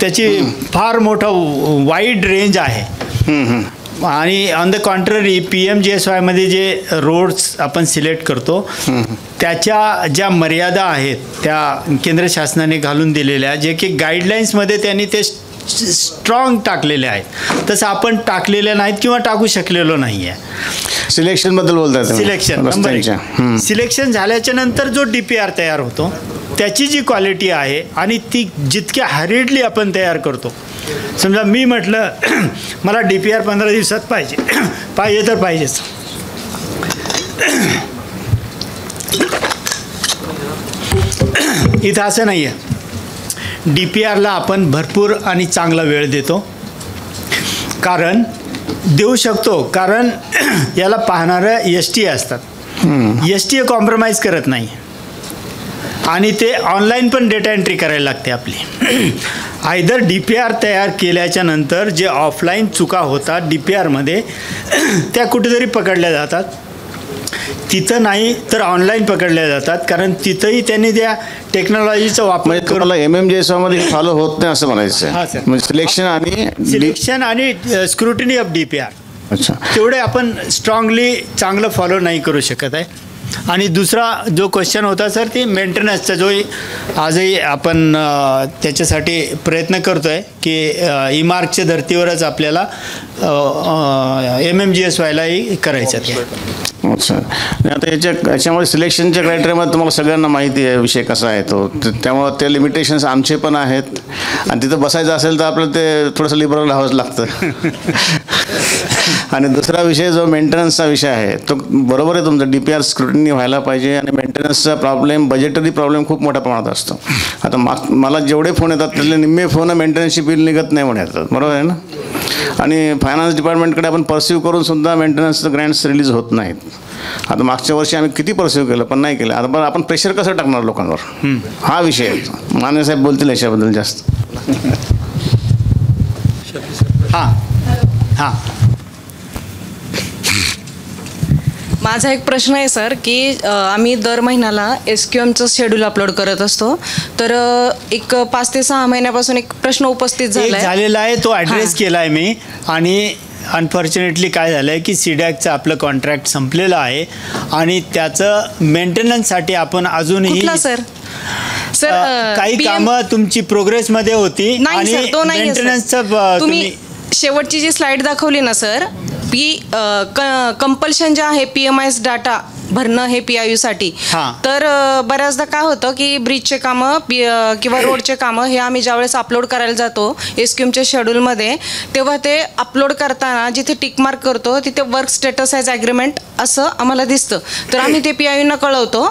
त्याची फार मोठं वाईड रेंज आहे. आणि ऑन द कॉन्ट्ररी PMJSYमध्ये जे रोड्स आपण सिलेक्ट करतो त्याच्या ज्या मर्यादा आहेत त्या केंद्र शासनाने घालून दिलेल्या, जे की गाईडलाईन्समध्ये त्यांनी ते स्ट्रॉंग टाकलेले आहेत, तसं आपण टाकलेले नाहीत किंवा टाकू शकलेलो नाही आहे. सिलेक्शनबद्दल बोलतात. सिलेक्शन झाल्याच्या नंतर जो DPR तयार होतो त्याची जी क्वालिटी आहे आणि ती जितक्या हरिडली आपण तयार करतो. समजा मी म्हटलं मला DPR 15 दिवसात पाहिजे तर पाहिजेच. इथं असं नाही आहे. DPRला आपण भरपूर आणि चांगला वेळ देतो, कारण देऊ शकतो, कारण याला पाहणारं STA असतात. STA कॉम्प्रोमाइज करत नाही आणि ते ऑनलाईन पण डेटा एंट्री करायला लागते आपली. आयदर DPR तयार केल्याच्या नंतर जे ऑफलाईन चुका होतात DPRमध्ये त्या कुठेतरी पकडल्या जातात, तिथं नाही तर ऑनलाईन पकडल्या जातात, कारण तिथंही त्यांनी त्या टेक्नॉलॉजीचा वापर करून MMJSYमध्ये फॉलो होत नाही असं म्हणायचं. हां सर, सिलेक्शन आणि स्क्रुटिनी ऑफ DPR तेवढे आपण स्ट्रॉंगली चांगलं फॉलो नाही करू शकत आहे. आणि दुसरा जो क्वेश्चन होता सर, ती मेंटेनन्सचा, जो आजही आपण त्याच्यासाठी प्रयत्न करतो आहे की इमार्कच्या धर्तीवरच आपल्याला MMJSYलाही करायचं आहे. अच्छा, आता याच्यामुळे सिलेक्शनच्या क्रायटेरियामध्ये तुम्हाला सगळ्यांना माहिती आहे विषय कसा आहे तो, त्यामुळं ते लिमिटेशन्स आमचे पण आहेत आणि तिथं बसायचं असेल तर आपलं ते थोडंसं लिबरल राहावंच लागतं. आणि दुसरा विषय जो मेंटेनन्सचा विषय आहे तो बरोबर आहे तुमचं, DPR स्क्रुटिनी व्हायला पाहिजे आणि मेंटेनन्सचा प्रॉब्लेम, बजेटरी प्रॉब्लेम खूप मोठ्या प्रमाणात असतो. आता मला जेवढे फोन येतात त्यातले निम्मे फोन मेंटेनन्सची बिल निघत नाही म्हणतात, बरोबर आहे ना? आणि फायनान्स डिपार्टमेंटकडे आपण परस्यू करून सुद्धा मेंटेनन्सचं ग्रँट्स रिलीज होत नाहीत. आता मागच्या वर्षी आम्ही किती परस्यू केलं पण नाही केलं. आता बरं आपण प्रेशर कसं टाकणार लोकांवर, हा विषय माने साहेब बोलतील याच्याबद्दल जास्त. हां, माझा एक प्रश्न आहे सर की आम्ही दर महिन्याला SQMचं शेड्यूल अपलोड करत असतो, तर एक 5 ते 6 महिन्यापासून एक प्रश्न उपस्थित झालेला आहे, तो ॲड्रेस केला आहे मी. आणि अनफॉर्च्युनेटली काय झालं आहे की CDACचं आपलं कॉन्ट्रॅक्ट संपलेलं आहे आणि त्याचं मेंटेनन्ससाठी आपण अजूनही सर काही कामं तुमची प्रोग्रेसमध्ये होती आणि मेंटेनन्सचं तुम्ही शेवटची जी स्लाइड दाखवली ना सर, कंपल्शन जे आहे PMIS डाटा भरणं हे PIU-साठी, तर बऱ्याचदा काय होतं की ब्रिजचे कामं किंवा रोडचे कामं हे आम्ही ज्यावेळेस अपलोड करायला जातो SQMच्या शेड्यूलमध्ये, तेव्हा ते अपलोड करताना जिथे टिक मार्क करतो तिथे वर्क स्टेटस ॲज ॲग्रीमेंट असं आम्हाला दिसतं. तर आम्ही ते PIU-ना कळवतो.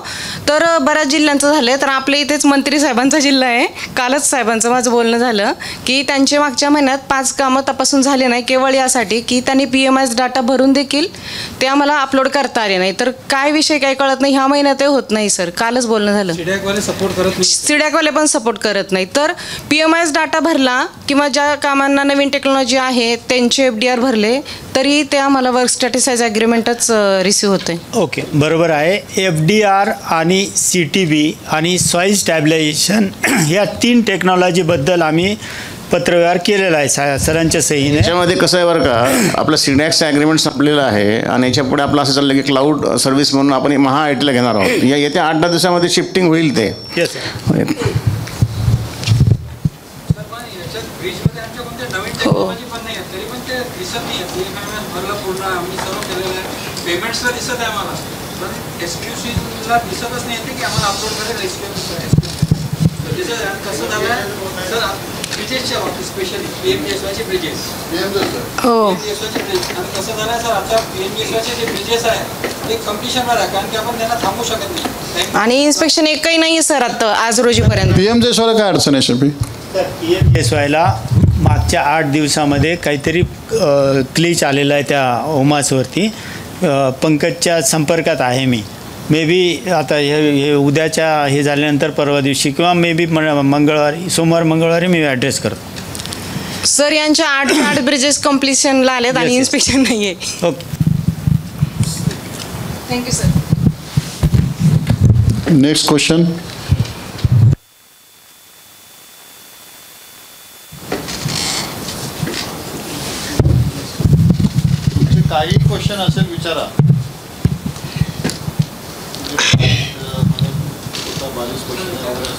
तर बऱ्याच जिल्ह्यांचं झालं, तर आपल्या इथेच मंत्री साहेबांचा जिल्हा आहे, कालच साहेबांचं माझं बोलणं झालं की त्यांचे मागच्या महिन्यात 5 कामं तपासून झाले नाही, केवळ यासाठी की त्यांनी PMIS डाटा भरून देखील ते आम्हाला अपलोड करता आले नाही. तर काय विषय काही कळत नाही, ह्या महिन्यातही होत नाही सर. कालच बोलणं झालं. सीडॅकवाले सपोर्ट करत नाही. सीडॅकवाले पण सपोर्ट करत नाही. तर PMIS डाटा भरला किंवा ज्या कामांना नवीन टेक्नॉलॉजी आहे त्यांचे FDR भरले तरी ते आम्हाला वर्क स्टॅटिसाइज ॲग्रीमेंटच रिसिव्ह होते. ओके, बरोबर आहे. FDR आणि CTB आणि सॉईल स्टॅबिलायझेशन ह्या 3 टेक्नॉलॉजीबद्दल आम्ही पत्रव्यवहार केलेला आहे सरांच्या सहीने. याच्यामध्ये कसं आहे बरं का, आपलं सिडॅक्सचं ॲग्रीमेंट संपलेलं आहे आणि याच्या पुढे आपलं असं चाललं की क्लाउड सर्व्हिस म्हणून आपण MHA-ITला घेणार आहोत. येत्या 8-10 दिवसामध्ये शिफ्टिंग होईल ते. येस. पेमेंट्सला दिसत आहे आम्हाला, पण एक्सक्लुसिव्हला दिसतच नाही की आम्हाला अपलोड करेल कसं झालं सर ब्रिजेसच्या बाबतीत स्पेशली PMGSYचे ब्रिजेस. हो, आणि कसं झालं सर आता PMGSYचे जे ब्रिजेस आहे ते कम्प्लिशनवर आहे, कारण की आपण त्यांना थांबवू शकत नाही आणि इन्स्पेक्शन एकही नाही सर आता आज रोजीपर्यंत. PMGSYला काय अडचण आहे शिल्पी? PMGSYला मागच्या 8 दिवसामध्ये काहीतरी क्लिच आलेला आहे त्या ओमासवरती. पंकजच्या संपर्कात आहे मी. मे बी आता हे उद्याच्या हे झाल्यानंतर परवा दिवशी किंवा मे बी मंगळवारी, सोमवार मंगळवारी मी ॲड्रेस करतो. सर यांच्या 8 ब्रिजेस कम्प्लिशनला आलेत आणि इन्स्पेक्शन नाही आहे. Okay, thank you sir. Next question. काही क्वेश्चन असेल विचारा.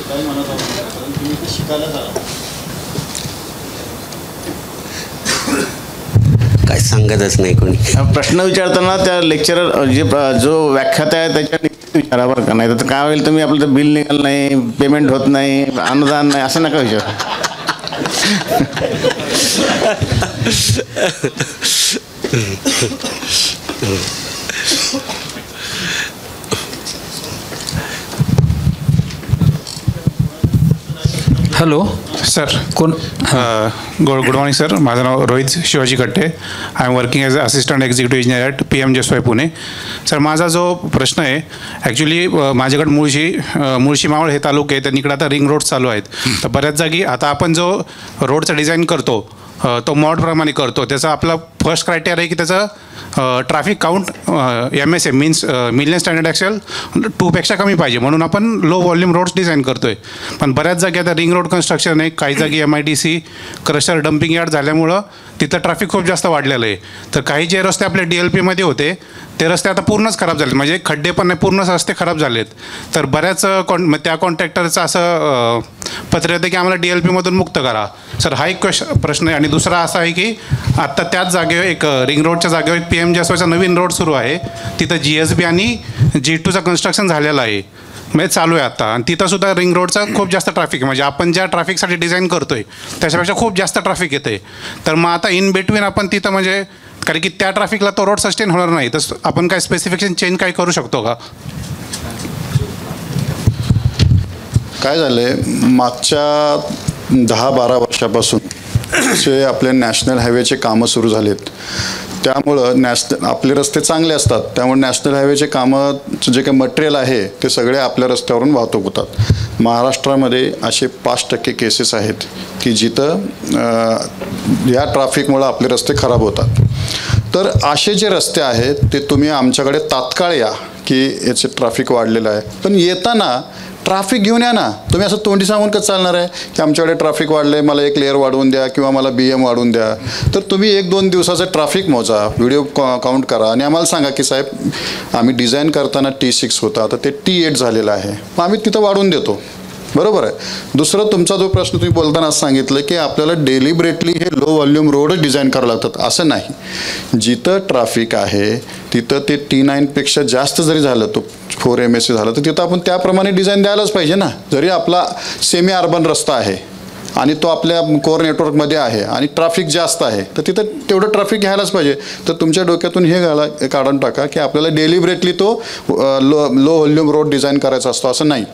काही म्हणत आहोत कारण तुम्ही ते शिकायला झाला. काय सांगतच नाही कोणी. प्रश्न विचारताना त्या लेक्चरर जो व्याख्याता आहे त्याच्या विचारा बरं का, नाही तर काय होईल तुम्ही आपलं बिल निघाल नाही, पेमेंट होत नाही, अनुदान नाही असं नका विचार. हॅलो सर, कोण? Good morning sir. माझं नाव रोहित शिवाजी कट्टे. I am working as a assistant executive engineer at PMGSY Pune. Sir माझा जो प्रश्न आहे ॲक्च्युली माझ्याकडे मुळशी मावळ हे तालुके आहेत, त्यांनीकडे आता रिंग रोड्स चालू आहेत. तर बऱ्याच जागी आता आपण जो रोडचं डिझाईन करतो तो मॉडप्रमाणे करतो. त्याचा आपला फर्स्ट क्रायटेरिया आहे की त्याचं traffic count MSA means million standard axle 2पेक्षा कमी पाहिजे, म्हणून आपण लो व्हॉल्यूम रोड्स डिझाईन करतो आहे. पण बऱ्याच जागी आता रिंग रोड कन्स्ट्रक्शन आहे, काही जागी MIDC क्रशर डम्पिंग यार्ड झाल्यामुळं तिथं ट्रॅफिक खूप जास्त वाढलेलं आहे. तर काही जे रस्ते आपले DLPमध्ये होते ते रस्ते आता पूर्णच खराब झाले, म्हणजे खड्डे पण नाही, पूर्णच रस्ते खराब झालेत. तर बऱ्याच त्या कॉन्ट्रॅक्टरचं असं पत्र येतं की आम्हाला DLPमधून मुक्त करा. सर हा एक प्रश्न आहे. आणि दुसरा असा आहे की आत्ता त्याच जागेवर एक रिंग रोडच्या जागेवर एक PMGSYचा नवीन रोड सुरू आहे, तिथं GSB आणि G2चं कन्स्ट्रक्शन झालेलं आहे, म्हणजे चालू आहे आता. आणि तिथंसुद्धा रिंग रोडचा खूप जास्त ट्रॅफिक आहे, म्हणजे आपण ज्या ट्रॅफिकसाठी डिझाईन करतो आहे त्याच्यापेक्षा खूप जास्त ट्रॅफिक येतं आहे. तर मग आता इन बिटवीन आपण तिथं म्हणजे कारण की त्या ट्रॅफिकला तो रोड सस्टेन होणार नाही, तर आपण काय स्पेसिफिकेशन चेंज काय करू शकतो का? काय झालं आहे, मागच्या 10-12 वर्षापासून जे आपले नॅशनल हायवेचे कामं सुरू झालेत, त्यामुळं आपले रस्ते चांगले असतात, त्यामुळे नॅशनल हायवेचे कामं जे काही मटेरियल आहे ते सगळे आपल्या रस्त्यावरून वाहतूक होतात. महाराष्ट्रामध्ये असे 5% केसेस आहेत की जिथं या ट्रॅफिकमुळं आपले रस्ते खराब होतात. तर असे जे रस्ते आहेत ते तुम्ही आमच्याकडे तात्काळ या की याचे ट्रॅफिक वाढलेलं आहे, पण येताना ट्रॅफिक घेऊन या ना. तुम्ही असं तोंडी सांगून कसं चालणार आहे की आमच्याकडे ट्रॅफिक वाढलं आहे, मला 1 लेअर वाढवून द्या किंवा मला BM वाढवून द्या. तर तुम्ही 1-2 दिवसाचं ट्रॅफिक मोजा, व्हिडिओ काउंट करा आणि आम्हाला सांगा की साहेब आम्ही डिझाईन करताना T6 होता, तर ते T8 झालेलं आहे, मग आम्ही तिथं वाढवून देतो. बरोबर आहे. दुसरं तुमचा जो प्रश्न तुम्ही बोलताना सांगितलं की आपल्याला डेलिबरेटली हे लो व्हॉल्यूम रोडच डिझाईन करावं लागतात, असं नाही. जिथं ट्रॅफिक आहे तिथं ते T9पेक्षा जास्त जरी झालं, तो 4 MSA झालं, तर तिथं आपण त्याप्रमाणे डिझाईन द्यायलाच पाहिजे ना. जरी आपला सेमी अर्बन रस्ता आहे आणि तो आपल्या कोर नेटवर्कमध्ये आहे आणि ट्रॅफिक जास्त आहे, तर तिथं तेवढं ट्रॅफिक घ्यायलाच पाहिजे. तर तुमच्या डोक्यातून हे काढून टाका की आपल्याला डेलिबरेटली तो लो व्हॉल्यूम रोड डिझाईन करायचा असतो, असं नाही.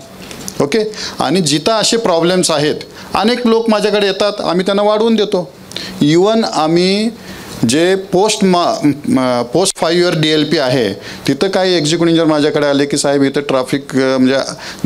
ओके. आणि जिथं असे प्रॉब्लेम्स आहेत, अनेक लोक माझ्याकडे येतात, आम्ही त्यांना वाढवून देतो. इवन आम्ही जे पोस्ट 5 इयर DLP आहे तिथं काही एक्झिक्युटिव्ह इंजिनियर माझ्याकडे आले की साहेब इथं ट्रॅफिक म्हणजे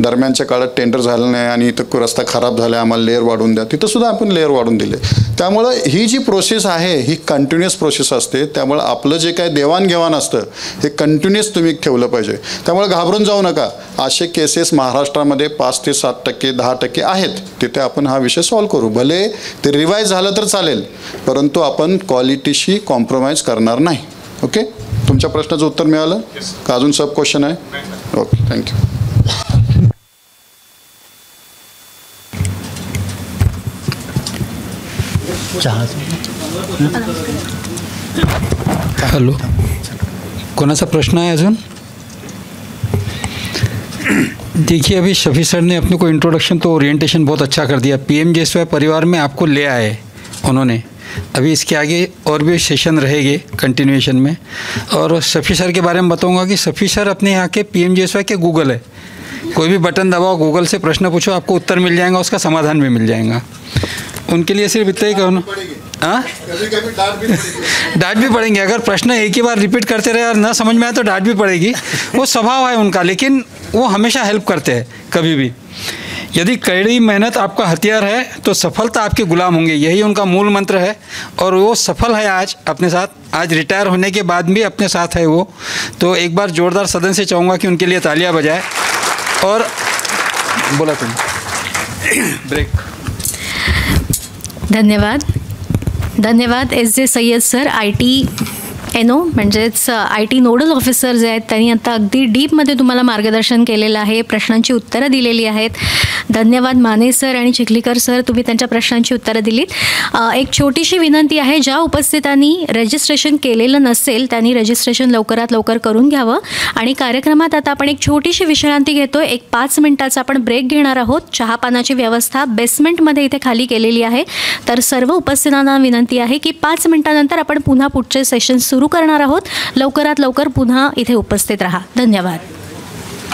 दरम्यानच्या काळात टेंडर झालं नाही आणि इथं रस्ता खराब झाला, आम्हाला लेअर वाढून द्या. तिथंसुद्धा आपण लेअर वाढून दिले. त्यामुळं ही जी प्रोसेस आहे ही कंटिन्युअस प्रोसेस असते. त्यामुळं आपलं जे काय देवाणघेवाण असतं हे कंटिन्युअस तुम्ही ठेवलं पाहिजे. त्यामुळे घाबरून जाऊ नका. असे केसेस महाराष्ट्रामध्ये 5 ते 7%, 10% आहेत. तिथे आपण हा विषय सॉल्व्ह करू. भले ते रिवाईज झालं तर चालेल, परंतु आपण क्वालिटीशी कॉम्प्रोमाइज करणार नाही. ओके, तुमच्या प्रश्नाचं उत्तर मिळालं का? अजून सब क्वेश्चन आहे? Okay, thank you. हॅलो, कोणाचा प्रश्न है अजून? देखिए, अभी शफी सर ने अपने को इंट्रोडक्शन तो ओरिएंटेशन बहुत अच्छा कर दिया. PMJSY परिवार में आपको ले आए उन्होंने. अभी इसके आगे और भी सेशन रहेंगे कंटिन्यूएशन में. और शफी सर के बारे में बताऊंगा कि शफी सर अपने यहाँ के PMJSY के गूगल है. कोई भी बटन दबाओ, गूगल से प्रश्न पूछो, आपको उत्तर मिल जाएगा, उसका समाधान भी मिल जाएगा. उनके लिए सिर्फ इतना ही कहूँ. हाँ, डांट भी पड़ेंगे. अगर प्रश्न एक ही बार रिपीट करते रहे और ना समझ में आए तो डांट भी पड़ेगी. वो स्वभाव है उनका, लेकिन वो हमेशा हेल्प करते हैं कभी भी. यदि कड़ी मेहनत आपका हथियार है तो सफलता आपके गुलाम होंगे. यही उनका मूल मंत्र है और वो सफल है आज अपने साथ. आज रिटायर होने के बाद भी अपने साथ है वो. तो एक बार जोरदार सदन से चाहूँगा कि उनके लिए तालियां बजाए. और बोला तुम ब्रेक. धन्यवाद SJ सय्यद सर, ITNO म्हणजेच IT नोडल ऑफिसर जे आहेत त्यांनी आता अगदी डीपमध्ये तुम्हाला मार्गदर्शन केलेलं आहे, प्रश्नांची उत्तरं दिलेली आहेत. धन्यवाद माने सर आणि चिखलीकर सर, तुम्ही त्यांच्या प्रश्नांची उत्तरं दिलीत. एक छोटीशी विनंती आहे, ज्या उपस्थितांनी रजिस्ट्रेशन केलेलं नसेल त्यांनी रजिस्ट्रेशन लवकरात लवकर करून घ्यावं. आणि कार्यक्रमात आता आपण एक छोटीशी विश्रांती घेतो. एक 5 मिनिटाचा आपण ब्रेक घेणार आहोत. चहापानाची व्यवस्था बेसमेंटमध्ये इथे खाली केलेली आहे. तर सर्व उपस्थितांना विनंती आहे की 5 मिनिटानंतर आपण पुन्हा पुढचे सेशन सुरू करणार आहोत. लवकरात लवकर पुन्हा इथे उपस्थित राहा. धन्यवाद.